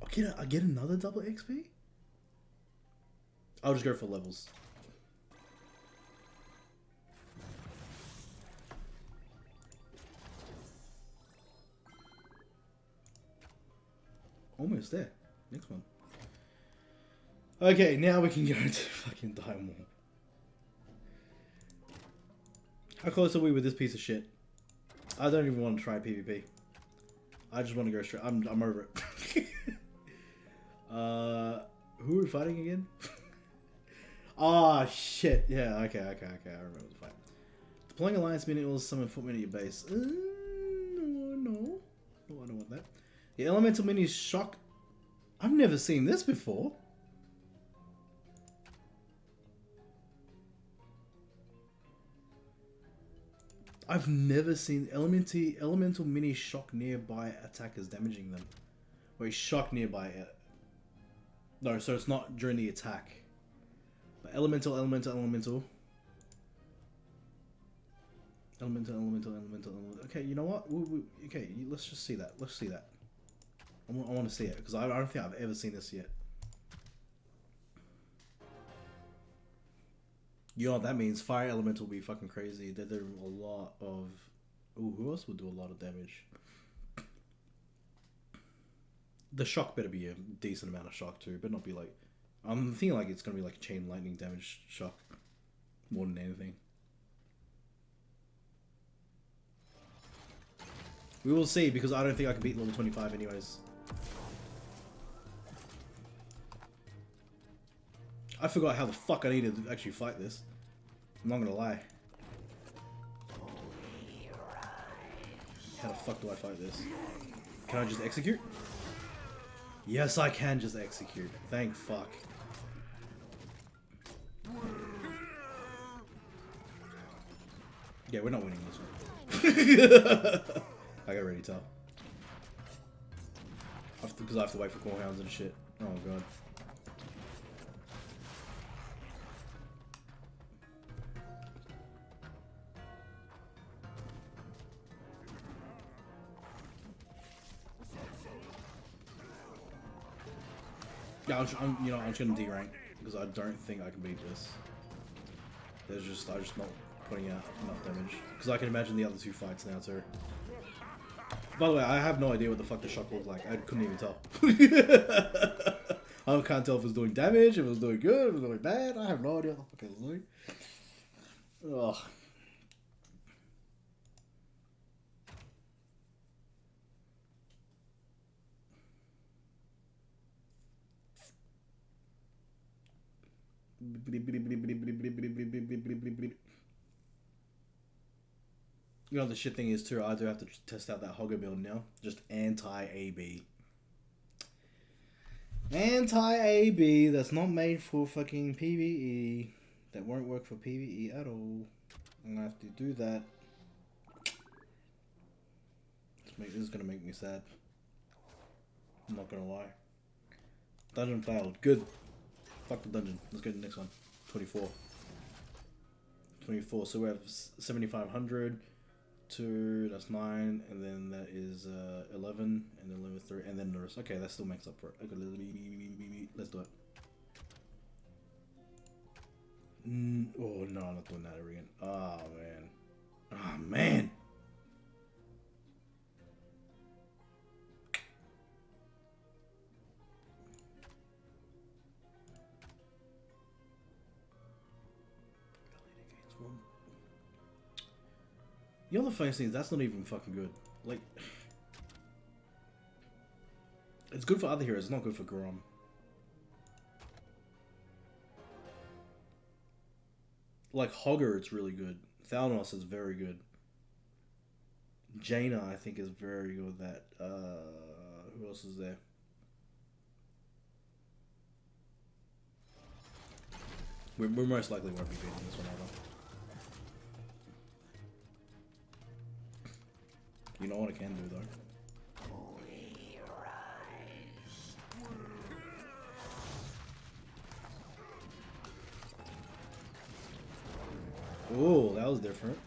I get another double XP? I'll just go for levels. Almost there. Next one. Okay, now we can go to fucking die more. How close are we with this piece of shit? I don't even want to try PvP. I just want to go straight. I'm over it. Who are we fighting again? Ah, shit. Yeah, okay. I remember the fight. Deploying alliance minerals, summon foot mini at your base. No, I don't want that. The elemental mini shock. I've never seen this before. I've never seen elemental mini shock nearby attackers, damaging them. Wait, shock nearby. No, so it's not during the attack. But elemental. Okay, you know what? Okay, let's just see that. Let's see that. I want to see it because I don't think I've ever seen this yet. You know what that means? Fire elemental will be fucking crazy. They do a lot of. Ooh, who else would do a lot of damage? The shock better be a decent amount of shock too, but not be like. I'm thinking like it's gonna be like chain lightning damage shock more than anything. We will see because I don't think I can beat level 25 anyways. I forgot how the fuck I needed to actually fight this. I'm not gonna lie. How the fuck do I fight this? Can I just execute? Yes, I can just execute. Thank fuck. Yeah, we're not winning this one. I can already tell. Because I have to wait for coolhounds and shit. Oh god. Yeah, I'm just gonna D-rank because I don't think I can beat this. I'm just not putting out enough damage because I can imagine the other two fights now too. By the way, I have no idea what the fuck the shock looked like. I couldn't even tell. I can't tell if it was doing damage, if it was doing good, if it was doing bad. I have no idea what the fuck it was doing. Ugh. You know, the shit thing is too, I do have to test out that Hogger build now. Just anti-AB. Anti-AB that's not made for fucking PvE. That won't work for PvE at all. I'm gonna have to do that. This is gonna make me sad. I'm not gonna lie. Dungeon failed. Good. Fuck the dungeon. Let's go to the next one. 24. 24. So we have 7,500. 2, that's 9, and then that is 11, and then level 3, and then the rest. Okay, that still makes up for it. Okay, let's do it. Oh no, I'm not doing that ever again. Oh man. Oh man. You know the funny thing is that's not even fucking good. Like, it's good for other heroes, it's not good for Grom. Like Hogger, it's really good. Thalnos is very good. Jaina, I think, is very good with that. Who else is there? We most likely won't be beating this one either. You know what I can do though? Oh, that was different.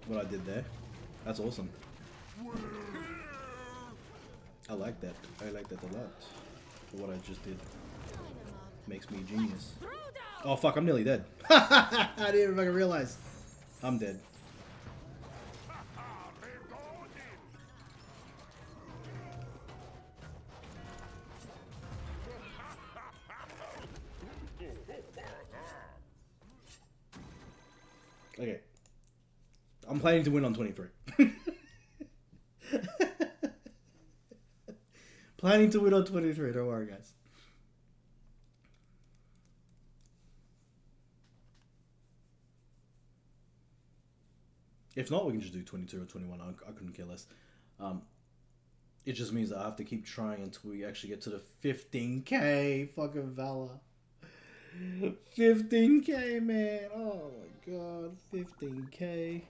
What I did there. That's awesome. I like that. I like that a lot. For what I just did. Makes me a genius. Oh fuck, I'm nearly dead. I didn't even fucking realize. I'm dead. Okay. I'm planning to win on 23. Planning to win on 23, don't worry guys. If not, we can just do 22 or 21. I couldn't care less. It just means that I have to keep trying until we actually get to the 15k fucking Valor. 15k, man. Oh my god. 15k.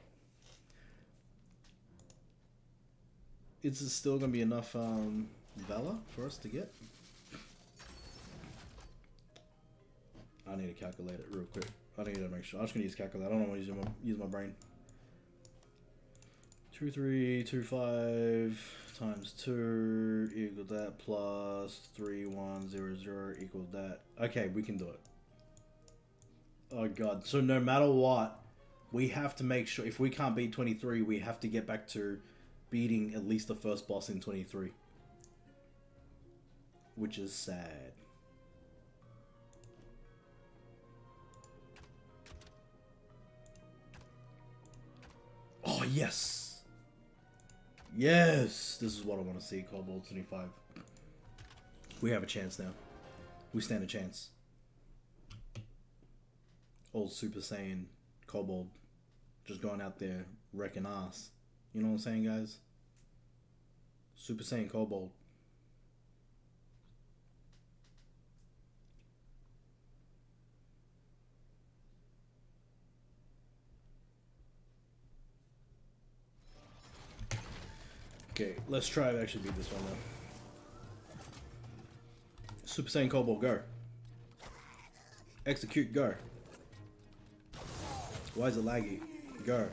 Is it still going to be enough Valor for us to get? I need to calculate it real quick. I need to make sure. I'm just going to use calculator. I don't want to use my brain. 2325 times 2 equals that plus 3100 equals that. Okay, we can do it. Oh god. So no matter what, we have to make sure if we can't beat 23, we have to get back to beating at least the first boss in 23. Which is sad. Oh yes! Yes! This is what I want to see, Cobalt 25. We have a chance now. We stand a chance. Old Super Saiyan Kobold just going out there wrecking ass. You know what I'm saying, guys? Super Saiyan Kobold. Okay, let's try to actually beat this one now. Super Saiyan Kobold, go. Execute, go. Why is it laggy? Go.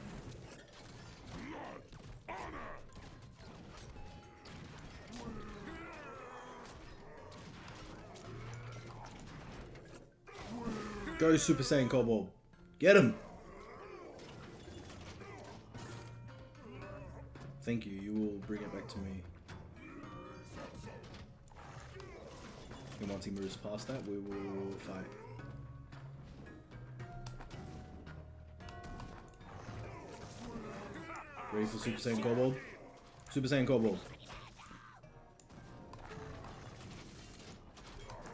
Go Super Saiyan Kobold. Get him! Thank you, you will bring it back to me. And once he moves past that, we will fight. Ready for Super Saiyan Kobold? Super Saiyan Kobold.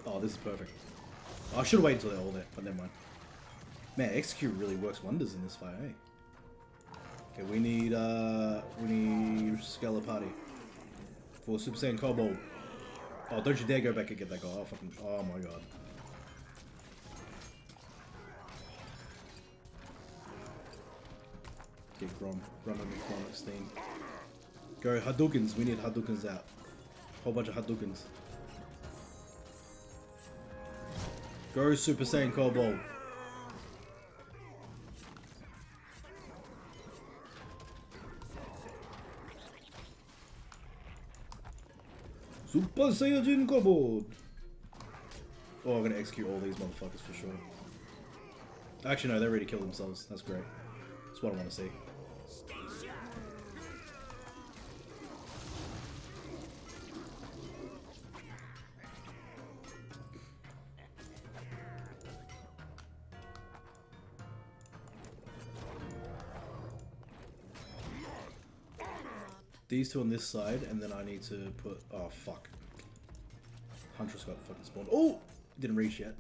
Oh, this is perfect. Oh, I should have waited until they're all there, but never mind. Man, Execute really works wonders in this fight, eh? Okay, we need Skelepati for Super Saiyan Kobold. Oh, don't you dare go back and get that guy. Oh, fucking, oh my god. Get Grom and McCormick's team. Go Hadoukens, we need Hadoukens out. Whole bunch of Hadoukens. Go Super Saiyan Kobold. Super Saiyajin Kobold! Oh, I'm gonna execute all these motherfuckers for sure. Actually, no, they already killed themselves. That's great. That's what I want to see. These two on this side, and then I need to put... Oh, fuck. Huntress got fucking spawned. Oh! Didn't reach yet.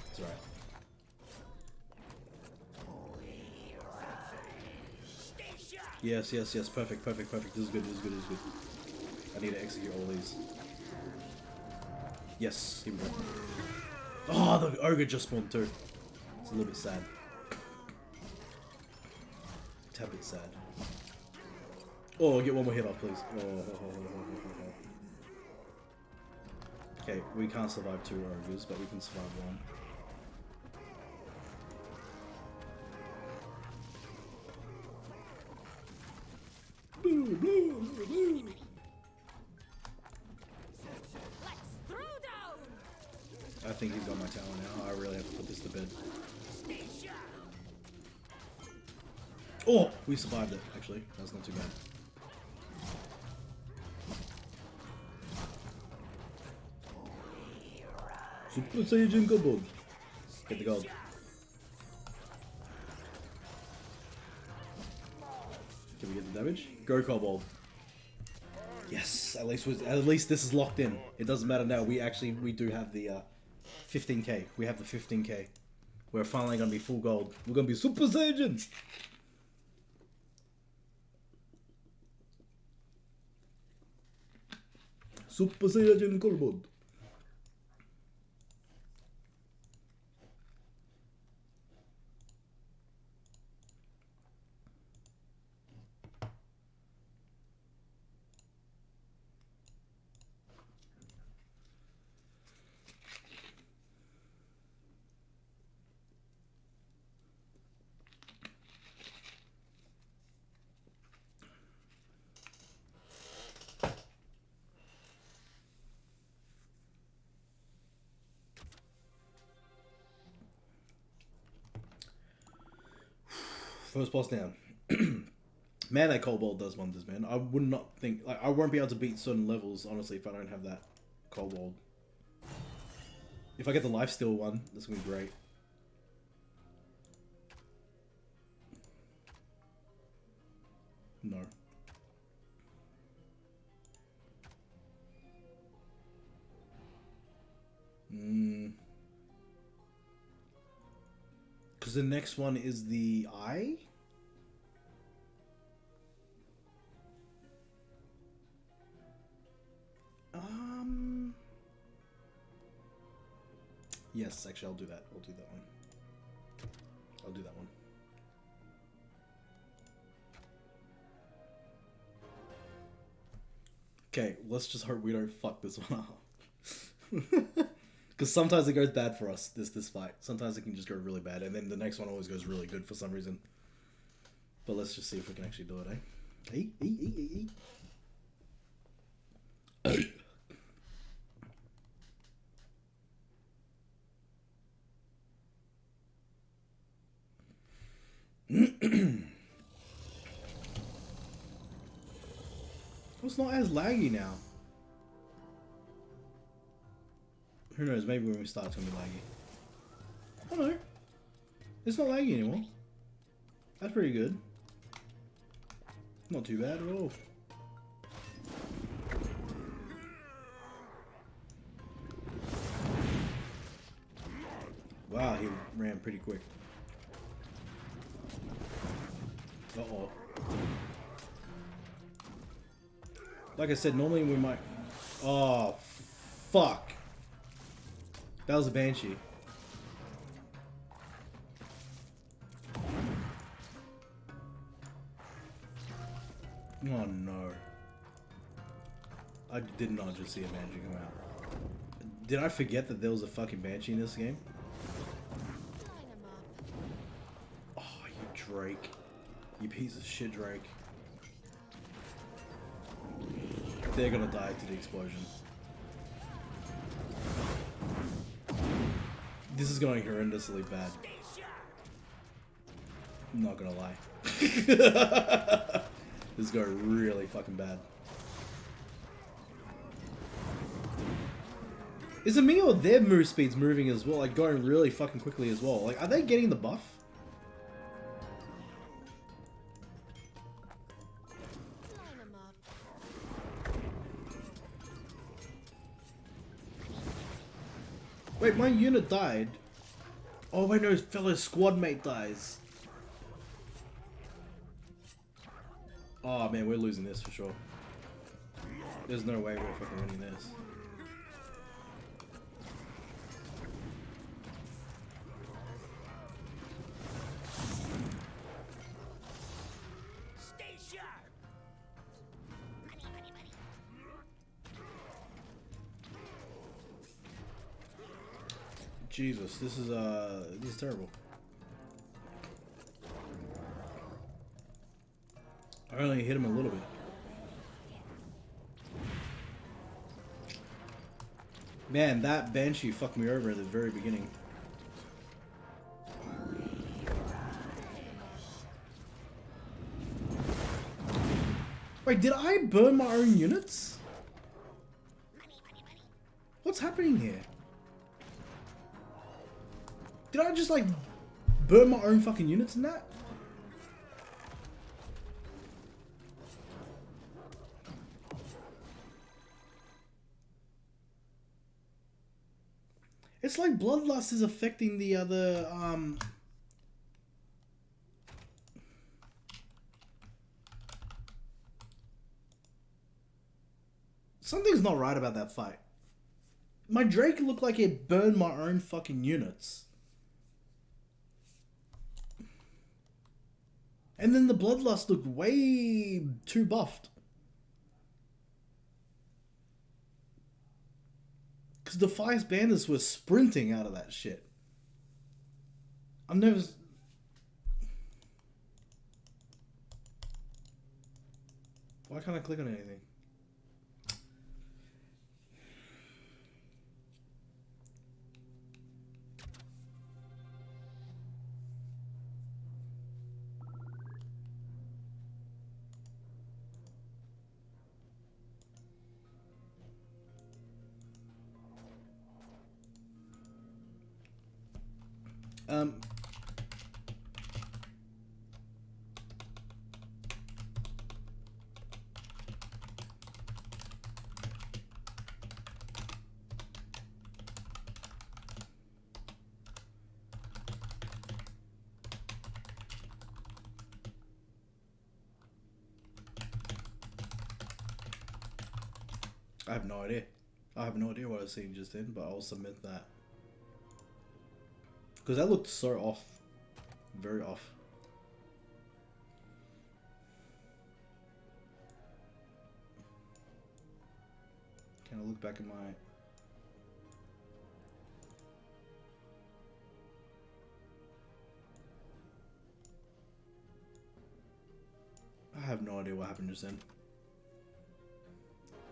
It's alright. Yes, yes, yes. Perfect, perfect, perfect. This is good, this is good, this is good. I need to execute all these. Yes, here we go. Oh, the ogre just spawned too. It's a little bit sad. It's a bit sad. Oh, get one more hit off, please. Okay, we can't survive 2 ogres, but we can survive 1. I think he's got my tower now. I really have to put this to bed. Oh, we survived it, actually. That's not too bad. Super Saiyan Gold. Get the gold. Can we get the damage? Go Kobold. Yes, at least this is locked in. It doesn't matter now. We do have the 15k. We have the 15k. We're finally gonna be full gold. We're gonna be Super Saiyans. Super Saiyan Gold. First boss down. Man, that Kobold does wonders, man. I would not think... Like, I won't be able to beat certain levels, honestly, if I don't have that Kobold. If I get the lifesteal one, that's gonna be great. No. Because the next one is the eye? Yes, actually, I'll do that. I'll do that one. I'll do that one. Okay, let's just hope we don't fuck this one up. Because sometimes it goes bad for us, this fight. Sometimes it can just go really bad, and then the next one always goes really good for some reason. But let's just see if we can actually do it, eh? It's not as laggy now. Who knows, maybe when we start it's gonna be laggy. Oh no. It's not laggy anymore. That's pretty good. Not too bad at all. Wow, he ran pretty quick. Uh-oh. Like I said, normally we might... Oh, fuck. That was a Banshee. Oh no. I did not just see a Banshee come out. Did I forget that there was a fucking Banshee in this game? Oh, you Drake. You piece of shit, Drake. They're gonna die to the explosion. This is going horrendously bad. I'm not gonna lie. This is going really fucking bad. Is it me or their move speed's moving as well? Like going really fucking quickly as well? Like, are they getting the buff? Wait, my unit died. Oh wait, no, his fellow squad mate dies. Oh man, we're losing this for sure. There's no way we're fucking winning this. Jesus, this is terrible. I only hit him a little bit. Man, that Banshee fucked me over at the very beginning. Wait, did I burn my own units? What's happening here? Did I just like burn my own fucking units in that? It's like Bloodlust is affecting the other, Something's not right about that fight. My Drake looked like it burned my own fucking units. And then the Bloodlust looked way too buffed. Because the Defiance Bandits were sprinting out of that shit. I've never... Why can't I click on anything? I have no idea. I have no idea what I was seeing just then, but I'll submit that. Because that looked so off. Very off. Can I look back at my... I have no idea what happened just then.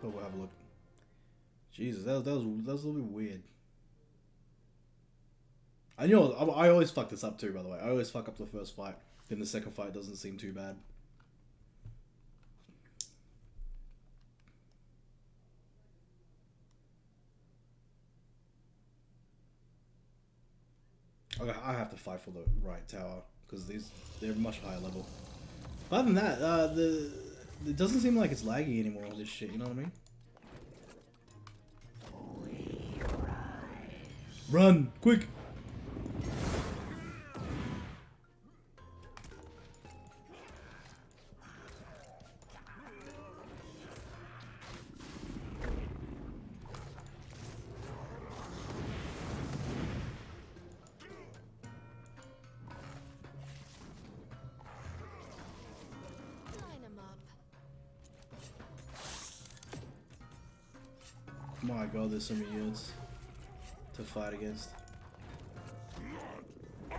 But we'll have a look. Jesus, that was a little bit weird. I know I always fuck this up too, by the way. I always fuck up the first fight. Then the second fight doesn't seem too bad. Okay, I have to fight for the right tower because they're much higher level. But other than that, it doesn't seem like it's laggy anymore. This shit, you know what I mean? Run, quick! My god, there's so many units to fight against. Here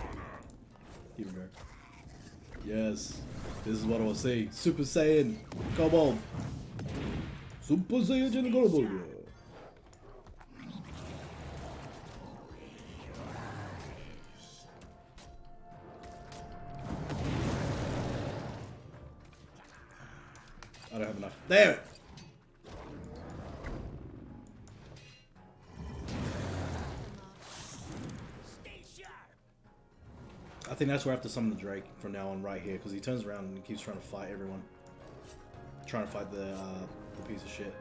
we go. Yes, this is what I want to see. Super Saiyan, come on. Super Saiyan, come on. I don't have enough. Damn it! I think that's where I have to summon the Drake from now on, right here, because he turns around and keeps trying to fight everyone. Trying to fight the piece of shit.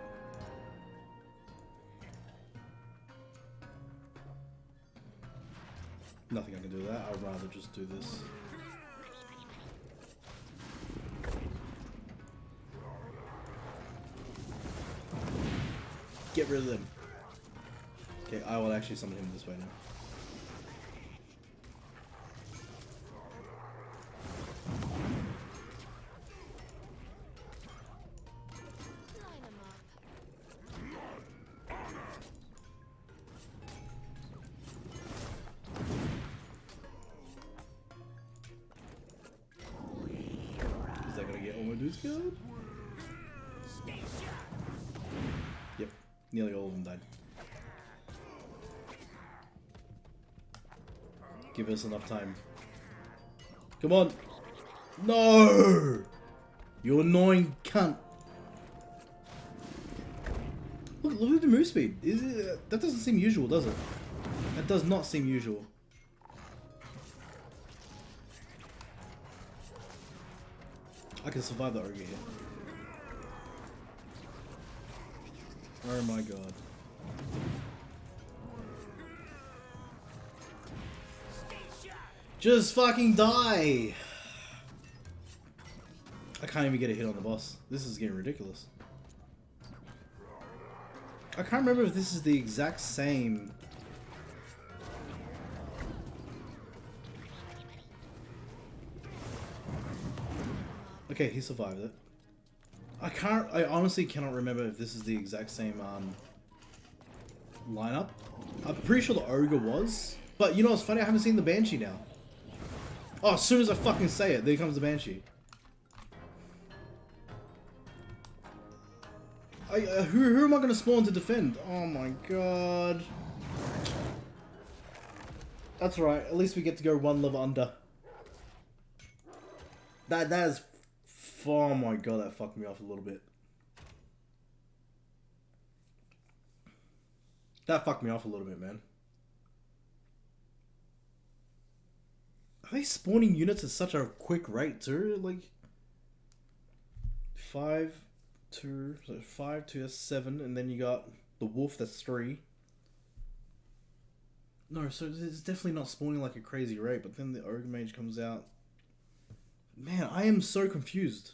Nothing I can do with that. I'd rather just do this. Get rid of them. Okay, I will actually summon him this way now. Who's good? Yep, nearly all of them died. Give us enough time. Come on! No! You annoying cunt! Look at the move speed. That doesn't seem usual, does it? That does not seem usual. I can survive the ogre here. Oh my god. Just fucking die! I can't even get a hit on the boss. This is getting ridiculous. I can't remember if this is the exact same. Okay, he survived it. I honestly cannot remember if this is the exact same lineup. I'm pretty sure the ogre was. But you know what's funny? I haven't seen the banshee now. Oh, as soon as I fucking say it, there comes the banshee. Who am I gonna spawn to defend? Oh my god. That's right. At least we get to go one level under. That is. Oh my god, that fucked me off a little bit. That fucked me off a little bit, man. Are they spawning units at such a quick rate too? Like 5, 2, so 5, 2, that's 7, and then you got the wolf, that's 3. No, so it's definitely not spawning like a crazy rate, but then the ogre mage comes out. Man, I am so confused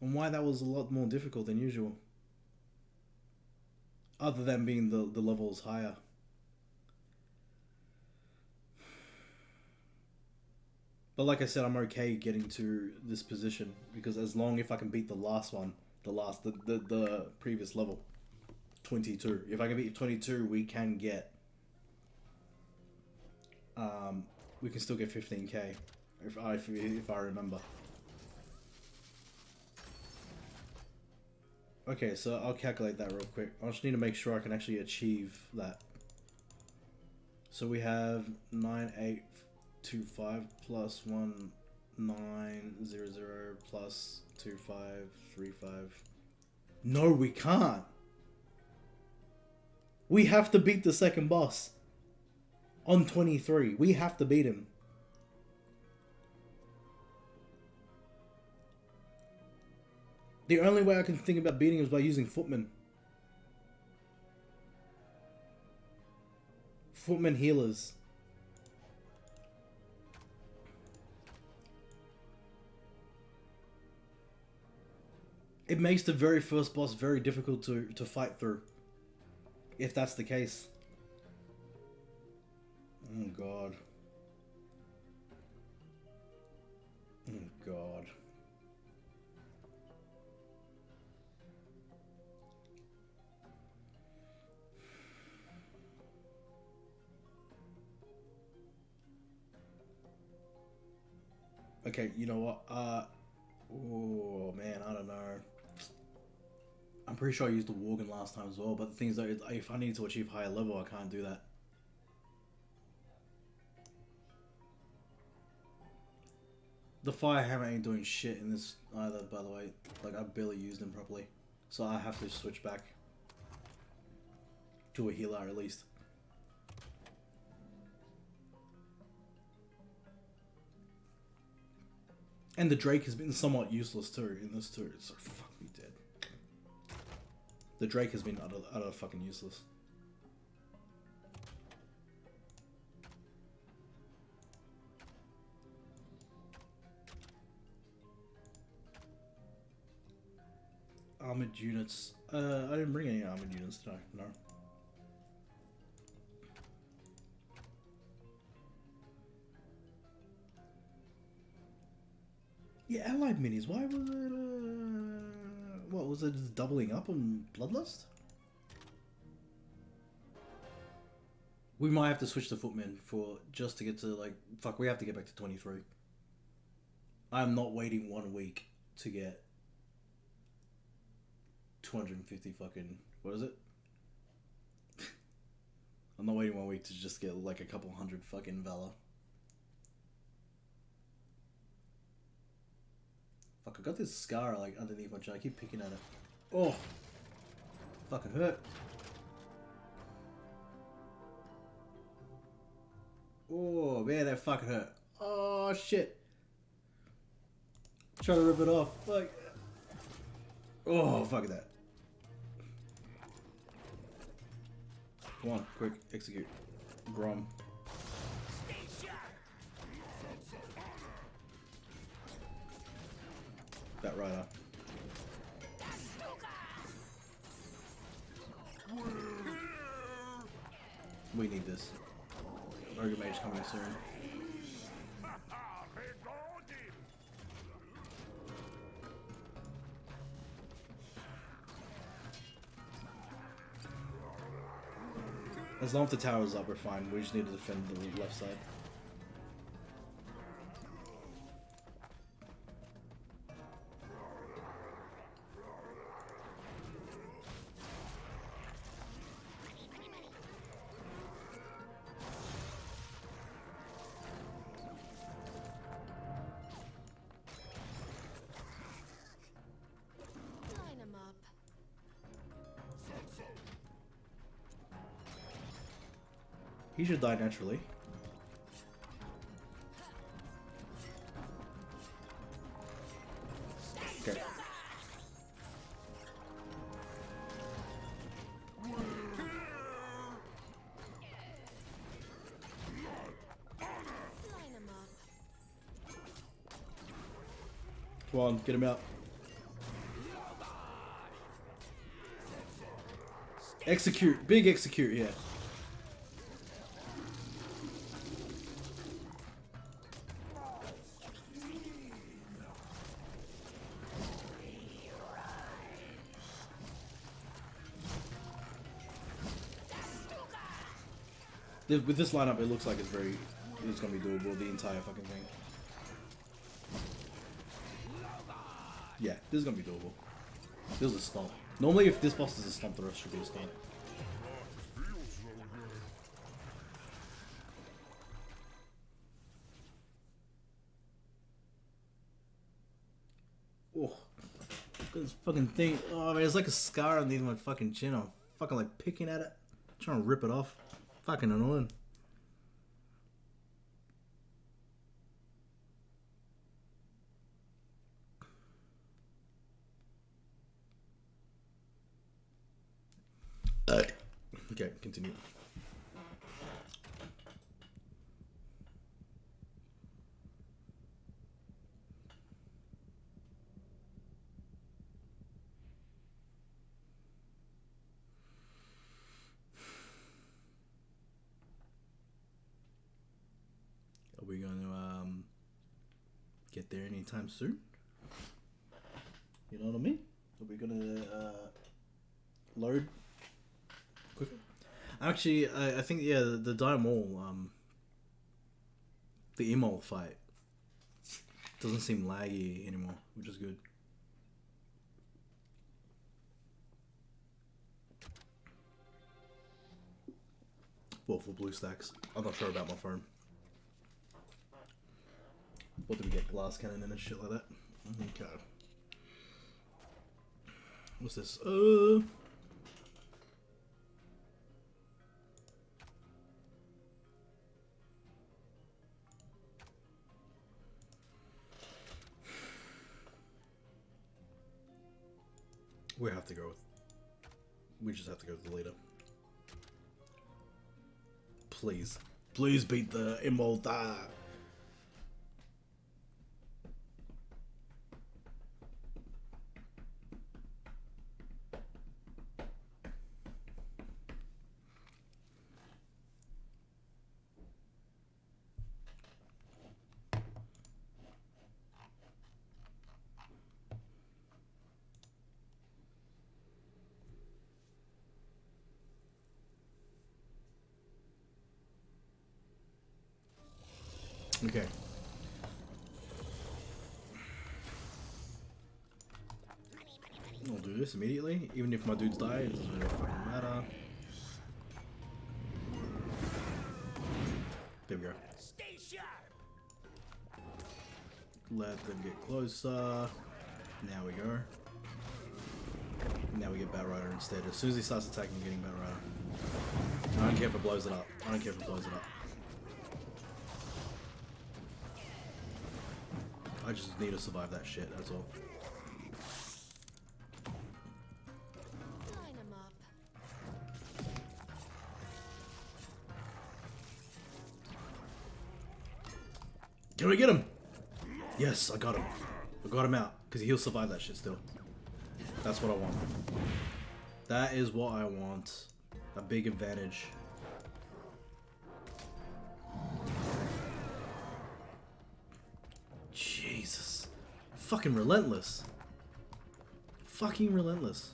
on why that was a lot more difficult than usual. Other than being the levels higher. But like I said, I'm okay getting to this position because as long if I can beat the last one, the previous level, 22. If I can beat 22, we can get, we can still get 15k, if I remember. Okay, so I'll calculate that real quick. I just need to make sure I can actually achieve that. So we have 9825 plus 1900 plus 2535. No, we can't. We have to beat the second boss on 23. We have to beat him. The only way I can think about beating him is by using footmen. Footmen healers. It makes the very first boss very difficult to fight through. If that's the case. Oh god. Oh god. Okay, you know what? Oh man, I don't know. I'm pretty sure I used the Worgen last time as well, but the thing is that if I need to achieve higher level, I can't do that. The Fire Hammer ain't doing shit in this either, by the way. Like, I barely used him properly. So I have to switch back to a healer at least. And the Drake has been somewhat useless too in this too. So fuck me dead. The Drake has been utter fucking useless. Armored units. I didn't bring any armored units today. No. Yeah, allied minis. Why was it? What was it? Just doubling up on Bloodlust? We might have to switch to footmen for just to get to like. Fuck, we have to get back to 23. I'm not waiting 1 week to get 250 fucking... What is it? I'm not waiting 1 week to just get like a couple hundred fucking Valor. Fuck, I got this scar like underneath my chin. I keep picking at it. Oh! Fucking hurt. Oh, man, that fucking hurt. Oh, shit. Trying to rip it off. Fuck. Oh, fuck that. Come on, quick, execute. Grom. That rider. We need this. Ogre Mage coming soon. As long as the tower's up, we're fine. We just need to defend the left side. He should die naturally. Okay. Come on, get him out. Execute, big execute, yeah. With this lineup, it looks like it's gonna be doable, the entire fucking thing. Yeah, this is gonna be doable. This is a stomp. Normally, if this boss is a stomp, the rest should be a stomp. Oh, look at this fucking thing. Oh man, it's like a scar underneath my fucking chin. I'm fucking like picking at it, trying to rip it off. Fucking annoying. Okay, continue. Are we going to get there anytime soon? You know what I mean? Are we going to load quicker? Actually, I think, yeah, the Maul, the Maul fight doesn't seem laggy anymore, which is good. Well, for blue stacks. I'm not sure about my phone. What did we get? Glass cannon and shit like that? Okay. What's this? We just have to go with the leader. Please. Please beat the Maul. Okay. I'll do this immediately. Even if my dudes die, it doesn't really fucking matter. There we go. Stay sharp. Let them get closer. Now we go. Now we get Bat Rider instead. As soon as he starts attacking, we're getting Bat Rider. I don't care if it blows it up. I don't care if it blows it up. I just need to survive that shit, that's all. Line 'em up. Can we get him? Yes, I got him. I got him out. Because he'll survive that shit still. That's what I want. That is what I want. A big advantage. Jesus. Fucking relentless. Fucking relentless.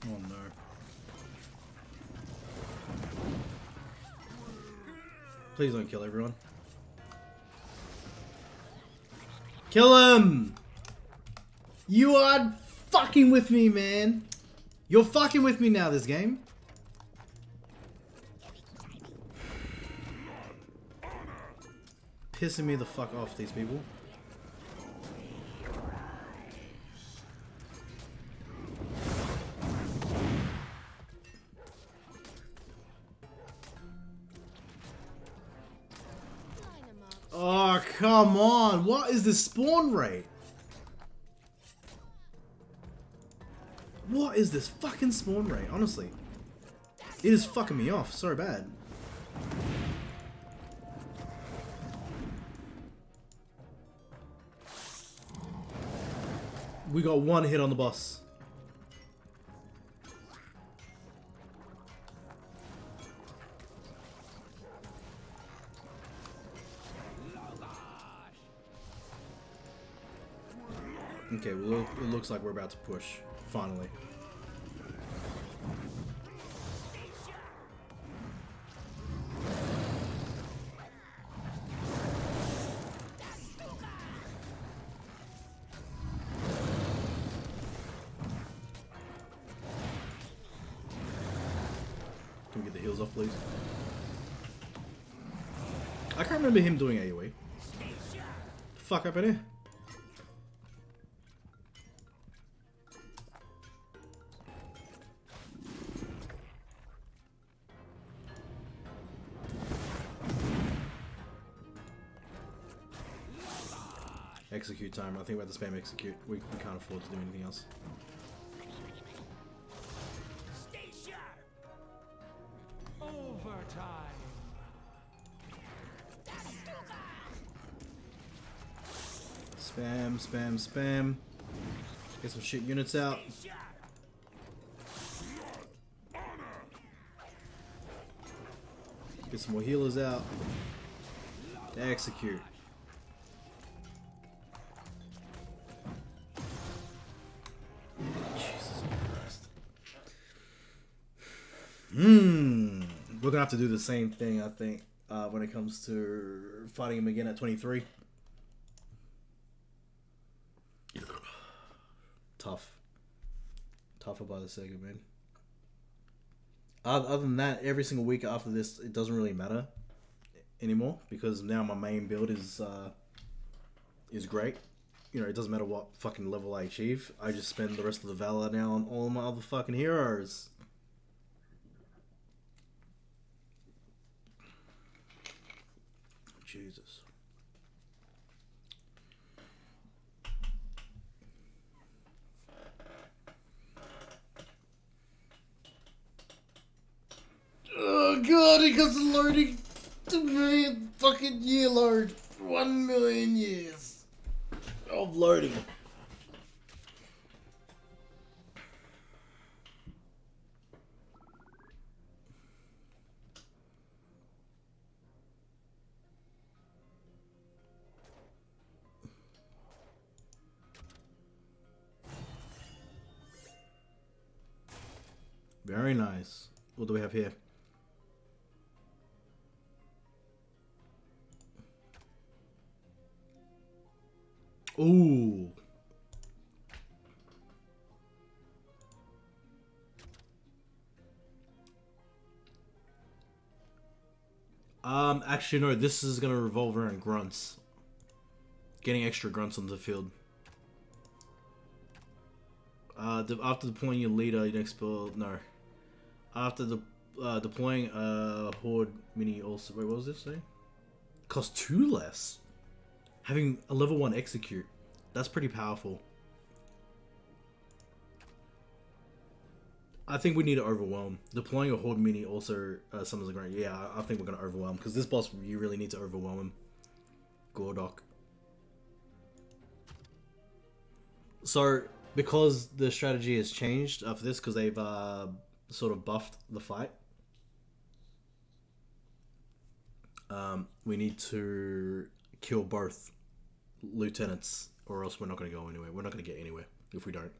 Oh no. Please don't kill everyone. Kill him! You are fucking with me, man. You're fucking with me now, this game. Pissing me the fuck off, these people. Oh, come on. What is this spawn rate? What is this fucking spawn rate? Honestly. It is fucking me off so bad. We got one hit on the boss. Okay, well, it looks like we're about to push, finally. Can we get the heals off, please? I can't remember him doing AoE. Fuck up in here. Execute time. I think we have to spam execute. We can't afford to do anything else. Stay sharp. Overtime. Spam, spam, spam. Get some shit units out. Stay sharp. Get some more healers out. Execute. Jesus Christ. We're gonna have to do the same thing, I think, when it comes to fighting him again at 23. Tough. Tougher by the second, man. Other than that, every single week after this, it doesn't really matter anymore because now my main build is great. You know, it doesn't matter what fucking level I achieve. I just spend the rest of the Valor now on all my other fucking heroes. Jesus. Oh god, it comes loading to me a fucking year load. 1 million years of loading. Very nice. What do we have here? Ooh. Actually, no, this is gonna revolve around grunts. Getting extra grunts on the field. After deploying your leader, your next build, no. After deploying a horde mini also, wait, what was this say? Cost 2 less. Having a level 1 execute. That's pretty powerful. I think we need to overwhelm. Deploying a horde mini also summons a grunt. Yeah, I think we're gonna overwhelm because this boss, you really need to overwhelm him. Gordok. So because the strategy has changed for this, because they've sort of buffed the fight, we need to kill both lieutenants, or else we're not going to go anywhere. We're not going to get anywhere if we don't.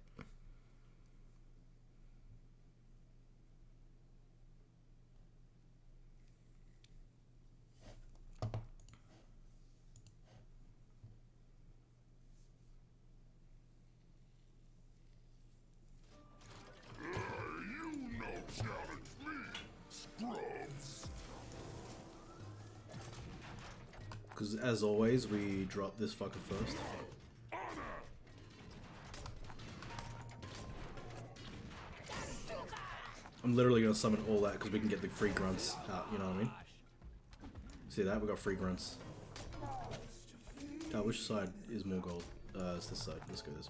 Because as always, we drop this fucker first. I'm literally going to summon all that because we can get the free grunts out, you know what I mean? See that? We got free grunts. Which side is more gold? It's this side. Let's go this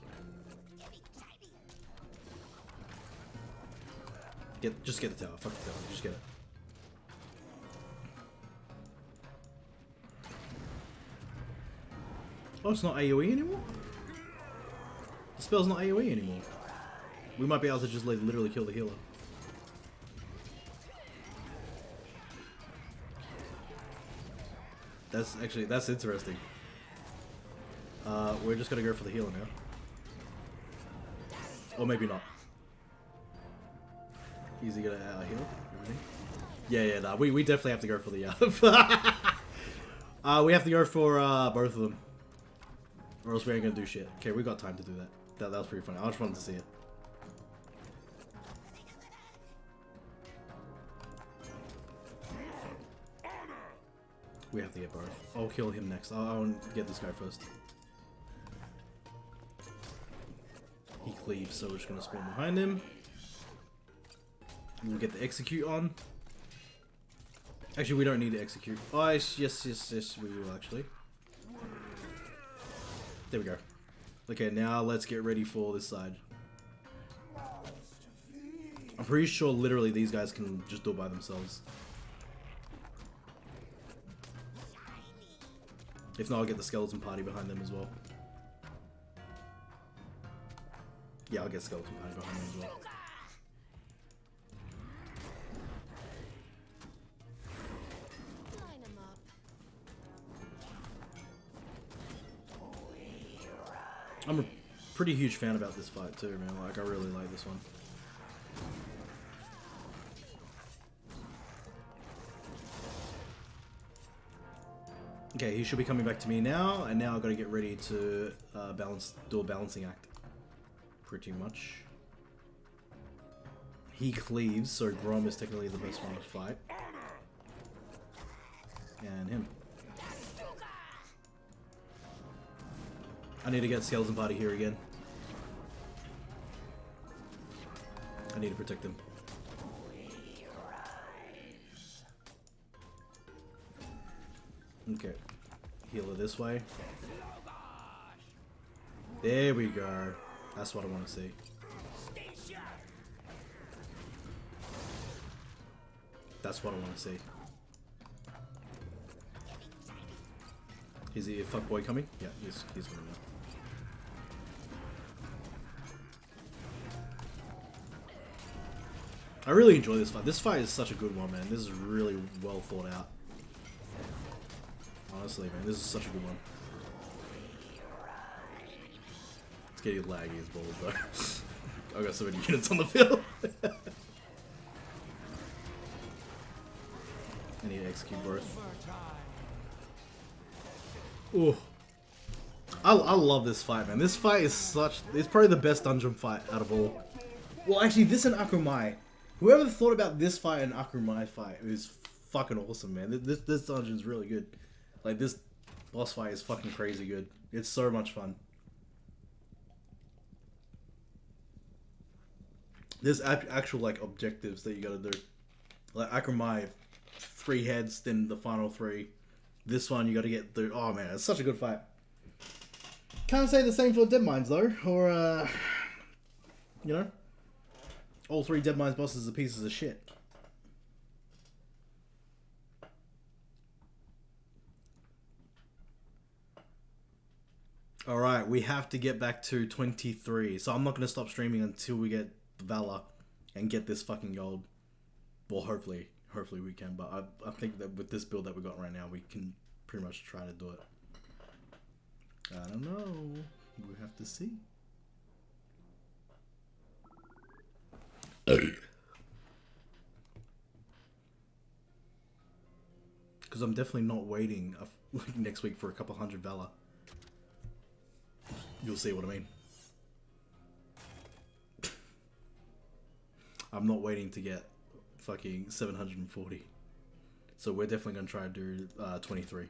way. Just get the tower. Fuck the tower. Just get it. Oh, it's not AoE anymore? The spell's not AoE anymore. We might be able to just literally kill the healer. That's interesting. We're just gonna go for the healer now. Or maybe not. Is he gonna heal everything? Yeah, nah, we definitely have to go for the we have to go for both of them. Or else we ain't gonna do shit. Okay, we got time to do that. That was pretty funny. I just wanted to see it. We have to get both. I'll kill him next. I'll get this guy first. He cleaves, so we're just gonna spawn behind him. We'll get the execute on. Actually, we don't need to execute. Oh, yes, we will actually. There we go. Okay, now let's get ready for this side. I'm pretty sure literally these guys can just do it by themselves. If not, I'll get the skeleton party behind them as well. Yeah, I'll get skeleton party behind them as well. Line 'em up. I'm a pretty huge fan about this fight too, man. Like, I really like this one. Okay, he should be coming back to me now, and now I've got to get ready to do a balancing act. Pretty much. He cleaves, so Grom is technically the best one to fight. And him. I need to get Skeleton Party here again. I need to protect him. Okay. Healer this way. There we go. That's what I want to see. That's what I want to see. Is he a fuckboy coming? Yeah, he's coming now. I really enjoy this fight. This fight is such a good one, man. This is really well thought out. Honestly, man, this is such a good one. It's getting laggy as balls, though. I've got so many units on the field. I need to execute both. Overtime. Ooh. I love this fight, man. This fight is it's probably the best dungeon fight out of all. Well, actually, this and Akumai. Whoever thought about this fight and Akumai fight is fucking awesome, man. This dungeon's really good. Like, this boss fight is fucking crazy good. It's so much fun. There's actual, like, objectives that you gotta do. Like, Akumai, 3 heads, then the final 3. This one, you gotta get through. Oh, man, it's such a good fight. Can't say the same for Dead Mines, though. Or, you know, all 3 Dead Mines bosses are pieces of shit. Alright, we have to get back to 23. So I'm not going to stop streaming until we get Valor and get this fucking gold. Well, hopefully we can. But I think that with this build that we got right now, we can pretty much try to do it. I don't know. We have to see. Because I'm definitely not waiting like next week for a couple hundred Valor. You'll see what I mean. I'm not waiting to get fucking 740. So we're definitely going to try to do 23.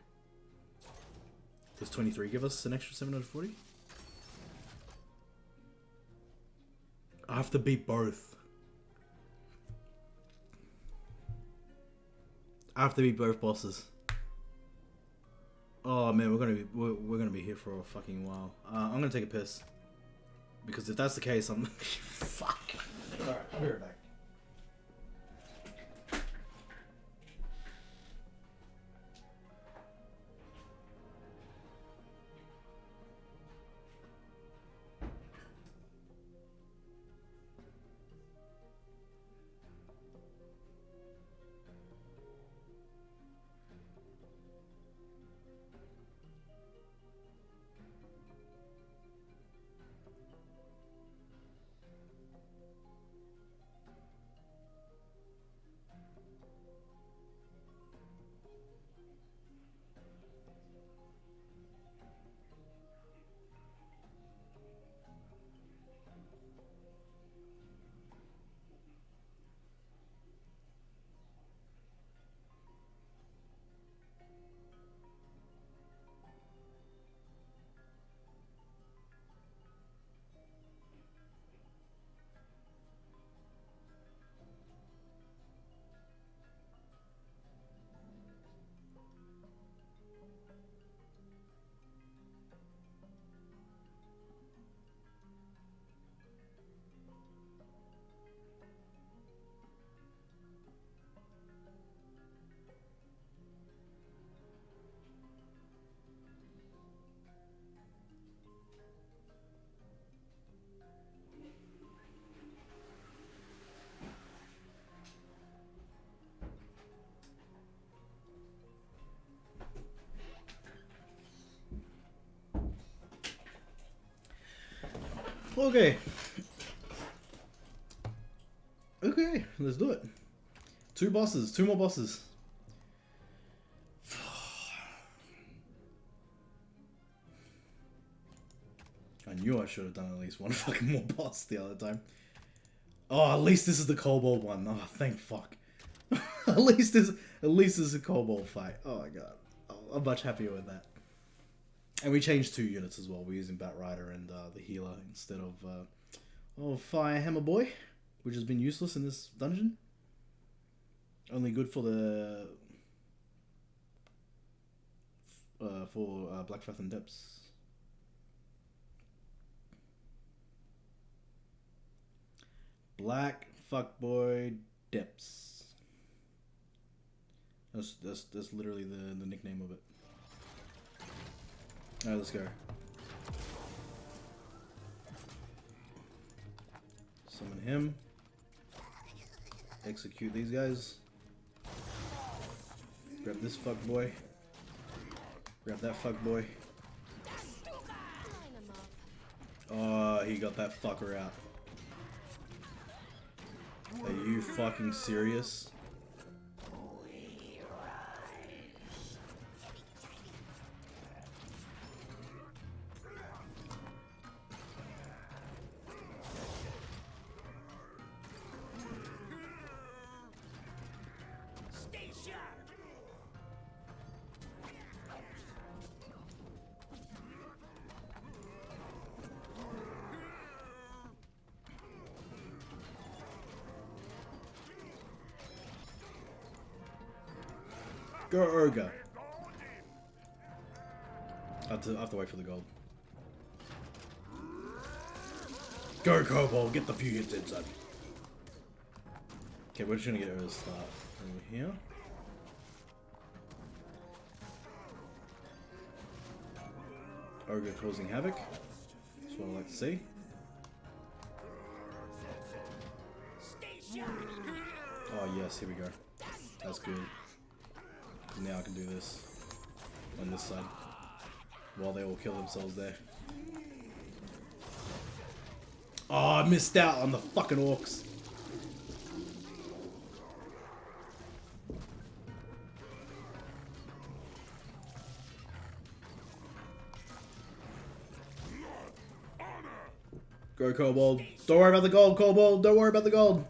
Does 23 give us an extra 740? I have to beat both. I have to beat both bosses. Oh man, we're gonna be here for a fucking while. I'm gonna take a piss because if that's the case, I'm fuck. All right, I'll be right back. Okay. Okay, let's do it. 2 bosses, 2 more bosses. I knew I should have done at least one fucking more boss the other time. Oh, at least this is the Kobold one. Oh, thank fuck. at least this is a Kobold fight. Oh my god. Oh, I'm much happier with that. And we changed 2 units as well. We're using Bat Rider and the healer instead of Fire Hammer Boy, which has been useless in this dungeon. Only good for the Blackfath and Depths. Black Fuckboy Depths. That's literally the nickname of it. Alright, let's go. Summon him. Execute these guys. Grab this fuckboy. Grab that fuckboy. Oh, he got that fucker out. Are you fucking serious? Stay sharp. Go Urga. I have to wait for the gold. Go Kobold, get the few hits in, son. Okay, we're just gonna get Urga to start over here. Urga causing havoc. That's what I like to see. Stay sharp. Oh yes, here we go. That's good. Now I can do this on this side while they all kill themselves there. Oh, I missed out on the fucking orcs. Go Kobold. Don't worry about the gold, Kobold. Don't worry about the gold.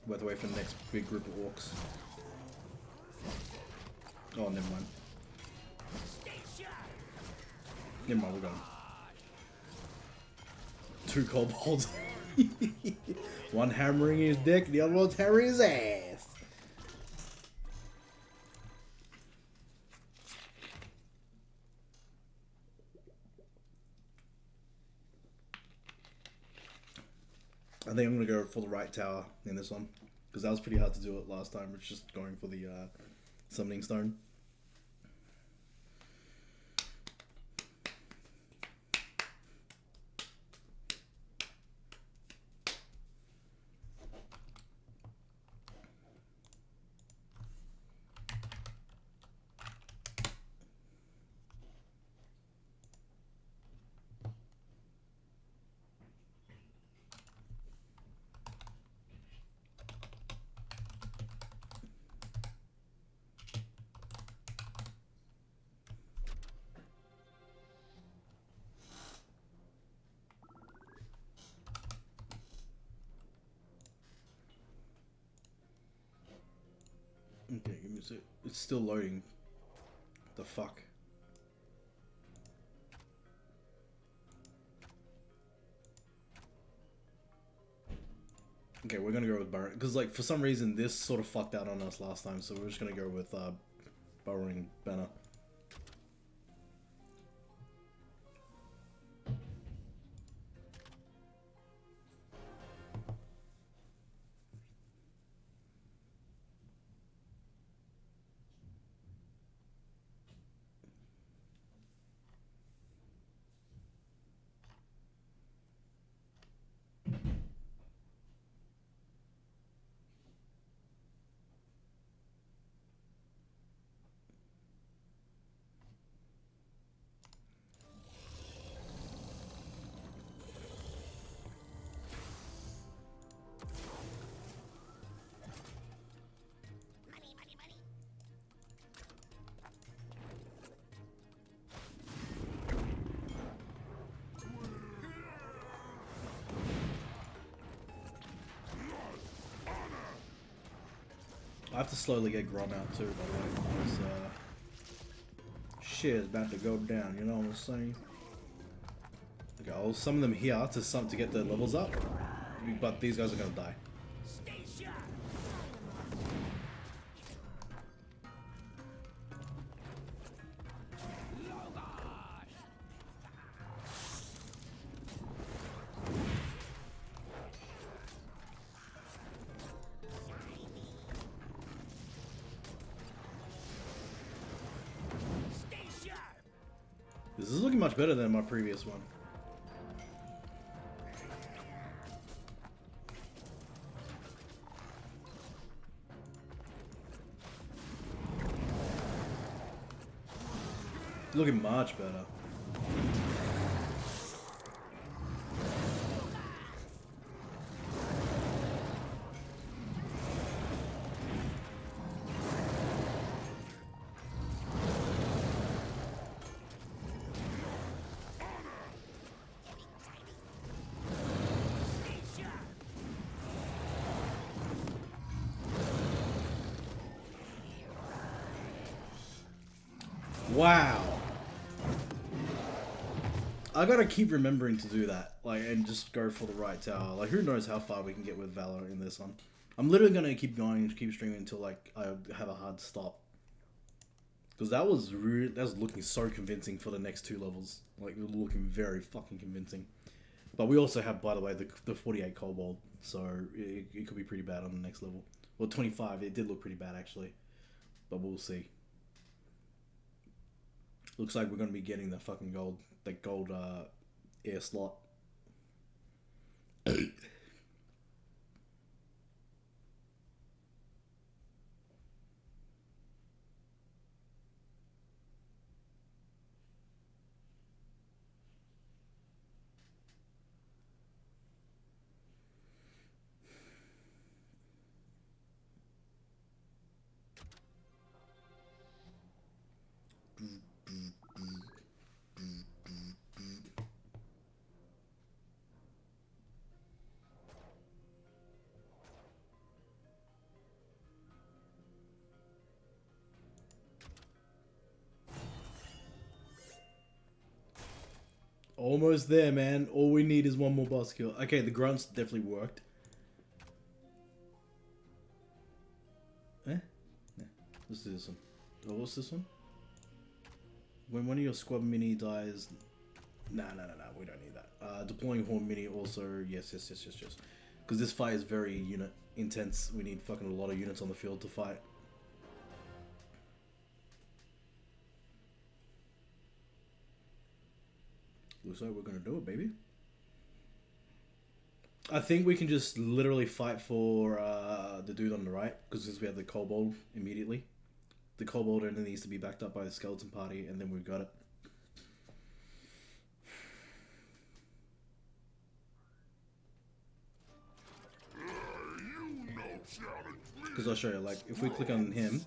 We have to wait for the next big group of orcs. Oh, never mind. Never mind, we're gone. 2 kobolds. One hammering his dick, the other one's hammering his ass. I think I'm gonna go for the right tower in this one, because that was pretty hard to do it last time. It's just going for the summoning stone. Okay, give me a sec. It's still loading. The fuck? Okay, we're gonna go with Burrow, because like for some reason this sort of fucked out on us last time, so we're just gonna go with Burrowing Banner. I have to slowly get Grom out too, by the way, because shit is about to go down, you know what I'm saying? Okay, I'll summon them here to get their levels up, but these guys are gonna die. Stay sharp. Stay sharp. This is looking much better than my previous one. Looking much better. Wow. I gotta keep remembering to do that, like, and just go for the right tower. Like, who knows how far we can get with Valor in this one. I'm literally gonna keep going, keep streaming until, like, I have a hard stop. Because that was looking so convincing for the next 2 levels. Like, looking very fucking convincing. But we also have, by the way, the 48 Kobold, so it could be pretty bad on the next level. Well, 25, it did look pretty bad, actually. But we'll see. Looks like we're gonna be getting the fucking gold air slot. Almost there, man. All we need is one more boss kill. Okay, the grunts definitely worked. Eh? Yeah. Let's do this one. Oh, what's this one? When one of your squad mini dies... Nah, we don't need that. Deploying Horn mini also... Yes. Because this fight is very unit intense. We need fucking a lot of units on the field to fight. Looks like we're gonna do it, baby. I think we can just literally fight for the dude on the right, because since we have the Kobold immediately. The Kobold only needs to be backed up by the Skeleton Party, and then we've got it. Because I'll show you, like, if we click on him,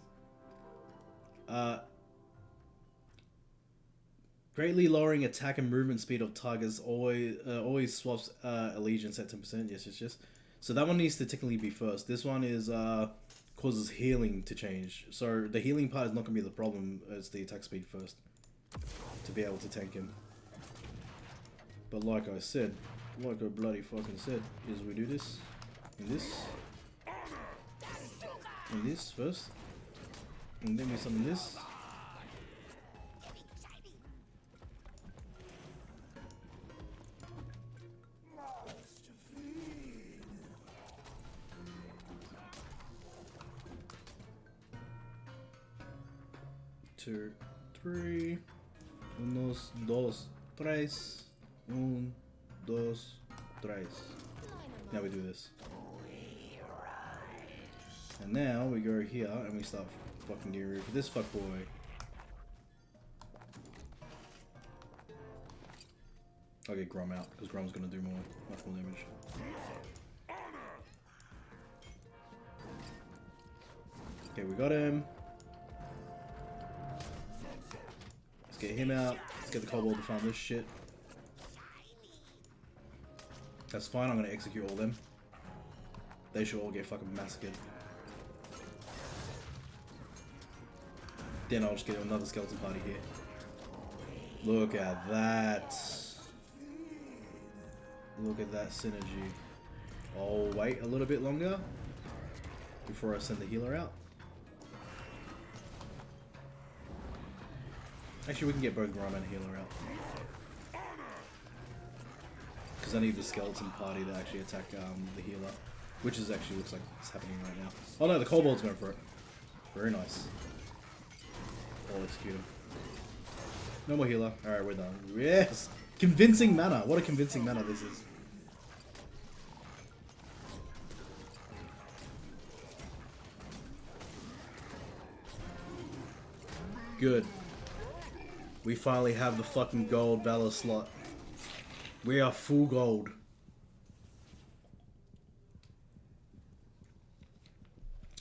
greatly lowering attack and movement speed of targets always swaps allegiance at 10%. Yes. So that one needs to technically be first. This one is causes healing to change. So the healing part is not going to be the problem. It's the attack speed first to be able to tank him. But like I said, like I bloody fucking said, is we do this and this first, and then we summon this. Two, three, unos, dos, tres, un, dos, tres. Now we do this. And now we go here and we start fucking getting rid of this fuckboy. I'll get Grom out because Grom's gonna do much more damage. Okay, we got him. Let's get him out. Let's get the Kobold to farm this shit. That's fine, I'm gonna execute all of them. They should all get fucking massacred. Then I'll just get another Skeleton Party here. Look at that. Look at that synergy. I'll wait a little bit longer before I send the healer out. Actually, we can get both Grom and healer out. Because I need the Skeleton Party to actually attack the healer. Which is actually looks like it's happening right now. Oh no, the Kobold's going for it. Very nice. I'll execute him. No more healer. Alright, we're done. Yes! Convincing manner. What a convincing manner this is. Good. We finally have the fucking gold Valor slot. We are full gold.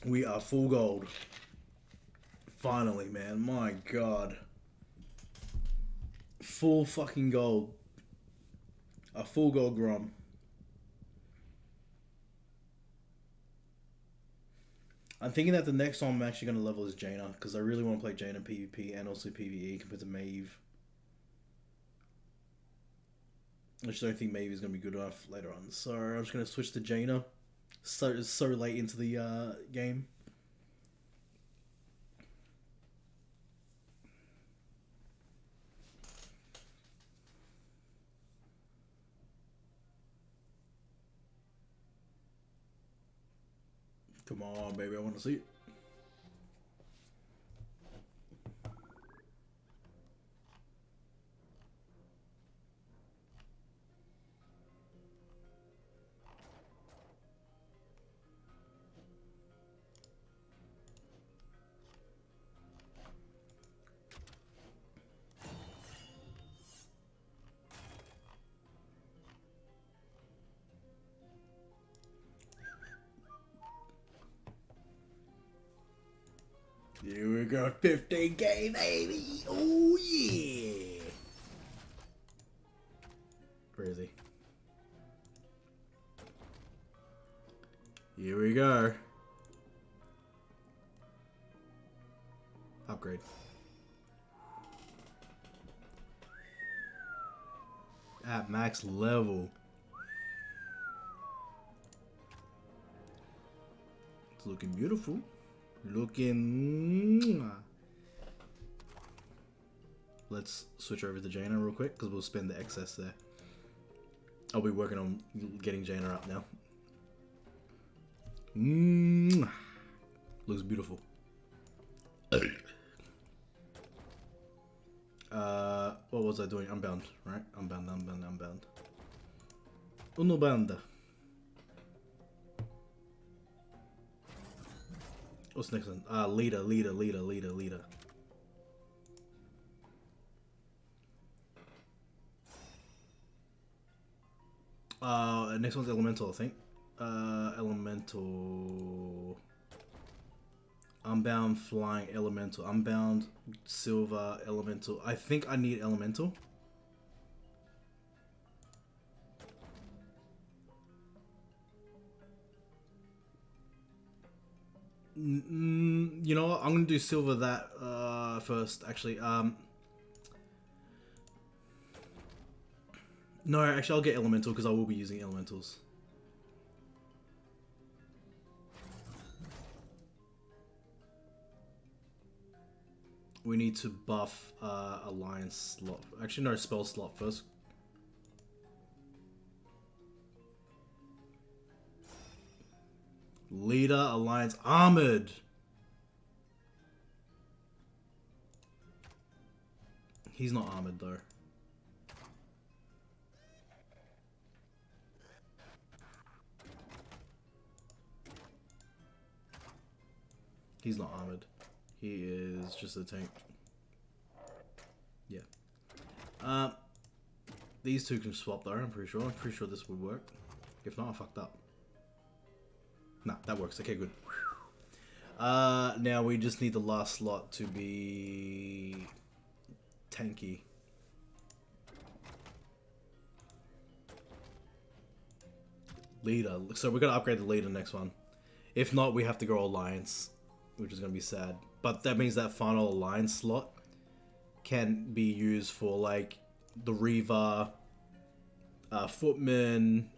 We are full gold. Finally, man. My god. Full fucking gold. A full gold Grom. I'm thinking that the next one I'm actually going to level is Jaina, because I really want to play Jaina PvP and also PvE compared to Maeve. I just don't think Maeve is going to be good enough later on. So I'm just going to switch to Jaina. So late into the game. Come on, baby, I want to see it. Here we go, 15k, baby! Oh, yeah! Where is he? Here we go. Upgrade. At max level. It's looking beautiful. Looking. Let's switch over to Jaina real quick because we'll spend the excess there. I'll be working on getting Jaina up now. Looks beautiful. What was I doing? Unbound, right? Unbound. Unbound. What's next one? Leader. Next one's elemental, I think. Elemental. Unbound, flying, elemental. Unbound, silver, elemental. I think I need elemental. You know what? I'm gonna do silver that first. Actually, no, actually, I'll get elemental because I will be using elementals. We need to buff alliance slot. Actually, no, spell slot first. Leader, alliance, armored. He's not armored though. He's not armored. He is just a tank. Yeah. These two can swap though, I'm pretty sure. I'm pretty sure this would work. If not, I fucked up. Nah, that works. Okay, good. Now we just need the last slot to be tanky. Leader. So we're gonna upgrade the leader next one. If not, we have to go alliance, which is gonna be sad. But that means that final alliance slot can be used for like the Reaver, Footman.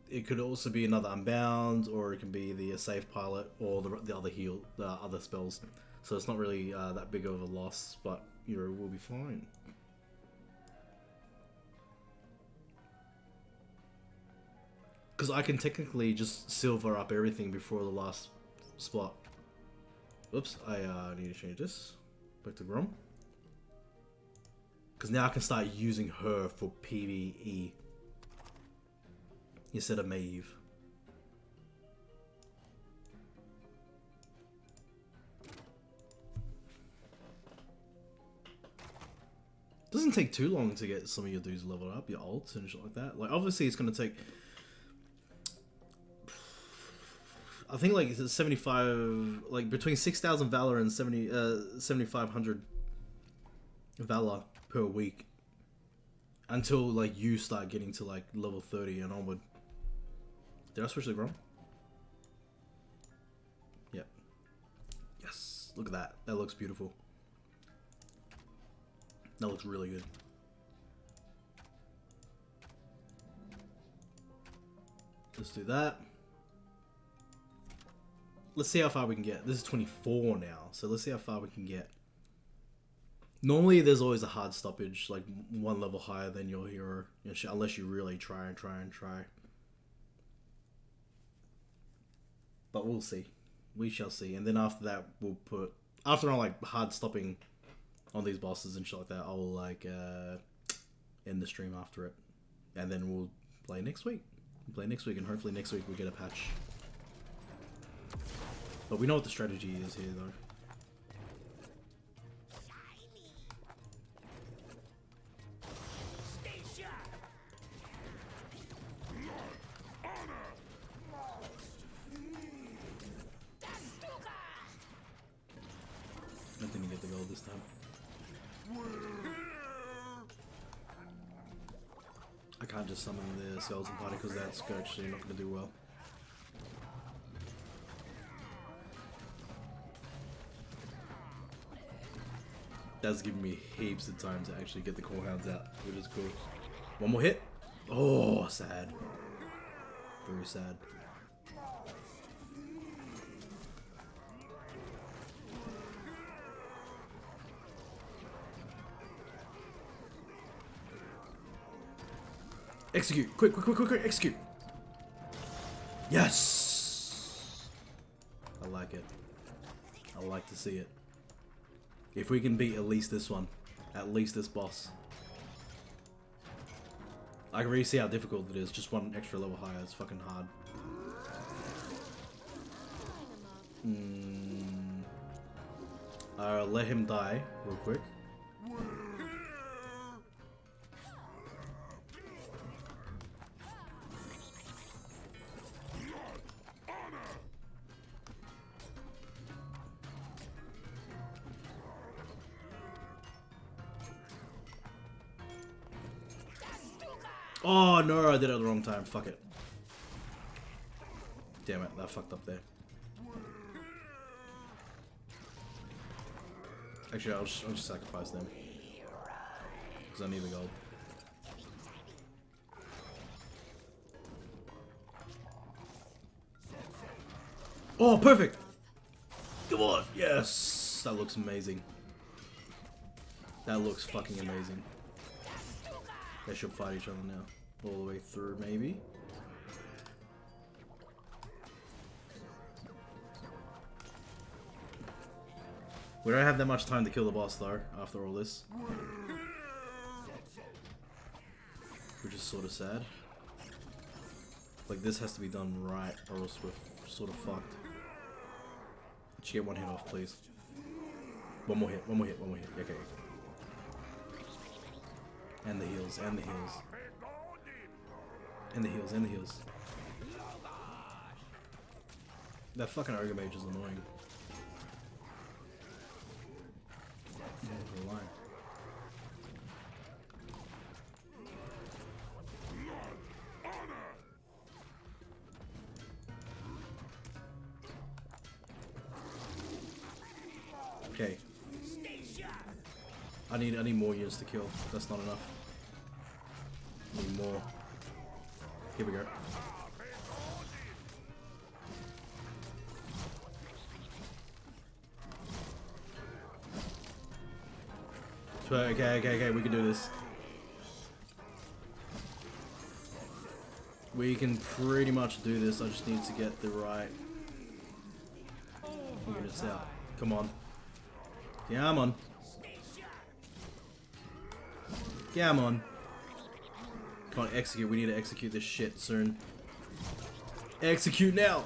It could also be another Unbound, or it can be the Safe Pilot, or the other heal, the other spells. So it's not really that big of a loss, but we'll be fine. Because I can technically just silver up everything before the last spot. Oops, I need to change this. Back to Grom. Because now I can start using her for PvE. Instead of Maeve. Doesn't take too long to get some of your dudes leveled up, your ults and shit like that. Like, obviously it's gonna take... I think like 75... Like, between 6,000 Valor and 7,500 Valor per week. Until, like, you start getting to, like, level 30 and onward. Did I switch the Grom? Yep. Yes. Look at that. That looks beautiful. That looks really good. Let's do that. Let's see how far we can get. This is 24 now, so let's see how far we can get. Normally, there's always a hard stoppage, like one level higher than your hero, unless you really try and try and try. But we'll see. We shall see. And then after that, we'll put... After I'm like hard stopping on these bosses and shit like that, I'll like end the stream after it. And then we'll play next week. And hopefully next week we'll get a patch. But we know what the strategy is here though. I didn't get the gold this time. I can't just summon the skeleton party because that's actually not going to do well. That's giving me heaps of time to actually get the core hounds out, which is cool. One more hit. Oh, sad. Very sad. Execute! Quick, execute! Yes! I like it. I like to see it. If we can beat at least this one. At least this boss. I can really see how difficult it is. Just one extra level higher. It's fucking hard. I'll let him die real quick. Oh no, I did it at the wrong time. Fuck it. Damn it, that fucked up there. Actually, I'll just sacrifice them. Because I need the gold. Oh, perfect! Come on! Yes! That looks amazing. That looks fucking amazing. They should fight each other now. All the way through, maybe? We don't have that much time to kill the boss though, after all this. Which is sort of sad. Like, this has to be done right, or else we're sort of fucked. Let's get one hit off, please. One more hit. Okay. And the heals. That fucking ogre mage is annoying. Okay. I need more units to kill. That's not enough. Need more. Here we go. Okay, we can do this. We can pretty much do this. I just need to get the right units out. Come on. Come on. Come on. Come on, execute. We need to execute this shit soon. Execute now!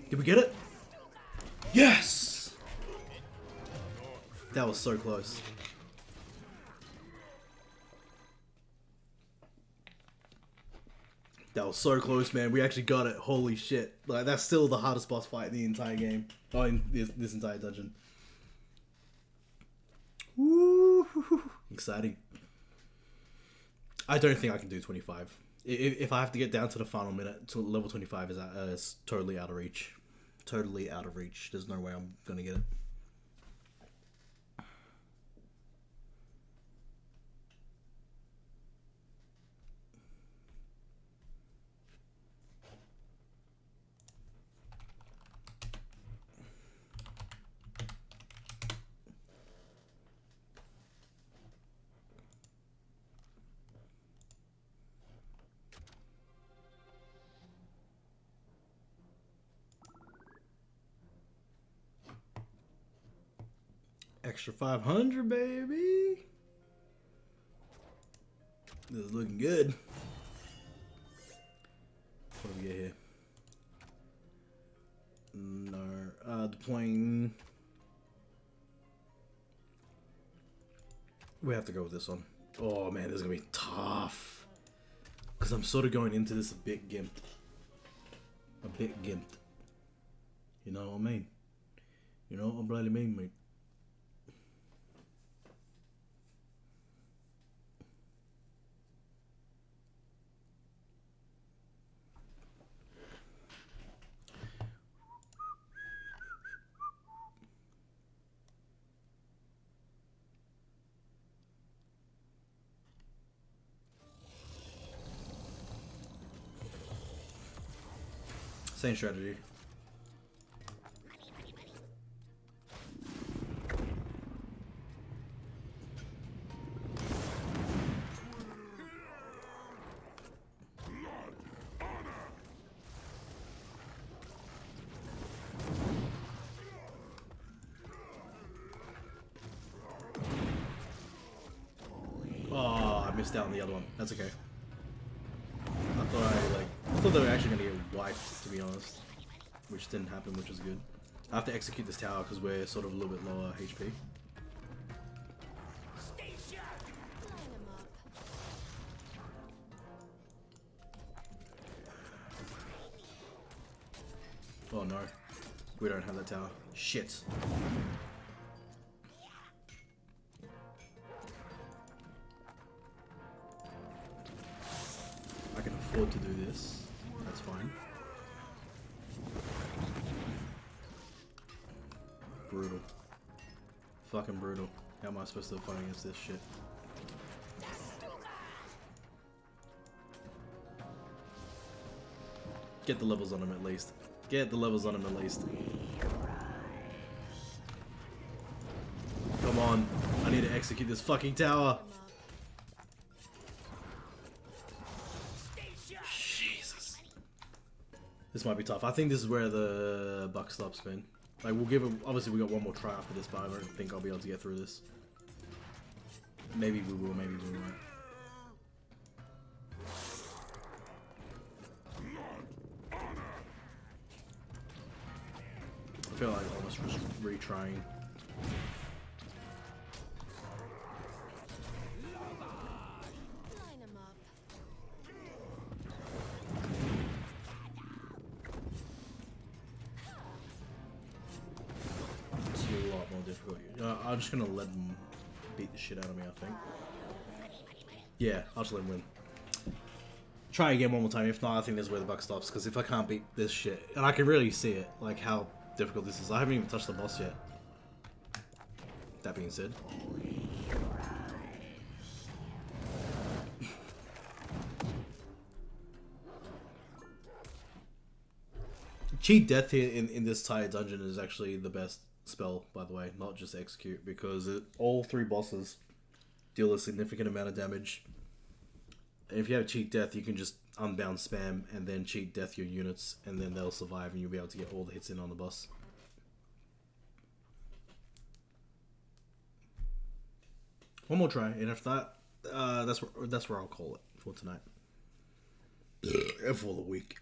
Did we get it? Yes! That was so close. That was so close, man. We actually got it. Holy shit. Like, that's still the hardest boss fight in the entire game. Oh, in this entire dungeon. Woo! Exciting. I don't think I can do 25. If I have to get down to the final minute to level 25, is totally out of reach. Totally out of reach. There's no way I'm gonna get it. Extra 500, baby. This is looking good. What do we get here? No. Deploying. We have to go with this one. Oh man, this is gonna be tough. Because I'm sort of going into this a bit gimped. A bit gimped. You know what I mean? You know what I really mean, mate? Same strategy. Oh, I missed out on the other one. That's okay. I thought they were actually gonna get wiped, to be honest, which didn't happen, which is good. I have to execute this tower because we're sort of a little bit lower HP. Stay sharp. Line 'em up. Oh no, we don't have that tower. Shit. I can afford to do this. That's fine. Brutal. Fucking brutal. How am I supposed to fight against this shit? Get the levels on him at least. Get the levels on him at least. Come on. I need to execute this fucking tower. Jesus. This might be tough. I think this is where the buck stops, man. Like, we'll give it. Obviously, we got one more try after this, but I don't think I'll be able to get through this. Maybe we will, maybe we won't. I feel like almost just retrying. Line 'em up. It's a lot more difficult. I'm just gonna let them beat the shit out of me, I think. Yeah, I'll just let them win. Try again one more time. If not, I think this is where the buck stops. Because if I can't beat this shit, and I can really see it, like how difficult this is. I haven't even touched the boss yet. That being said. Cheat death here in this tier dungeon is actually the best spell, by the way, not just execute, because all three bosses deal a significant amount of damage. And if you have cheat death, you can just unbound spam and then cheat death your units, and then they'll survive and you'll be able to get all the hits in on the boss. One more try, and after that, that's where I'll call it for tonight. And for the week.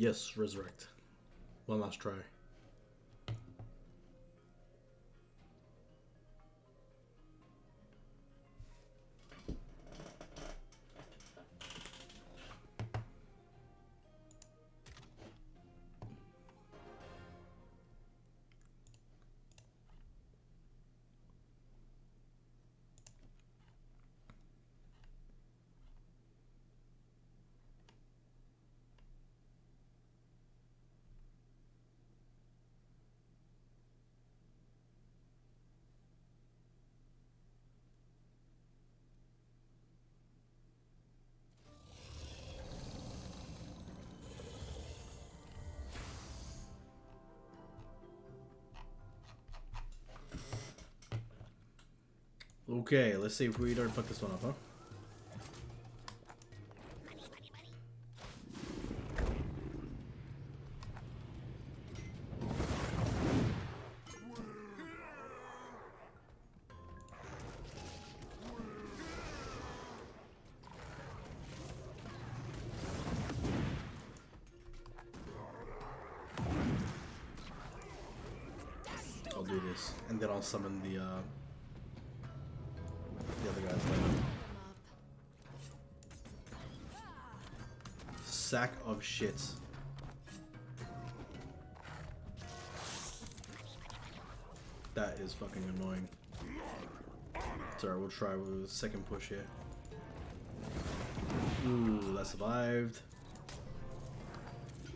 Yes, resurrect. One last try. Okay, let's see if we don't fuck this one up, huh? I'll do this, and then I'll summon the other guys later. Line 'em up. Sack of shit. That is fucking annoying. It's alright, we'll try with a second push here. Ooh, that survived.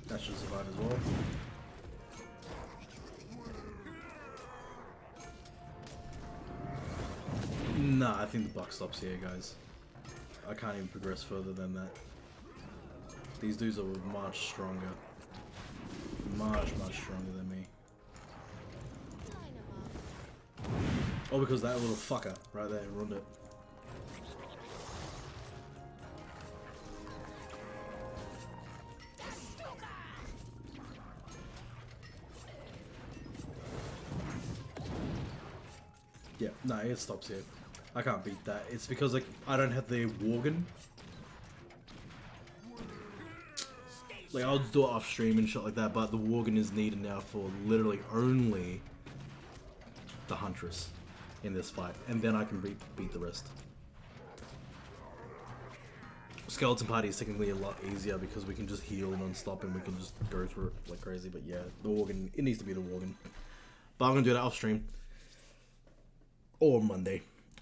That should survive as well. Nah, I think the buck stops here, guys. I can't even progress further than that. These dudes are much stronger. Much stronger than me. Line 'em up. Oh, because that little fucker right there ruined it. Yeah, no, it stops here. I can't beat that. It's because like I don't have the Worgen. Like I'll do it off stream and shit like that, but the Worgen is needed now for literally only the Huntress in this fight, and then I can beat the rest. Skeleton Party is technically a lot easier because we can just heal non-stop and we can just go through it like crazy, but yeah, the Worgen, it needs to be the Worgen. But I'm gonna do that off stream. Or Monday.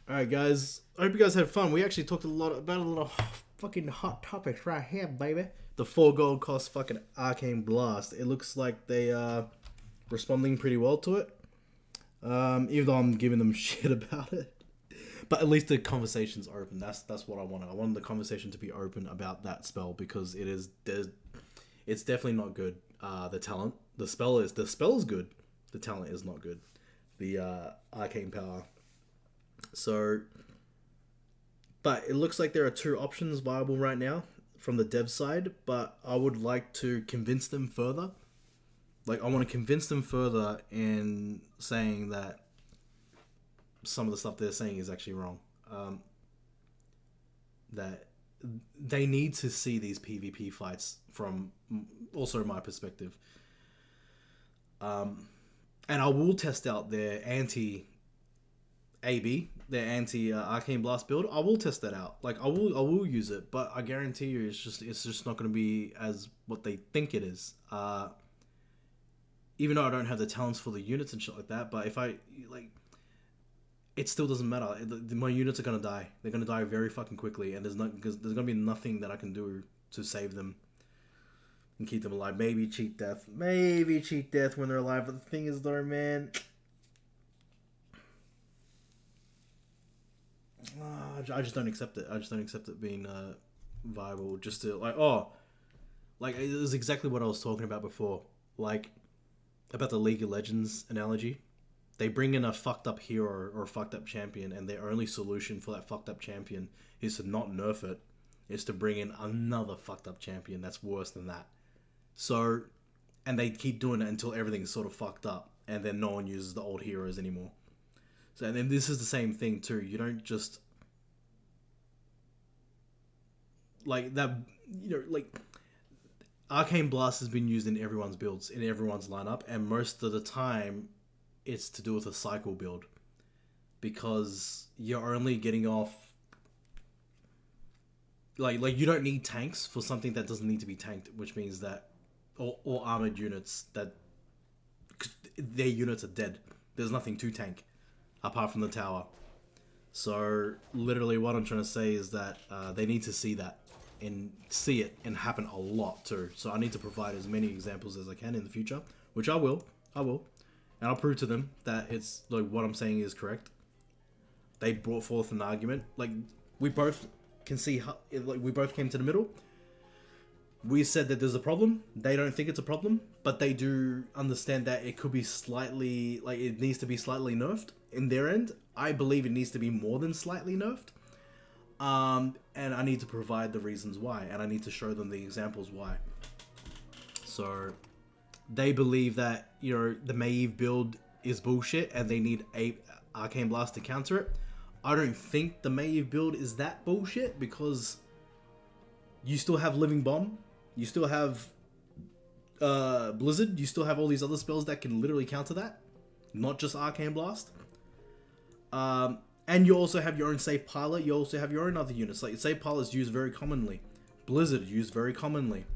Alright guys, I hope you guys had fun. We actually talked about a lot of fucking hot topics right here, baby. The 4 gold cost fucking Arcane Blast. It looks like they are responding pretty well to it. Even though I'm giving them shit about it. But at least the conversation's open. That's what I wanted. I wanted the conversation to be open about that spell because it's definitely not good. The talent. The spell is good. The talent is not good. The arcane power. So, but it looks like there are 2 options viable right now from the dev side, but I would like to convince them further. Like, I want to convince them further in saying that some of the stuff they're saying is actually wrong. That they need to see these PvP fights from also my perspective. And I will test out their anti-AB, their anti-Arcane Blast build. I will test that out. Like I will use it, but I guarantee you, it's just not going to be as what they think it is. Even though I don't have the talents for the units and shit like that, but if I like, it still doesn't matter. My units are going to die. They're going to die very fucking quickly, and there's going to be nothing that I can do to save them and keep them alive. Maybe cheat death when they're alive. But the thing is, though, man, I just don't accept it. I just don't accept it being viable. Just to like, it was exactly what I was talking about before. Like about the League of Legends analogy. They bring in a fucked up hero or a fucked up champion, and their only solution for that fucked up champion is to not nerf it. Is to bring in another fucked up champion that's worse than that. So, and they keep doing it until everything's sort of fucked up, and then no one uses the old heroes anymore. So, and then this is the same thing too. You don't just like that. You know, like Arcane Blast has been used in everyone's builds, in everyone's lineup, and most of the time, it's to do with a cycle build, because you're only getting off. Like you don't need tanks for something that doesn't need to be tanked, which means that, or armored units that their units are dead. There's nothing to tank apart from the tower. So literally, what I'm trying to say is that they need to see that and see it and happen a lot too. So I need to provide as many examples as I can in the future, which I will, and I'll prove to them that it's like what I'm saying is correct. They brought forth an argument. Like we both can see how, like we both came to the middle. We said that there's a problem. They don't think it's a problem, but they do understand that it could be slightly, like it needs to be slightly nerfed in their end. I believe it needs to be more than slightly nerfed. And I need to provide the reasons why, and I need to show them the examples why. So they believe that, you know, the Maeve build is bullshit and they need a Arcane Blast to counter it. I don't think the Maeve build is that bullshit, because you still have Living Bomb, you still have Blizzard, you still have all these other spells that can literally counter that, not just Arcane Blast. And you also have your own Safe Pilot, you also have your own other units. Like Safe Pilot is used very commonly, Blizzard used very commonly,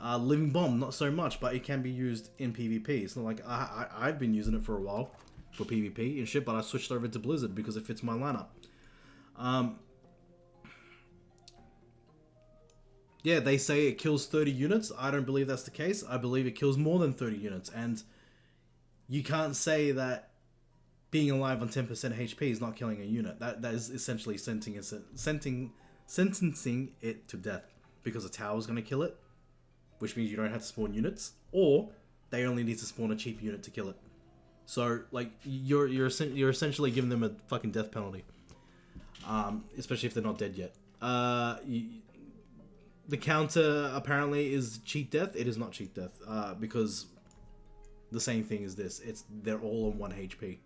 Living Bomb not so much, but it can be used in PvP. It's not like I've been using it for a while for PvP and shit, but I switched over to Blizzard because it fits my lineup. Yeah, they say it kills 30 units. I don't believe that's the case. I believe it kills more than 30 units. And you can't say that being alive on 10% HP is not killing a unit. That is essentially sentencing it to death. Because a tower is going to kill it, which means you don't have to spawn units. Or they only need to spawn a cheap unit to kill it. So, like, you're essentially giving them a fucking death penalty. Especially if they're not dead yet. The counter apparently is cheat death. It is not cheat death, because the same thing is this. They're all on 1 HP.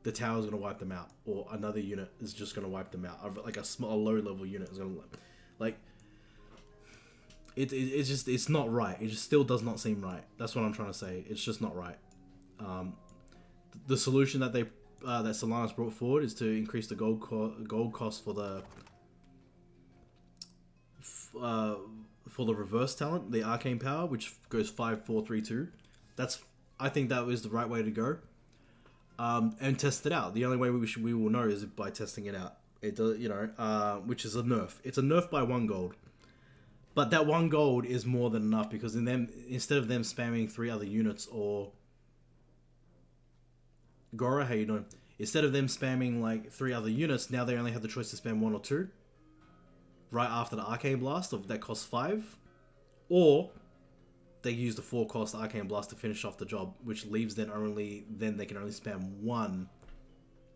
The tower's gonna wipe them out, or another unit is just gonna wipe them out. Like a low level unit is gonna, like, it's not right. It just still does not seem right. That's what I'm trying to say. It's just not right. The solution that that Solana's brought forward is to increase the gold cost for the reverse talent, the Arcane Power, which goes 5, 4, 3, 2. I think that was the right way to go. And test it out. The only way we will know is by testing it out. It does, you know, which is a nerf. It's a nerf by 1 gold. But that 1 gold is more than enough, because instead of them spamming 3 other units, or Gora, how you doing? Instead of them spamming like 3 other units, now they only have the choice to spam 1 or 2. Right after the Arcane Blast that costs 5, or they use the 4 cost Arcane Blast to finish off the job, which leaves then they can only spam 1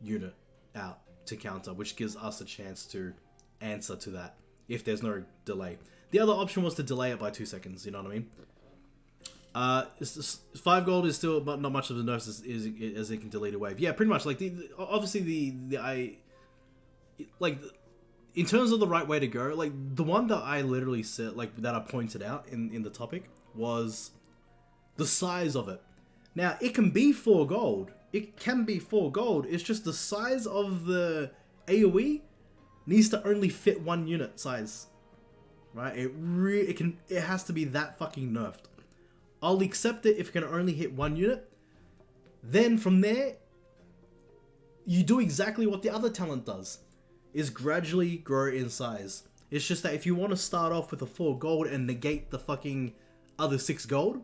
unit out to counter, which gives us a chance to answer to that if there's no delay. The other option was to delay it by 2 seconds. You know what I mean? 5 gold is still not much of a nerf as it can delete a wave. Yeah, pretty much. Like obviously in terms of the right way to go, like the one that I literally said, like that I pointed out in the topic, was the size of it. Now it can be 4 gold. It can be 4 gold. It's just the size of the AoE needs to only fit 1 unit size, right? It has to be that fucking nerfed. I'll accept it if it can only hit 1 unit. Then from there, you do exactly what the other talent does. Is gradually grow in size. It's just that if you want to start off with a 4 gold and negate the fucking other 6 gold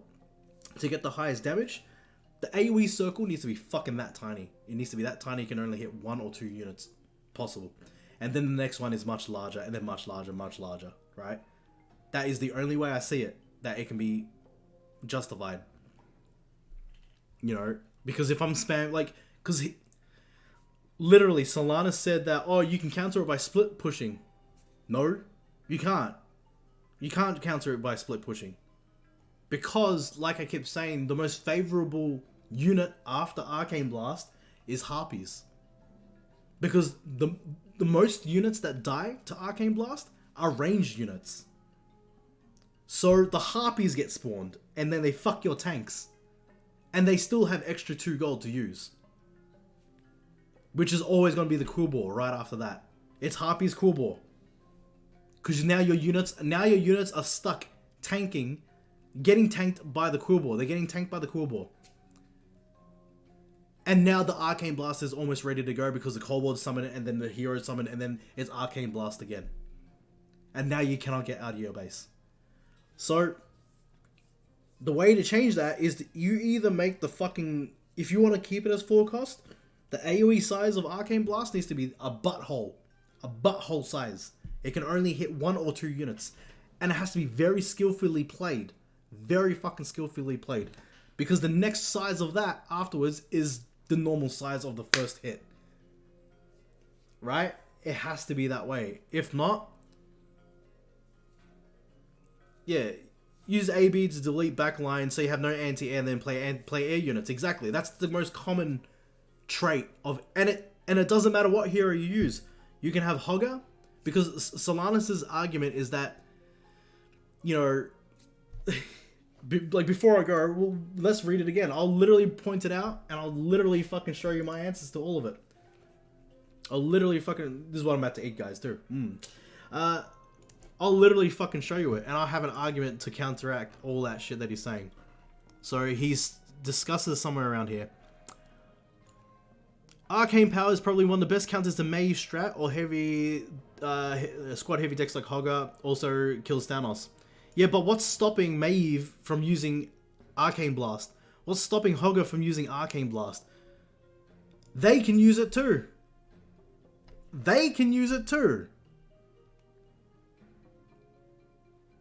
to get the highest damage, the AoE circle needs to be fucking that tiny. It needs to be that tiny, you can only hit 1 or 2 units possible. And then the next one is much larger, and then much larger, right? That is the only way I see it, that it can be justified. You know, because if I'm literally, Solana said that, oh, you can counter it by split pushing. No, you can't. You can't counter it by split pushing. Because, like I kept saying, the most favorable unit after Arcane Blast is Harpies. Because the most units that die to Arcane Blast are ranged units. So the Harpies get spawned, and then they fuck your tanks. And they still have extra 2 gold to use. Which is always going to be the Quill Ball right after that. It's Harpies Quill Ball. Because now your units are stuck tanking, getting tanked by the Quill Ball. They're getting tanked by the Quill Ball. And now the Arcane Blast is almost ready to go because the Kobold summon it, and then the Hero summon, and then it's Arcane Blast again. And now you cannot get out of your base. So, the way to change that is that you either make the fucking... If you want to keep it as full cost, the AoE size of Arcane Blast needs to be a butthole. A butthole size. It can only hit 1 or 2 units. And it has to be very skillfully played. Very fucking skillfully played. Because the next size of that afterwards is the normal size of the first hit. Right? It has to be that way. If not... Yeah, use AB to delete backline so you have no anti-air and then play air units. Exactly. That's the most common trait of... And it doesn't matter what hero you use. You can have Hogger, because Solanus' argument is that, you know... like, before I go, well, let's read it again. I'll literally point it out, and I'll literally fucking show you my answers to all of it. I'll literally fucking... This is what I'm about to eat, guys, too. I'll literally fucking show you it, and I'll have an argument to counteract all that shit that he's saying. So he's discusses somewhere around here. Arcane Power is probably one of the best counters to Maeve strat or heavy squad heavy decks like Hogger. Also kills Thanos. Yeah, but what's stopping Maeve from using Arcane Blast? What's stopping Hogger from using Arcane Blast? They can use it too. They can use it too.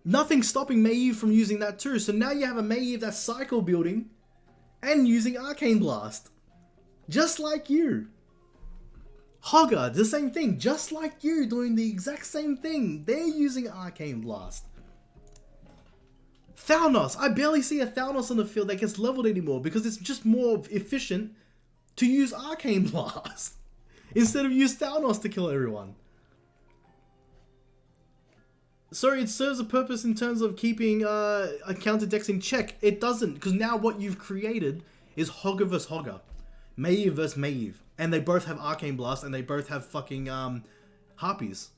Nothing's stopping Maeve from using that too. So now you have a Maeve that's cycle building and using Arcane Blast. Just like you. Hogger, the same thing. Just like you, doing the exact same thing. They're using Arcane Blast. Thanos. I barely see a Thanos on the field that gets leveled anymore because it's just more efficient to use Arcane Blast instead of use Thanos to kill everyone. So it serves a purpose in terms of keeping a counter decks in check. It doesn't, because now what you've created is Hogger vs Hogger. Maeve vs Maeve. And they both have Arcane Blast, and they both have fucking Harpies.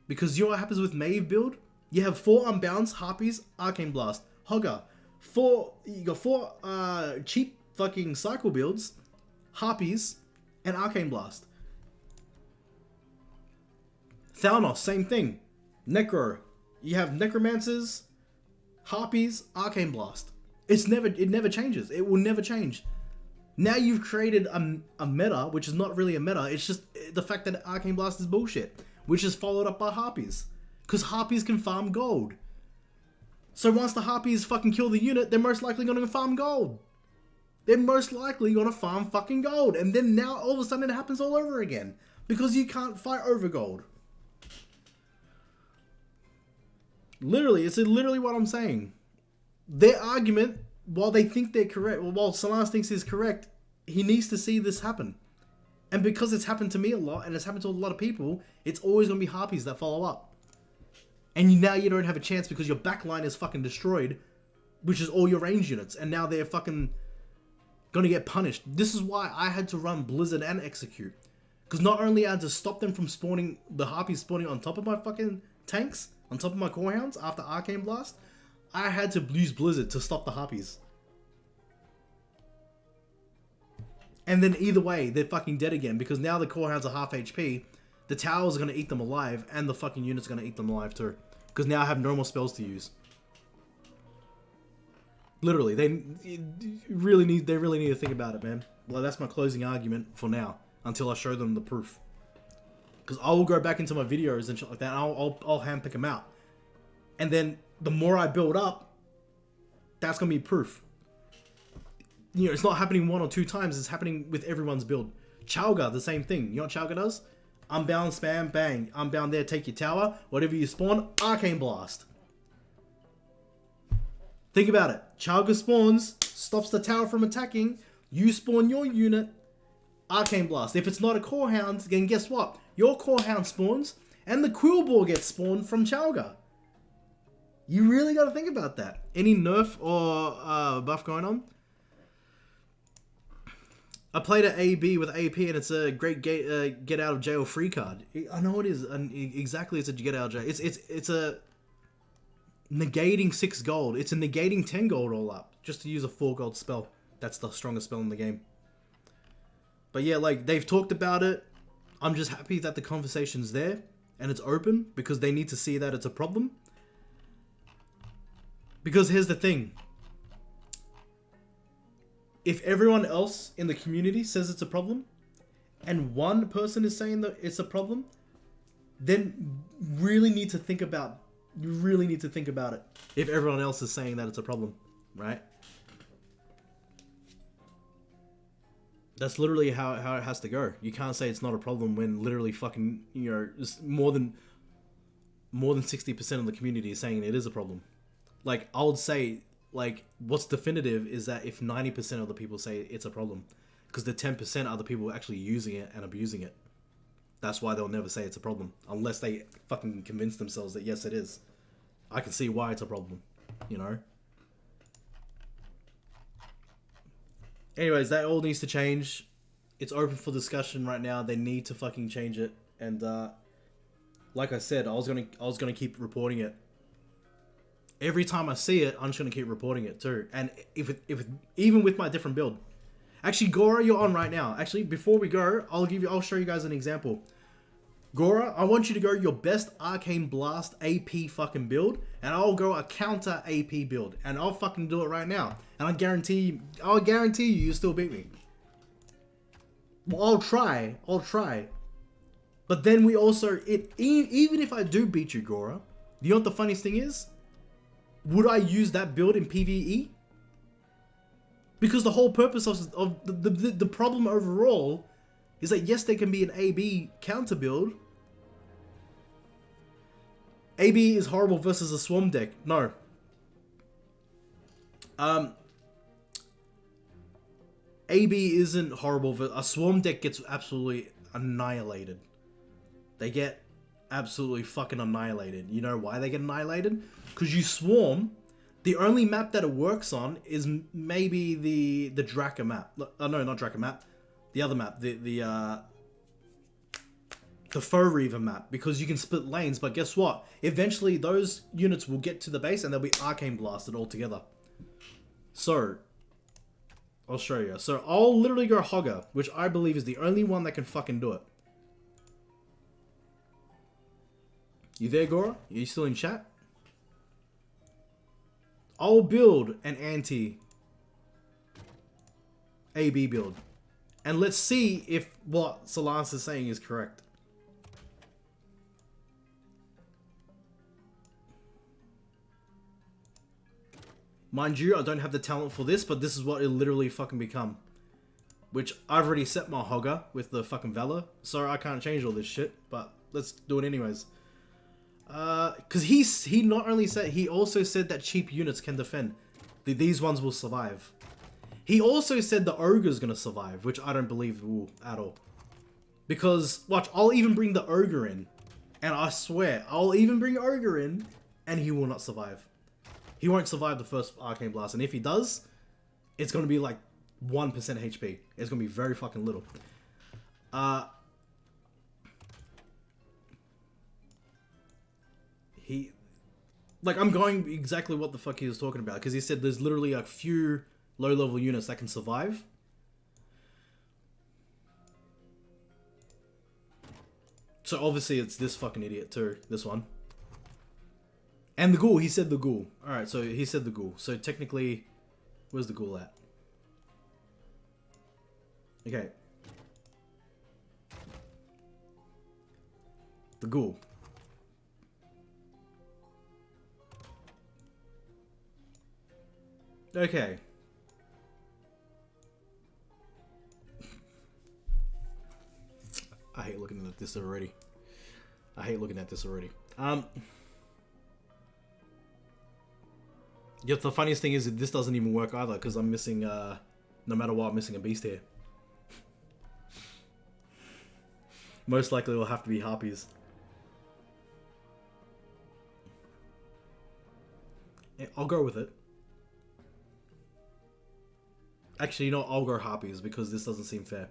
Because you know what happens with Maeve build? You have 4 Unbounds, Harpies, Arcane Blast. Hogger. You got 4 cheap fucking cycle builds, Harpies, and Arcane Blast. Thanos, same thing. Necro. You have Necromancers, Harpies, Arcane Blast. It never changes. It will never change. Now you've created a meta, which is not really a meta. It's just the fact that Arcane Blast is bullshit, which is followed up by Harpies. Because Harpies can farm gold. So once the Harpies fucking kill the unit, they're most likely going to farm gold. They're most likely going to farm fucking gold. And then now all of a sudden it happens all over again. Because you can't fight over gold. Literally, it's literally what I'm saying. Their argument, while they think they're correct, while Solanus thinks he's correct, he needs to see this happen. And because it's happened to me a lot, and it's happened to a lot of people, it's always going to be Harpies that follow up. And now you don't have a chance because your backline is fucking destroyed, which is all your range units, and now they're fucking going to get punished. This is why I had to run Blizzard and Execute. Because not only I had to stop them from spawning, the Harpies spawning on top of my fucking tanks, on top of my Core Hounds after Arcane Blast, I had to use Blizzard to stop the Harpies. And then either way, they're fucking dead again because now the Core Hounds are half HP, the towers are going to eat them alive, and the fucking unit's going to eat them alive too. Because now I have no more spells to use. Literally, they really need to think about it, man. Well, that's my closing argument for now, until I show them the proof. Because I will go back into my videos and shit like that, and I'll handpick them out. And then, the more I build up, that's going to be proof. You know, it's not happening 1 or 2 times, it's happening with everyone's build. Chalga, the same thing. You know what Chalga does? Unbound, spam, bang. Unbound there, take your tower. Whatever you spawn, Arcane Blast. Think about it. Chalga spawns, stops the tower from attacking. You spawn your unit, Arcane Blast. If it's not a Core Hound, then guess what? Your Core Hound spawns, and the Quill Ball gets spawned from Chalga. You really got to think about that. Any nerf or buff going on? I played an AB with AP and it's a great get out of jail free card. I know it is. Exactly, it's a get out of jail. It's a negating 6 gold. It's a negating 10 gold all up just to use a 4 gold spell. That's the strongest spell in the game. But yeah, like they've talked about it. I'm just happy that the conversation's there and it's open because they need to see that it's a problem. Because here's the thing. If everyone else in the community says it's a problem, and one person is saying that it's a problem, then you really need to think about it. If everyone else is saying that it's a problem, right? That's literally how it has to go. You can't say it's not a problem when literally fucking, you know, more than 60% of the community is saying it is a problem. Like, I would say, like, what's definitive is that if 90% of the people say it's a problem, because the 10% are the people actually using it and abusing it. That's why they'll never say it's a problem, unless they fucking convince themselves that yes, it is. I can see why it's a problem, you know? Anyways, that all needs to change. It's open for discussion right now. They need to fucking change it. And like I said, I was gonna keep reporting it. Every time I see it, I'm just gonna keep reporting it too. And if even with my different build. Actually, Gora, you're on right now. Actually, before we go, I'll show you guys an example. Gora, I want you to go your best Arcane Blast AP fucking build, and I'll go a counter AP build, and I'll fucking do it right now. And I'll guarantee you still beat me. Well, I'll try. But then we also, even if I do beat you, Gora, you know what the funniest thing is? Would I use that build in PvE? Because the whole purpose of the problem overall is that yes, there can be an AB counter build. AB is horrible versus a swarm deck. No. AB isn't horrible. A swarm deck gets absolutely annihilated. They get absolutely fucking annihilated. You know why they get annihilated? Because you swarm. The only map that it works on is maybe the Draka map. No, not Draka map. The other map. The Foe Reaver map. Because you can split lanes. But guess what? Eventually those units will get to the base and they'll be Arcane Blasted altogether. So, I'll show you. So I'll literally go Hogger, which I believe is the only one that can fucking do it. You there, Gora? Are you still in chat? I'll build an anti-AB build. And let's see if what Solans is saying is correct. Mind you, I don't have the talent for this, but this is what it'll literally fucking become. Which, I've already set my Hogger with the fucking Valor, so I can't change all this shit, but let's do it anyways. Because he not only said, he also said that cheap units can defend. These ones will survive. He also said the Ogre's gonna survive, which I don't believe will at all. Because, watch, I'll even bring the Ogre in. And I swear, I'll even bring Ogre in, and he will not survive. He won't survive the first Arcane Blast, and if he does, it's gonna be like 1% HP. It's gonna be very fucking little. I'm going exactly what the fuck he was talking about, because he said there's literally a few low-level units that can survive. So obviously it's this fucking idiot too, this one. And the ghoul, he said the ghoul. Alright, so he said the ghoul. So technically, where's the ghoul at? Okay. The ghoul. Okay. I hate looking at this already. Yet the funniest thing is that this doesn't even work either, because I'm missing, no matter what, I'm missing a beast here. Most likely it'll have to be harpies. I'll go with it. Actually, you know what? I'll go Harpies because this doesn't seem fair.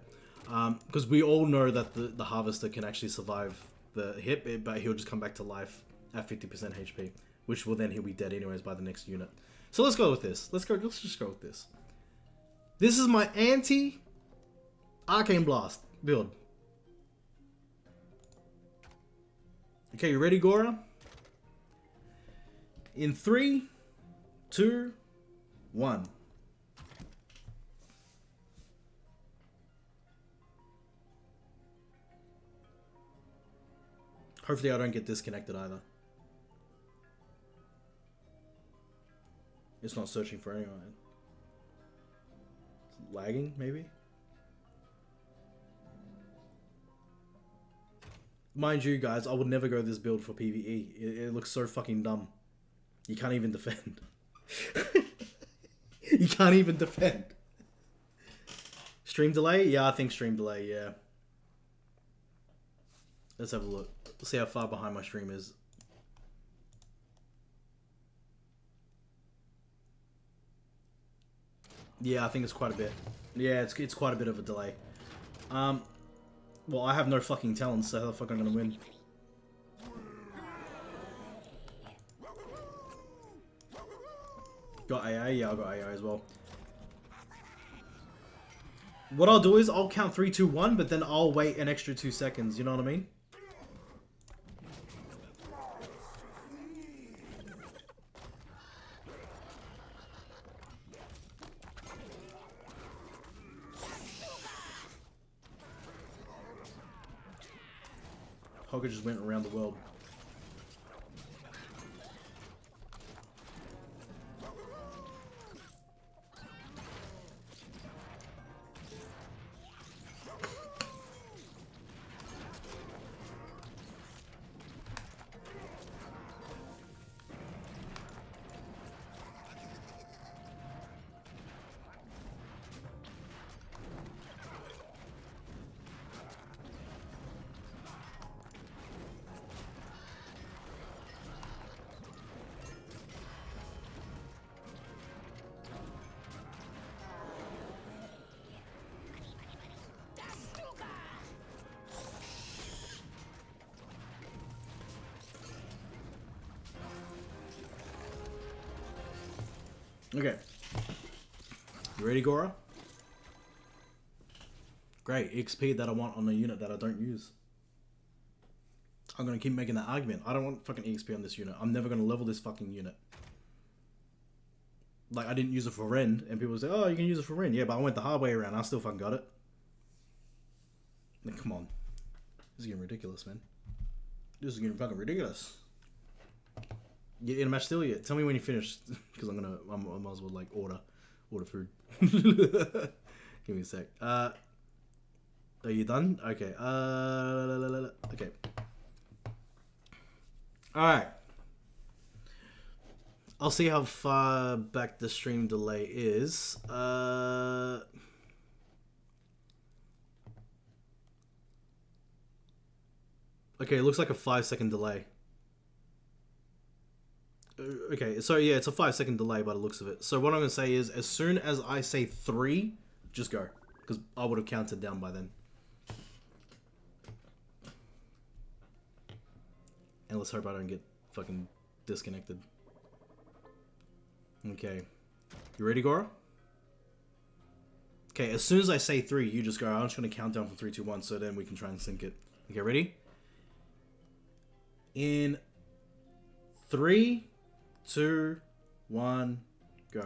Because we all know that the Harvester can actually survive the hit, but he'll just come back to life at 50% HP, which will then he'll be dead anyways by the next unit. So let's go with this. Let's just go with this. This is my anti Arcane Blast build. Okay, you ready, Gora? In 3, 2, 1. Hopefully I don't get disconnected either. It's not searching for anyone. It's lagging, maybe? Mind you, guys, I would never go this build for PvE. It looks so fucking dumb. You can't even defend. You can't even defend. Stream delay? Yeah, I think stream delay, yeah. Let's have a look. Let's see how far behind my stream is. Yeah, I think it's quite a bit. Yeah, it's quite a bit of a delay. Well, I have no fucking talents, so how the fuck am I gonna win? Got AI? Yeah, I got AI as well. What I'll do is I'll count 3, 2, 1, but then I'll wait an extra 2 seconds, you know what I mean? Hogger just went around the world. Okay. You ready, Gora? Great. XP that I want on a unit that I don't use. I'm going to keep making that argument. I don't want fucking XP on this unit. I'm never going to level this fucking unit. Like, I didn't use it for Rend, and people say, oh, you can use it for Rend. Yeah, but I went the hard way around. I still fucking got it. Like, come on. This is getting ridiculous, man. This is getting fucking ridiculous. You in a match still yet? Tell me when you finish, because I might as well like order food. Give me a sec. Are you done? Okay. Okay. All right. I'll see how far back the stream delay is. Okay, it looks like a 5-second delay. Okay, so yeah, it's a 5-second delay by the looks of it. So what I'm going to say is, as soon as I say 3, just go. Because I would have counted down by then. And let's hope I don't get fucking disconnected. Okay. You ready, Gora? Okay, as soon as I say 3, you just go. I'm just going to count down from 3, 2, 1, so then we can try and sync it. Okay, ready? In 3, 2, 1, go.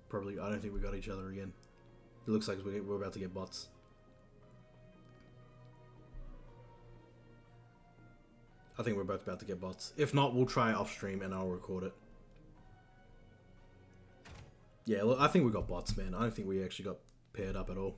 Probably, I don't think we got each other again. It looks like we're about to get bots. I think we're both about to get bots. If not, we'll try off stream and I'll record it. Yeah, look, I think we got bots, man. I don't think we actually got paired up at all.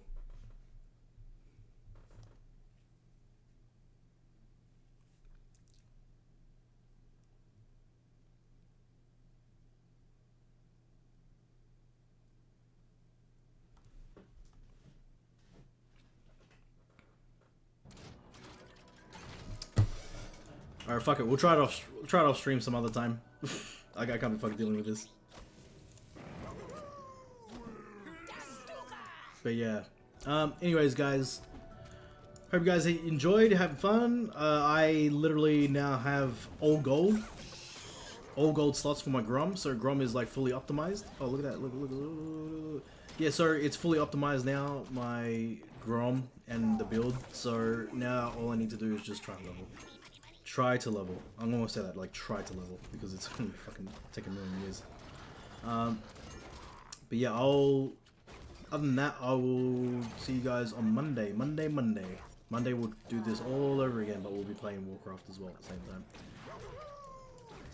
Alright, fuck it. We'll try it off stream some other time. I can't be fucking dealing with this. But yeah. Anyways, guys. Hope you guys enjoyed, having fun. I literally now have all gold slots for my Grom, so Grom is like fully optimized. Oh, look at that! Look. Yeah, so it's fully optimized now, my Grom and the build. So now all I need to do is just try to level. Try to level. I'm gonna say that, like try to level, because it's gonna fucking take a million years. But yeah, other than that, I will see you guys on Monday. Monday we'll do this all over again, but we'll be playing Warcraft as well at the same time.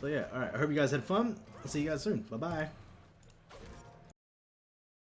So yeah, alright, I hope you guys had fun. I'll see you guys soon. Bye-bye.